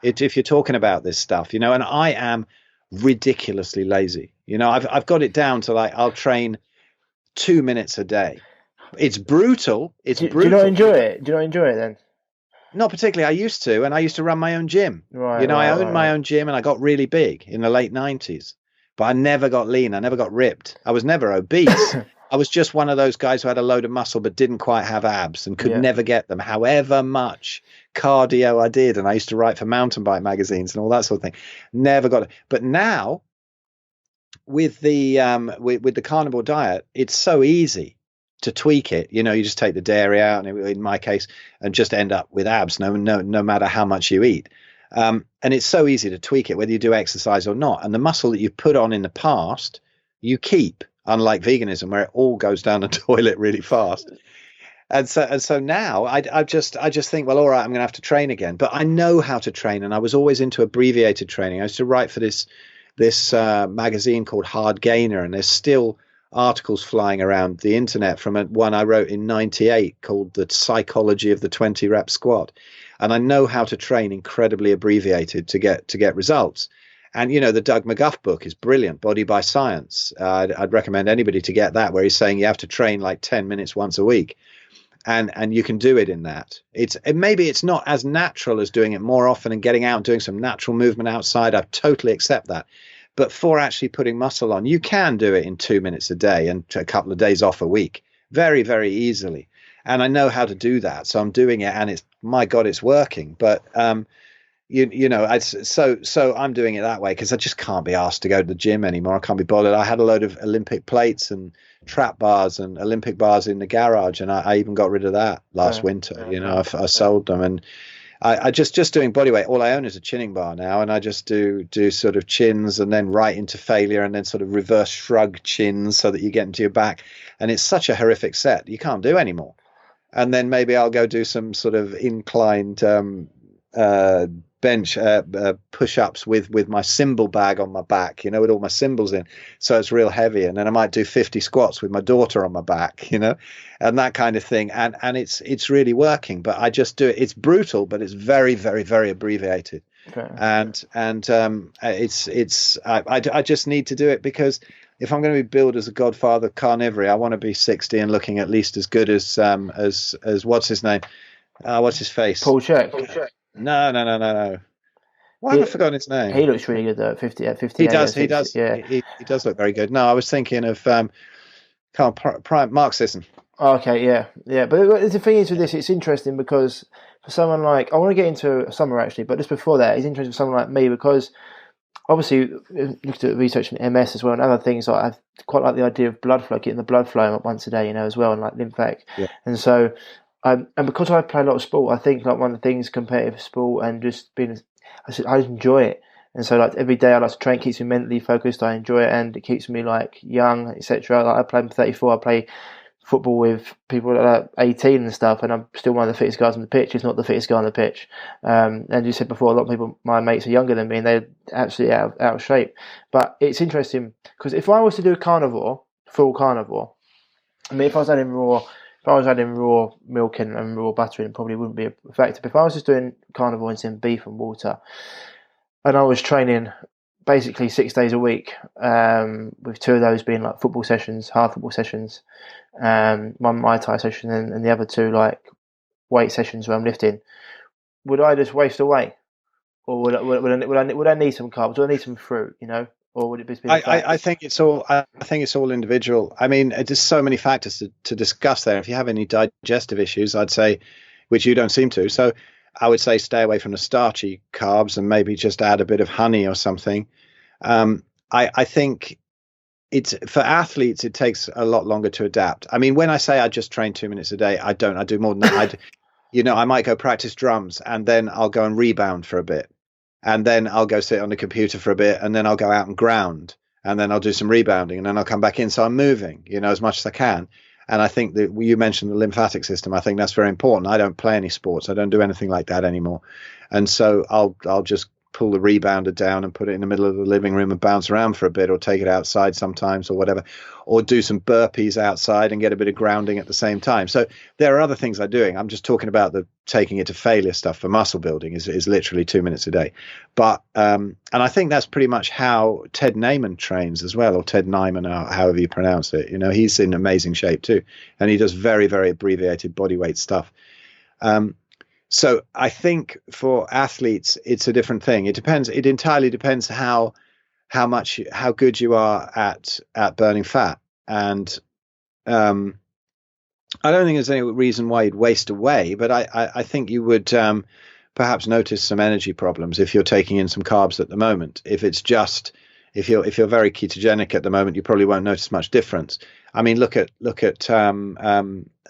Speaker 3: if you're talking about this stuff, and I am ridiculously lazy. I've got it down to like, I'll train 2 minutes a day. It's brutal. Do you
Speaker 4: not enjoy it? Do you not enjoy it then?
Speaker 3: Not particularly. I used to, and I used to run my own gym. I owned my own gym, and I got really big in the late 90s, but I never got lean. I never got ripped. I was never obese. I was just one of those guys who had a load of muscle but didn't quite have abs and could never get them, however much cardio I did. And I used to write for mountain bike magazines and all that sort of thing. Never got it. But now with the with the carnivore diet, it's so easy to tweak it. You just take the dairy out, and in my case, and just end up with abs no matter how much you eat. And it's so easy to tweak it, whether you do exercise or not. And the muscle that you put on in the past, you keep. Unlike veganism, where it all goes down the toilet really fast. And so now I just think, well, all right, I'm going to have to train again. But I know how to train, and I was always into abbreviated training. I used to write for this magazine called Hard Gainer, and there's still articles flying around the internet from one I wrote in '98 called The Psychology of the 20 Rep Squat. And I know how to train incredibly abbreviated to get results. And, the Doug McGuff book is brilliant, Body by Science. I'd recommend anybody to get that, where he's saying you have to train like 10 minutes once a week. And you can do it in that. Maybe it's not as natural as doing it more often and getting out and doing some natural movement outside. I totally accept that. But for actually putting muscle on, you can do it in 2 minutes a day and a couple of days off a week very, very easily. And I know how to do that. So I'm doing it, and my God, it's working. But, so I'm doing it that way because I just can't be asked to go to the gym anymore. I can't be bothered. I had a load of Olympic plates and trap bars and Olympic bars in the garage, and I even got rid of that last winter. I sold them, and I just doing body weight. All I own is a chinning bar now, and I just do sort of chins and then right into failure and then sort of reverse shrug chins so that you get into your back. And it's such a horrific set you can't do anymore. And then maybe I'll go do some sort of inclined bench push-ups with my cymbal bag on my back, with all my cymbals in, so it's real heavy. And then I might do 50 squats with my daughter on my back, and that kind of thing. And it's really working. But I just do it. It's brutal, but it's very, very, very abbreviated. Okay. And I just need to do it because if I'm going to be billed as a godfather carnivore, I want to be 60 and looking at least as good as what's his name? What's his face?
Speaker 4: Paul Check.
Speaker 3: No. Why have I forgotten his name?
Speaker 4: He looks really good though. 50.
Speaker 3: He does. Yeah, he does look very good. No, I was thinking of Mark Sisson.
Speaker 4: Okay, yeah. But the thing is with this, it's interesting because for someone like, I want to get into Summer actually, but just before that, it's interesting for someone like me because obviously looked at research in MS as well and other things. Like I quite like the idea of blood flow, getting the blood flowing up once a day, as well, and like lymphatic. Yeah. And so. And because I play a lot of sport, I think like one of the things competitive sport and just being, I enjoy it. And so like every day I like to train, keeps me mentally focused. I enjoy it and it keeps me like young, etc. Like I play, I'm 34. I play football with people that are 18 and stuff, and I'm still one of the fittest guys on the pitch. If not the fittest guy on the pitch. And you said before, a lot of people, my mates are younger than me, and they're absolutely out of shape. But it's interesting because if I was to do full carnivore, I mean, if I was adding raw milk and raw butter in, it probably wouldn't be effective. If I was just doing carnivore and some beef and water, and I was training basically 6 days a week, with 2 of those being like football sessions, hard football sessions, one Muay Thai session, and the other 2 like weight sessions where I'm lifting, would I just waste away? Or would I need some carbs? Would I need some fruit, Or would it be?
Speaker 3: I think it's all individual. I mean, there's so many factors to discuss there. If you have any digestive issues, I'd say, which you don't seem to, so I would say stay away from the starchy carbs and maybe just add a bit of honey or something. I think it's for athletes, it takes a lot longer to adapt. I mean, when I say I just train 2 minutes a day, I don't. I do more than that. I might go practice drums and then I'll go and rebound for a bit. And then I'll go sit on the computer for a bit, and then I'll go out and ground, and then I'll do some rebounding, and then I'll come back in. So I'm moving, as much as I can. And I think that you mentioned the lymphatic system. I think that's very important. I don't play any sports. I don't do anything like that anymore. And so I'll just pull the rebounder down and put it in the middle of the living room and bounce around for a bit, or take it outside sometimes or whatever, or do some burpees outside and get a bit of grounding at the same time. So there are other things I'm doing. I'm just talking about the taking it to failure stuff for muscle building is literally 2 minutes a day. But and I think that's pretty much how Ted Naiman trains as well, or Ted Nyman, or however you pronounce it. He's in amazing shape too, and he does very, very abbreviated body weight stuff. So I think for athletes, it's a different thing. It depends. It entirely depends how good you are at burning fat. And I don't think there's any reason why you'd waste away, but I think you would perhaps notice some energy problems if you're taking in some carbs at the moment. If you're very ketogenic at the moment, you probably won't notice much difference. I mean, look at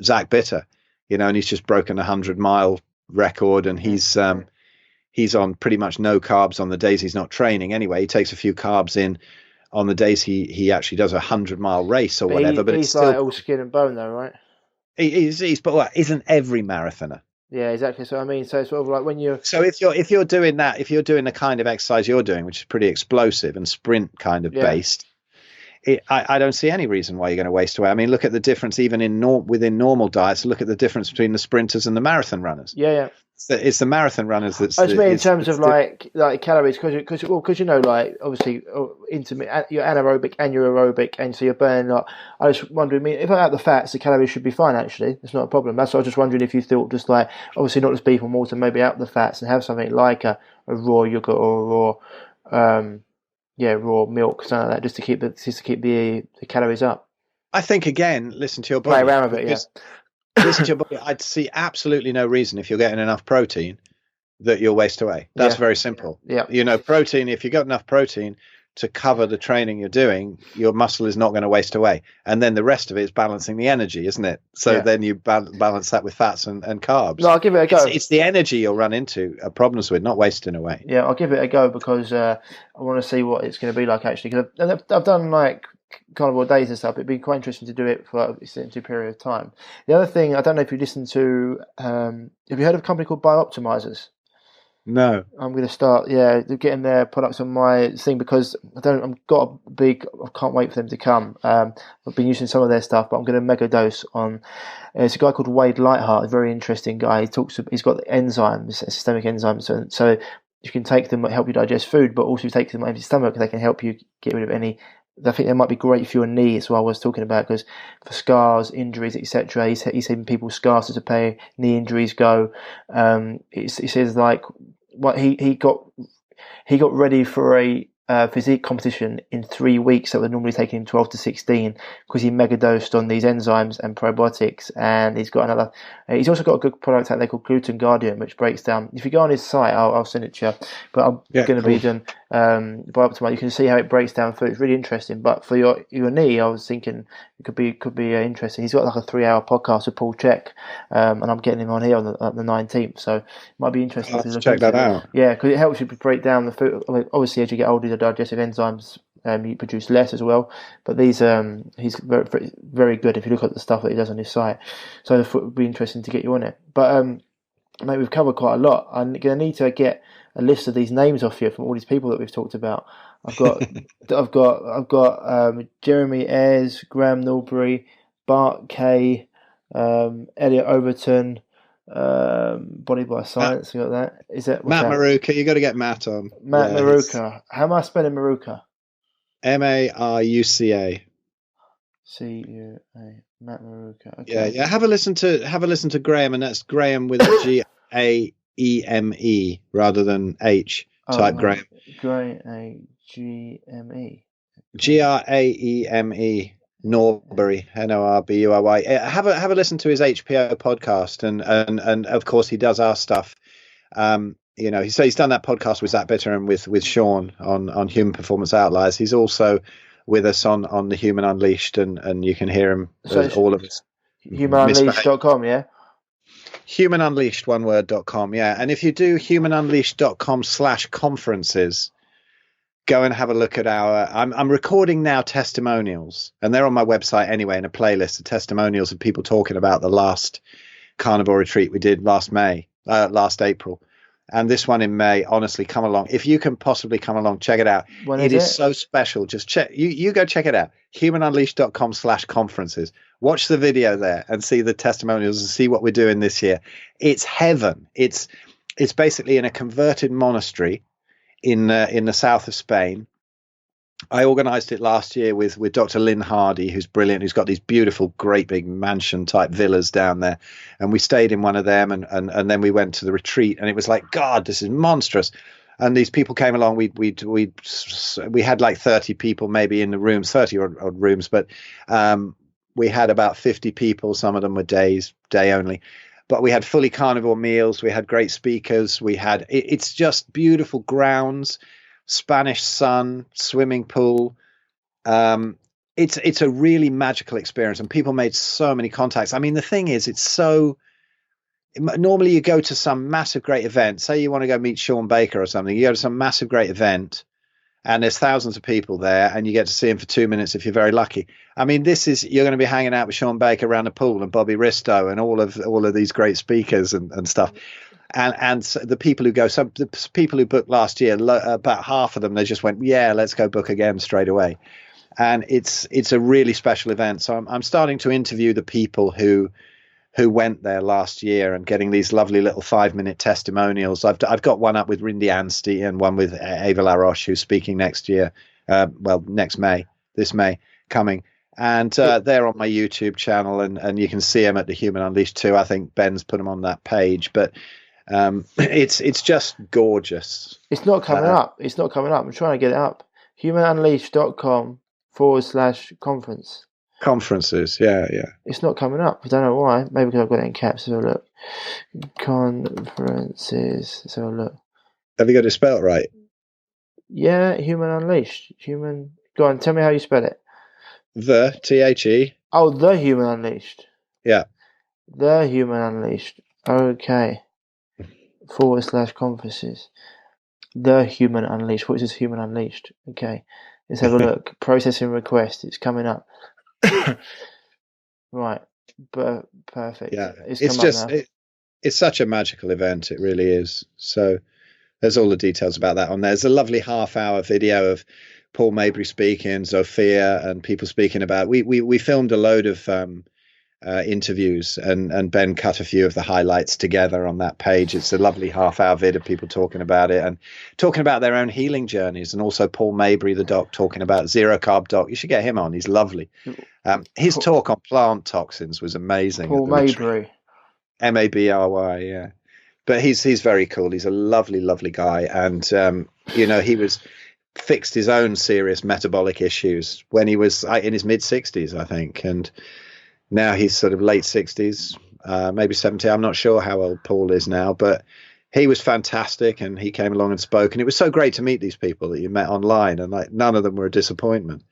Speaker 3: Zach Bitter, and he's just broken a 100-mile record, and he's on pretty much no carbs on the days he's not training anyway. He takes a few carbs in on the days he actually does a 100-mile race or whatever, but
Speaker 4: he's
Speaker 3: it's
Speaker 4: like
Speaker 3: still
Speaker 4: all skin and bone though, right?
Speaker 3: But isn't every marathoner?
Speaker 4: Yeah, exactly. So I mean, so sort of like when you're
Speaker 3: if you're doing the kind of exercise you're doing, which is pretty explosive and sprint kind of based, I don't see any reason why you're going to waste away. I mean, look at the difference even within normal diets. Look at the difference between the sprinters and the marathon runners.
Speaker 4: Yeah.
Speaker 3: It's the marathon runners that's.
Speaker 4: I just mean in terms of like calories, because like obviously you're anaerobic and you're aerobic, and so you're burning like. I just wondering, if I add the fats, the calories should be fine. Actually, it's not a problem. That's what I was just wondering if you thought just like obviously not just beef and water, maybe out the fats and have something like a raw yogurt or a raw raw milk, something like that, just to keep the calories up.
Speaker 3: I think again, listen to your body.
Speaker 4: Play around with it,
Speaker 3: Listen to your body. I'd see absolutely no reason if you're getting enough protein that you'll waste away. That's very simple.
Speaker 4: Yeah.
Speaker 3: Protein, if you've got enough protein to cover the training you're doing, your muscle is not going to waste away. And then the rest of it is balancing the energy, isn't it? So then you balance that with fats and carbs.
Speaker 4: No, I'll give it a go.
Speaker 3: It's the energy you'll run into problems with, not wasting away.
Speaker 4: Yeah, I'll give it a go because I want to see what it's going to be like, actually. Because I've done like carnivore days and stuff. It'd be quite interesting to do it for a certain period of time. The other thing, I don't know if you listened to, have you heard of a company called Biooptimizers?
Speaker 3: No.
Speaker 4: I'm going to start, they're getting their products on my thing because I can't wait for them to come. I've been using some of their stuff, but I'm going to mega dose on, it's a guy called Wade Lightheart, a very interesting guy. He's got enzymes, systemic enzymes, so you can take them, help you digest food, but also take them on empty stomach, they can help you get rid of any. I think they might be great for your knee, as well. I was talking about, because for scars, injuries, etc. He's seen people's scars disappear, knee injuries go. He says like what he got ready for a physique competition in 3 weeks that would normally take him 12 to 16 because he mega dosed on these enzymes and probiotics. And he's also got a good product out there called Gluten Guardian, which breaks down. If you go on his site, I'll send it to you. But I'm going to be done by Optimize. You can see how it breaks down food. It's really interesting. But for your knee, I was thinking it could be interesting. He's got like a 3-hour podcast with Paul Check, and I'm getting him on here on the 19th. So it might be interesting to
Speaker 3: check that out.
Speaker 4: Yeah, because it helps you break down the food. I mean, obviously, as you get older, the digestive enzymes you produce less as well. But these he's very, very good if you look at the stuff that he does on his site. So it would be interesting to get you on it. But mate, we've covered quite a lot. I'm going to need to get a list of these names off you from all these people that we've talked about. I've got Jeremy Ayres, Graham Norbury, Bart Kay, Elliot Overton, Body by Science. You got that? Is it
Speaker 3: Matt Maruca? You got to get Matt on.
Speaker 4: Maruca. How am I spelling Maruca?
Speaker 3: Maruca.
Speaker 4: CUA. Matt Maruca. Okay.
Speaker 3: Yeah. Have a listen to Graham, and that's Graham with a GAEME rather than H. Type Graham.
Speaker 4: GAEME.
Speaker 3: GRAEME. Norbury, Norbury. Have a listen to his HPO podcast, and of course he does our stuff. He's done that podcast with Zach Bitter and with Sean on Human Performance Outliers. He's also with us on the Human Unleashed, and you can hear him, all of us.
Speaker 4: HumanUnleashed.com, yeah.
Speaker 3: HumanUnleashed, oneword.com, yeah. And if you do humanunleashed.com/conferences, go and have a look at I'm recording now testimonials, and they're on my website anyway in a playlist of testimonials of people talking about the last carnivore retreat we did last April. And this one in May, honestly, come along. If you can possibly come along, check it out. It is so special. Just check. You go check it out. humanunleashed.com/conferences. Watch the video there and see the testimonials and see what we're doing this year. It's heaven. It's basically in a converted monastery in the south of Spain. I organised it last year with Dr. Lynn Hardy, who's brilliant, who's got these beautiful, great big mansion type villas down there. And we stayed in one of them, and then we went to the retreat, and it was like, God, this is monstrous. And these people came along. We had like 30 people maybe in the rooms, 30 odd rooms, but we had about 50 people. Some of them were day only. But we had fully carnivore meals. We had great speakers. It's just beautiful grounds, Spanish sun, swimming pool. It's a really magical experience, and people made so many contacts. I mean, the thing is, normally you go to some massive great event. Say you want to go meet Sean Baker or something. You go to some massive great event, and there's thousands of people there, and you get to see him for 2 minutes if you're very lucky. I mean, you're going to be hanging out with Sean Baker around the pool, and Bobby Risto, and all of these great speakers and stuff. And so the people who go, so the people who booked last year, about half of them, they just went, yeah, let's go book again straight away. And it's a really special event. So I'm starting to interview the people who went there last year and getting these lovely little 5-minute testimonials. I've got one up with Rindy Anstey and one with Ava LaRoche, who's speaking next year. This May coming. And they're on my YouTube channel, and you can see them at the Human Unleashed too. I think Ben's put them on that page, but it's just gorgeous.
Speaker 4: It's not coming up. I'm trying to get it up. humanunleashed.com/conference.
Speaker 3: Conferences, yeah.
Speaker 4: It's not coming up. I don't know why. Maybe because I've got it in caps. Let's have a look. Conferences. Let's have a look.
Speaker 3: Have you got it spelled right?
Speaker 4: Yeah, Human Unleashed. Go on, tell me how you spell it.
Speaker 3: The THE.
Speaker 4: Oh, The Human Unleashed.
Speaker 3: Yeah.
Speaker 4: The Human Unleashed. Okay. /conferences. The Human Unleashed. What is this Human Unleashed? Okay. Let's have a look. Processing request. It's coming up. Right. Perfect.
Speaker 3: Yeah.
Speaker 4: It's
Speaker 3: such a magical event. It really is. So there's all the details about that on there. There's a lovely half-hour video of Paul Mabry speaking, Zofia, and people speaking about. We filmed a load of interviews, and Ben cut a few of the highlights together on that page. It's a lovely half-hour vid of people talking about it and talking about their own healing journeys, and also Paul Mabry, the doc, talking about Zero Carb Doc. You should get him on. He's lovely. His talk on plant toxins was amazing.
Speaker 4: Paul Mabry.
Speaker 3: Mabry, yeah. But he's very cool. He's a lovely guy, and he fixed his own serious metabolic issues when he was in his mid-60s, I think, and now he's sort of late 60s, maybe 70. I'm not sure how old Paul is now, but he was fantastic, and he came along and spoke, and it was so great to meet these people that you met online, and none of them were a disappointment.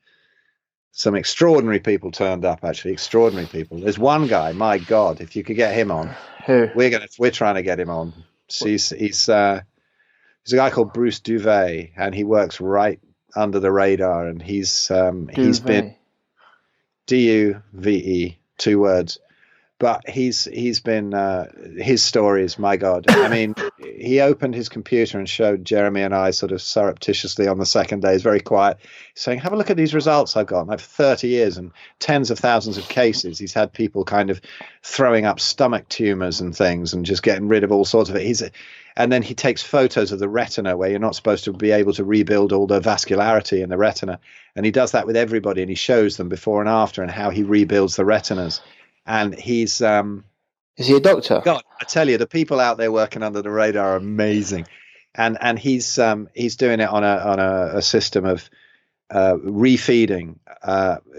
Speaker 3: Some extraordinary people turned up, actually, extraordinary people. There's one guy, my God, if you could get him on.
Speaker 4: Who?
Speaker 3: We're trying to get him on. So he's a guy called Bruce Duvet, and he works right under the radar, and he's been Duve, 2 words, but he's been his stories, my God. I mean, he opened his computer and showed Jeremy and I sort of surreptitiously on the second day. He's very quiet, saying, have a look at these results I've got. I've 30 years and tens of thousands of cases. He's had people kind of throwing up stomach tumors and things and just getting rid of all sorts of it. And then he takes photos of the retina where you're not supposed to be able to rebuild all the vascularity in the retina. And he does that with everybody, and he shows them before and after and how he rebuilds the retinas. And he's
Speaker 4: is he a doctor?
Speaker 3: God, I tell you, the people out there working under the radar are amazing. And he's doing it on a system of refeeding,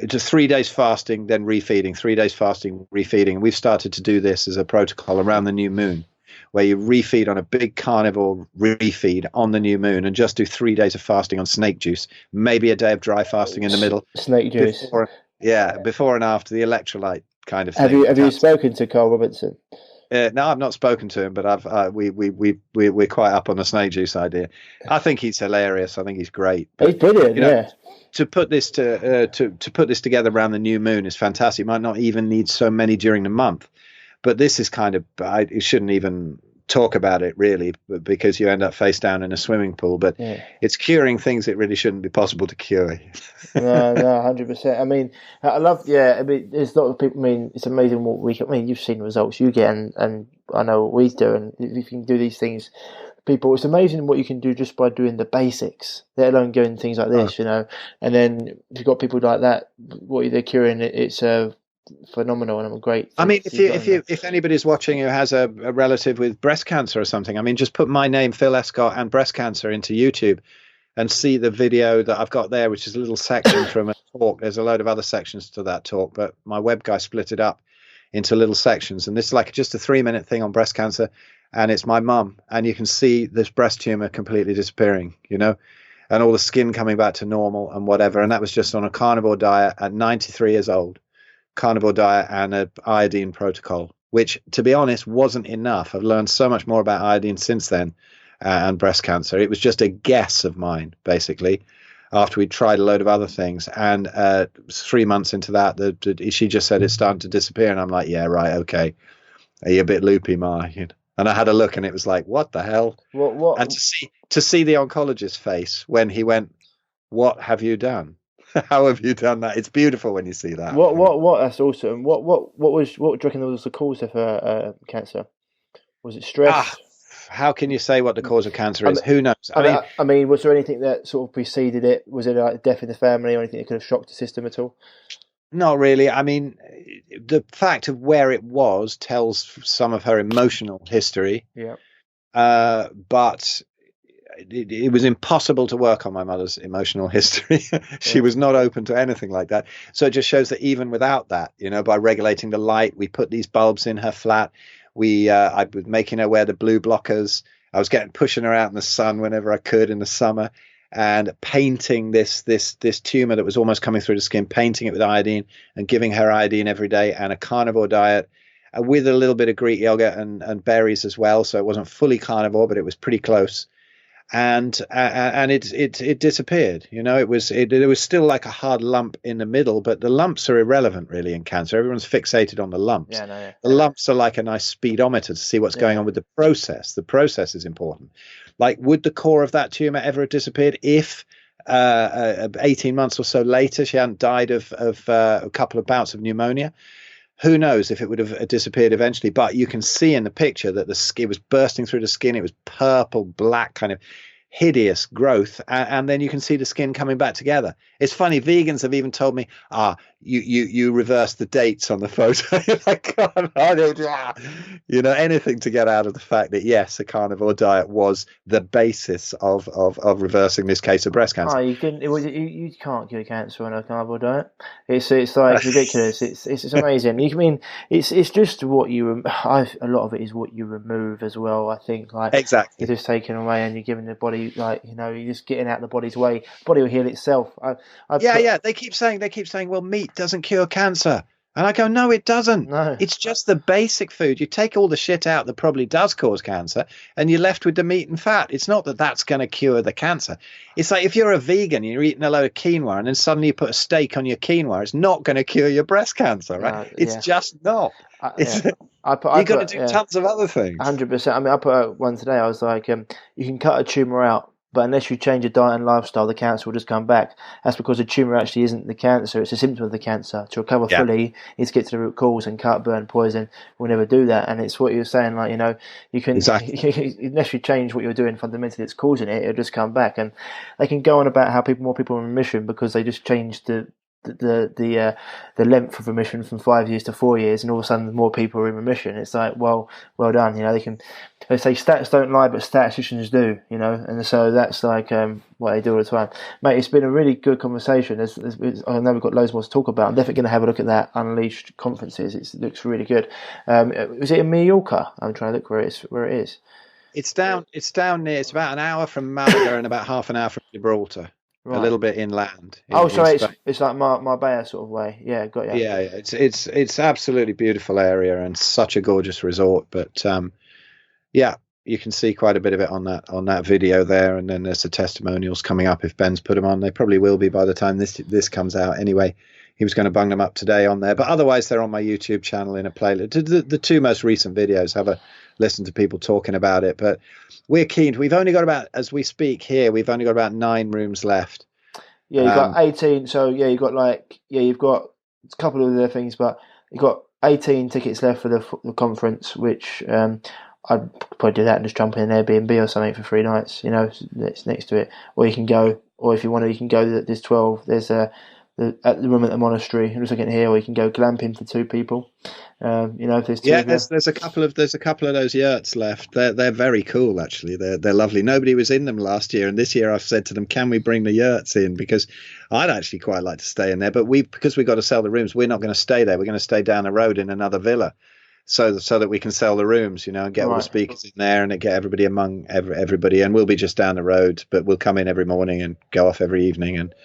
Speaker 3: just 3 days fasting, then refeeding, 3 days fasting, refeeding. We've started to do this as a protocol around the new moon, where you refeed on a big carnivore refeed on the new moon and just do 3 days of fasting on snake juice, maybe a day of dry fasting in the middle.
Speaker 4: Snake juice.
Speaker 3: Before and after the electrolyte kind of thing.
Speaker 4: Have you spoken to Carl Robertson?
Speaker 3: No, I've not spoken to him, but we're quite up on the snake juice idea. I think he's hilarious. I think he's great.
Speaker 4: But, he's brilliant,
Speaker 3: To put this together around the new moon is fantastic. You might not even need so many during the month. But this is kind of, you shouldn't even talk about it really, because you end up face down in a swimming pool. But it's curing things that really shouldn't be possible to cure.
Speaker 4: No, 100%. I mean, I love, there's a lot of people, it's amazing what you've seen the results you get, and I know what we do. And if you can do these things, people, it's amazing what you can do just by doing the basics, let alone doing things like this, And then if you've got people like that, what they're curing, it's phenomenal, and I'm great.
Speaker 3: I mean, if anybody's watching who has a relative with breast cancer or something, I mean, just put my name, Phil Escott, and breast cancer into YouTube and see the video that I've got there, which is a little section from a talk. There's a load of other sections to that talk, but my web guy split it up into little sections, and this is like just a 3-minute thing on breast cancer, and it's my mum, and you can see this breast tumor completely disappearing, and all the skin coming back to normal and whatever. And that was just on a carnivore diet at 93 years old. Carnivore diet and an iodine protocol, which, to be honest, wasn't enough. I've learned so much more about iodine since then, and breast cancer. It was just a guess of mine, basically, after we'd tried a load of other things. And 3 months into that, she just said it's starting to disappear. And I'm like, yeah, right, okay. Are you a bit loopy, Ma? And I had a look, and it was like, what the hell?
Speaker 4: What?
Speaker 3: And to see the oncologist's face when he went, what have you done? How have you done that? It's beautiful when you see that.
Speaker 4: What? That's awesome. What do you reckon was the cause of her cancer? Was it stress?
Speaker 3: How can you say what the cause of cancer is? Who knows?
Speaker 4: I mean, was there anything that sort of preceded it? Was it like death in the family or anything that could have shocked the system at all?
Speaker 3: Not really. I mean, the fact of where it was tells some of her emotional history.
Speaker 4: Yeah.
Speaker 3: But it was impossible to work on my mother's emotional history. She was not open to anything like that. So it just shows that even without that, by regulating the light, we put these bulbs in her flat. I was making her wear the blue blockers. I was pushing her out in the sun whenever I could in the summer, and painting this tumor that was almost coming through the skin, painting it with iodine and giving her iodine every day, and a carnivore diet with a little bit of Greek yogurt and berries as well. So it wasn't fully carnivore, but it was pretty close. And it disappeared. It was still like a hard lump in the middle, but the lumps are irrelevant really in cancer. Everyone's fixated on the lumps. The lumps are like a nice speedometer to see what's going on with the process. The process is important. Like, would the core of that tumor ever have disappeared if 18 months or so later she hadn't died of a couple of bouts of pneumonia? Who knows if it would have disappeared eventually, but you can see in the picture that the skin was bursting through the skin. It was purple, black, kind of hideous growth. And then you can see the skin coming back together. It's funny. Vegans have even told me, you reversed the dates on the photo. Like, God, anything to get out of the fact that, yes, a carnivore diet was the basis of reversing this case of breast cancer.
Speaker 4: You can't cure cancer on a carnivore diet. It's like ridiculous. It's amazing. It's just what a lot of it is what you remove as well. I think
Speaker 3: exactly.
Speaker 4: You're just taking away and you're giving the body you're just getting out the body's way. The body will heal itself.
Speaker 3: They keep saying, well, meat doesn't cure cancer. And I go, no, it doesn't.
Speaker 4: No.
Speaker 3: It's just the basic food. You take all the shit out that probably does cause cancer and you're left with the meat and fat. It's not that that's going to cure the cancer. It's like if you're a vegan, you're eating a load of quinoa and then suddenly you put a steak on your quinoa, it's not going to cure your breast cancer, right? It's just not. You've got to do tons of other things.
Speaker 4: 100%. I mean, I put out one today. I was like, you can cut a tumour out, but unless you change your diet and lifestyle, the cancer will just come back. That's because the tumour actually isn't the cancer, it's a symptom of the cancer. To recover fully, you need to get to the root cause, and cut, burn, poison will never do that. And it's what you're saying, you can, unless you change what you're doing fundamentally, it's causing it, it'll just come back. And they can go on about how more people are in remission because they just changed the length of remission from 5 years to 4 years, and all of a sudden more people are in remission. It's like, well done. They say stats don't lie, but statisticians do. And so that's like what they do all the time. Mate, it's been a really good conversation. I know we've got loads more to talk about. I'm definitely going to have a look at that Unleashed conferences. It looks really good. Was it in Mallorca? I'm trying to look where it is.
Speaker 3: It's down near. It's about an hour from Malaga and about half an hour from Gibraltar. Right. A little bit inland.
Speaker 4: Sorry, it's like Marbella sort of way. Yeah, got you.
Speaker 3: Yeah, it's absolutely beautiful area and such a gorgeous resort. But you can see quite a bit of it on that video there, and then there's the testimonials coming up if Ben's put them on. They probably will be by the time this comes out. Anyway, he was going to bung them up today on there, but otherwise they're on my YouTube channel in a playlist. The two most recent videos have a listen to people talking about it, but we're keen. We've only got about, as we speak here, we've only got about 9 rooms left.
Speaker 4: Yeah, you've got 18. So you've got you've got a couple of other things, but you've got 18 tickets left for the conference, which I'd probably do that and just jump in an Airbnb or something for 3 nights. It's next to it, or you can go, or if you want to, you can go. There's 12. There's at the room at the monastery. I'm just looking here, or you can go glamping for 2 people. If there's 2.
Speaker 3: There's a couple of those yurts left. They're very cool actually. They're lovely. Nobody was in them last year, and this year I've said to them, can we bring the yurts in, because I'd actually quite like to stay in there, but because we've got to sell the rooms, we're not going to stay there. We're going to stay down the road in another villa. So that we can sell the rooms, and get all the speakers in there and get everybody among everybody, and we'll be just down the road, but we'll come in every morning and go off every evening and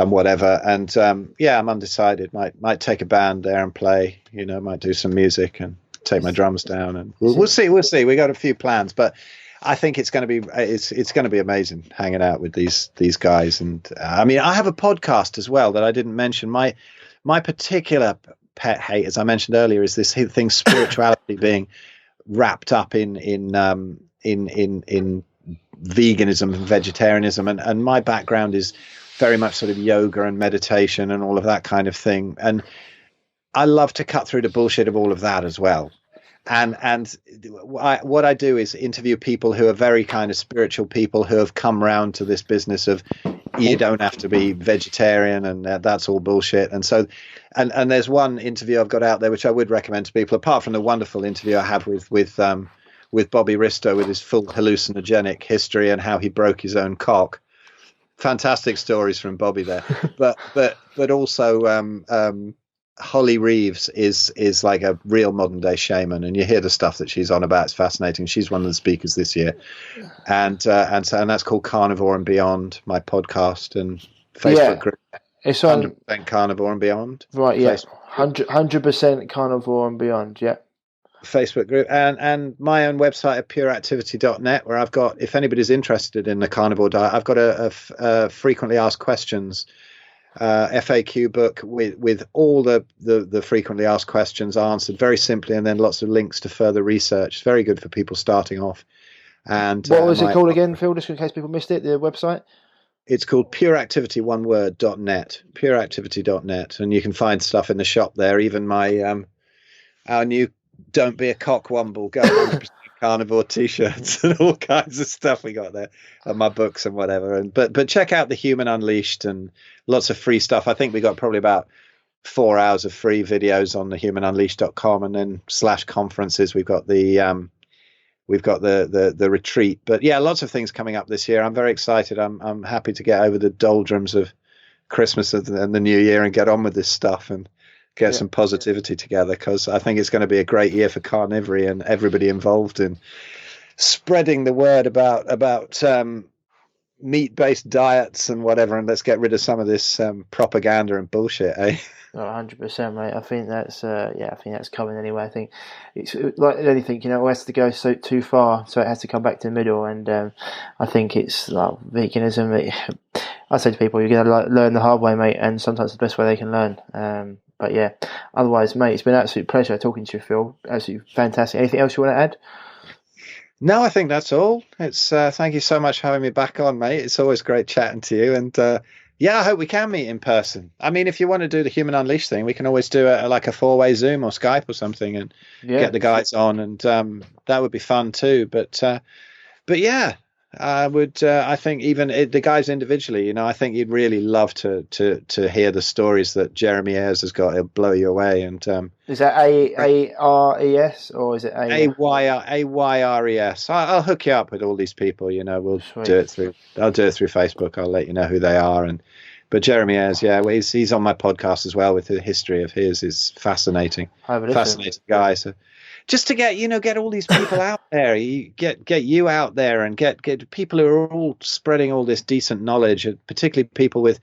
Speaker 3: whatever. And I'm undecided. Might take a band there and play. Might do some music and take my drums down, and we'll see. We got a few plans, but I think it's going to be it's going to be amazing hanging out with these guys. And I mean, I have a podcast as well that I didn't mention. My particular pet hate, as I mentioned earlier, is this thing spirituality being wrapped up in veganism and vegetarianism, and my background is very much sort of yoga and meditation and all of that kind of thing, and I love to cut through the bullshit of all of that as well. And what I do is interview people who are very kind of spiritual people who have come round to this business of you don't have to be vegetarian, and that's all bullshit. And so, and there's one interview I've got out there which I would recommend to people, apart from the wonderful interview I have with with Bobby Risto with his full hallucinogenic history and how he broke his own cock. Fantastic stories from Bobby there, but also Holly Reeves is like a real modern day shaman, and you hear the stuff that she's on about. It's fascinating. She's one of the speakers this year, and that's called Carnivore and Beyond, my podcast and Facebook group.
Speaker 4: It's on
Speaker 3: 100% Carnivore and Beyond.
Speaker 4: Right, yeah, 100% Carnivore and Beyond, yeah.
Speaker 3: Facebook group and my own website at pureactivity.net, where I've got, if anybody's interested in the carnivore diet, I've got a frequently asked questions FAQ book with all the frequently asked questions answered very simply, and then lots of links to further research. It's very good for people starting off. And
Speaker 4: what was it called again, Phil, just in case people missed it, the website?
Speaker 3: It's called pureactivity.net, pureactivity.net, and you can find stuff in the shop there. Even my our new Don't Be a Cockwomble, go 100% carnivore t-shirts and all kinds of stuff we got there, and my books and whatever. And but check out the Human Unleashed and lots of free stuff. I think we got probably about 4 hours of free videos on the humanunleashed.com, and then /conferences we've got the retreat. But yeah, lots of things coming up this year. I'm very excited. I'm happy to get over the doldrums of Christmas and the New Year and get on with this stuff and get some positivity together, because I think it's going to be a great year for carnivory and everybody involved in spreading the word about meat-based diets and whatever, and let's get rid of some of this propaganda and bullshit, eh?
Speaker 4: 100%, mate. I think that's I think that's coming anyway. I think it's like anything, it has to go so too far, so it has to come back to the middle. And I think it's like veganism. I say to people, you're going to learn the hard way, mate, and sometimes the best way they can learn. But yeah, otherwise, mate, it's been an absolute pleasure talking to you, Phil. Absolutely fantastic. Anything else you want to add?
Speaker 3: No, I think that's all. It's thank you so much for having me back on, mate. It's always great chatting to you, and I hope we can meet in person. I mean, if you want to do the Human Unleashed thing, we can always do like a 4-way Zoom or Skype or something, and get the guys on, and that would be fun too. But yeah, I would. I think even the guys individually, I think you'd really love to hear the stories that Jeremy Ayres has got. It'll blow you away. And
Speaker 4: is that ARES or is it
Speaker 3: AYRES? I'll hook you up with all these people. We'll do it through. I'll do it through Facebook. I'll let you know who they are. But Jeremy Ayres, he's on my podcast as well. With the history of his is fascinating. Fascinating guy. So just to get all these people out there, you get you out there, and get people who are all spreading all this decent knowledge, particularly people with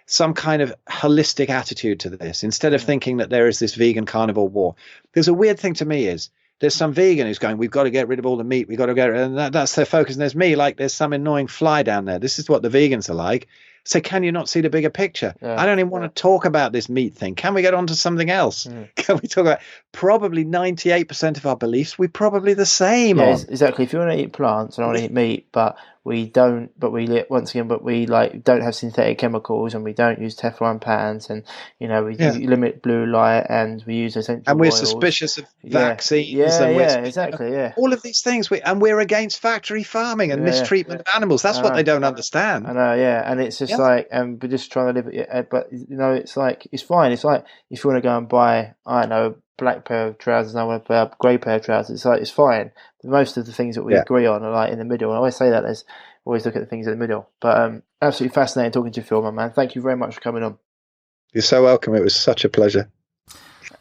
Speaker 3: some kind of holistic attitude to this, instead of thinking that there is this vegan carnivore war. There's a weird thing to me is there's some vegan who's going, we've got to get rid of all the meat, we've got to get rid of, and that's their focus. And there's me, like there's some annoying fly down there. This is what the vegans are like. So can you not see the bigger picture? Yeah. I don't even want to talk about this meat thing. Can we get on to something else? Can we talk about probably 98% of our beliefs? We're probably the same.
Speaker 4: Yeah, exactly. If you want to eat plants and I want to eat meat, but we don't have synthetic chemicals, and we don't use Teflon pans, and we limit blue light, and we use essential
Speaker 3: and we're
Speaker 4: oils.
Speaker 3: Suspicious of vaccines.
Speaker 4: Exactly.
Speaker 3: All of these things, we're against factory farming and mistreatment of animals. That's what they don't understand.
Speaker 4: I know, and it's just like, we're just trying to live it. But it's like, it's fine. It's like if you want to go and buy, I don't know, black pair of trousers and I want to buy a grey pair of trousers, it's like, it's fine. Most of the things that we agree on are like in the middle, and I always say that there's always look at the things in the middle. But absolutely fascinating talking to you, Phil, my man. Thank you very much for coming on.
Speaker 3: You're so welcome. It was such a pleasure.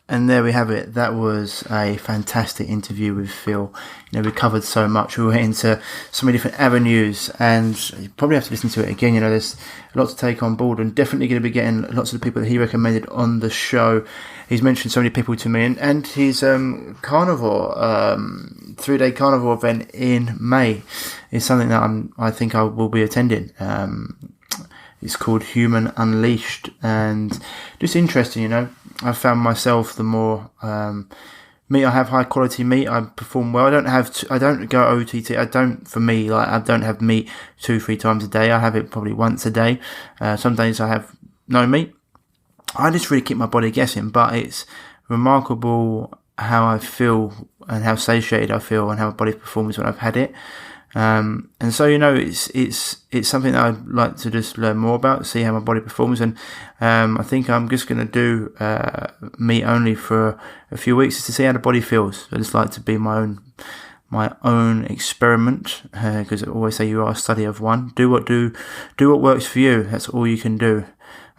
Speaker 1: And there we have it. That was a fantastic interview with Phil. We covered so much. We went into so many different avenues, and you probably have to listen to it again. There's a lot to take on board, and definitely going to be getting lots of the people that he recommended on the show. He's mentioned so many people to me, and his carnivore 3-day carnivore event in May is something that I think I will be attending. It's called Human Unleashed, and just interesting, I found myself, the more meat I have, high quality meat, I perform well. I don't go OTT. I don't have meat 2-3 times a day. I have it probably once a day. Some days I have no meat. I just really keep my body guessing, but it's remarkable how I feel and how satiated I feel and how my body performs when I've had it. And so, it's something that I'd like to just learn more about, see how my body performs. And, I think I'm just going to do, meat only for a few weeks just to see how the body feels. I just like to be my my own experiment, because I always say you are a study of one. Do what works for you. That's all you can do.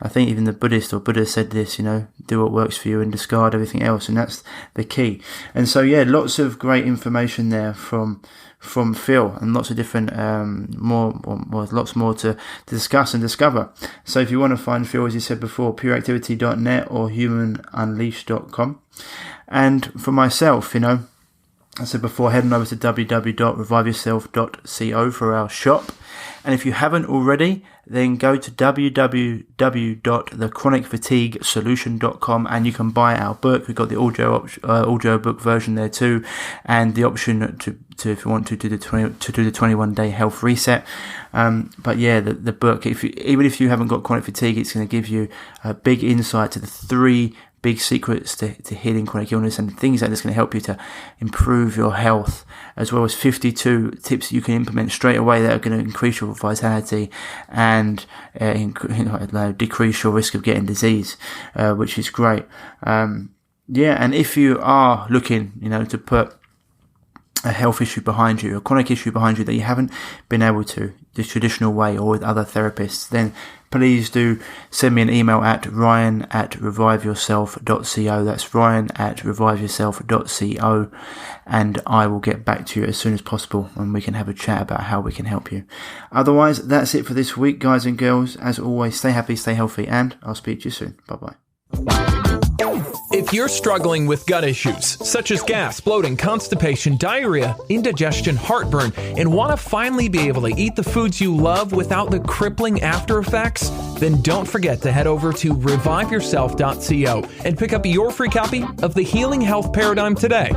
Speaker 1: I think even the Buddha said this, do what works for you and discard everything else, and that's the key. And so, yeah, lots of great information there from Phil, and lots of different, lots more to discuss and discover. So if you want to find Phil, as you said before, pureactivity.net or humanunleashed.com. And for myself, I said before, heading over to www.reviveyourself.co for our shop. And if you haven't already, then go to www.thechronicfatiguesolution.com and you can buy our book. We've got the audio book version there too, and the option to if you want to do the 21-day health reset. But yeah, the book, even if you haven't got chronic fatigue, it's going to give you a big insight to the 3 big secrets to healing chronic illness and things that is going to help you to improve your health, as well as 52 tips that you can implement straight away that are going to increase your vitality and decrease your risk of getting disease, which is great. And if you are looking, to put a health issue behind you, a chronic issue behind you that you haven't been able to the traditional way or with other therapists, then please do send me an email at ryan@reviveyourself.co. That's ryan@reviveyourself.co, and I will get back to you as soon as possible and we can have a chat about how we can help you. Otherwise, that's it for this week, guys and girls. As always, stay happy, stay healthy, and I'll speak to you soon. Bye-bye.
Speaker 2: If you're struggling with gut issues, such as gas, bloating, constipation, diarrhea, indigestion, heartburn, and want to finally be able to eat the foods you love without the crippling after effects, then don't forget to head over to reviveyourself.co and pick up your free copy of The Healing Health Paradigm today.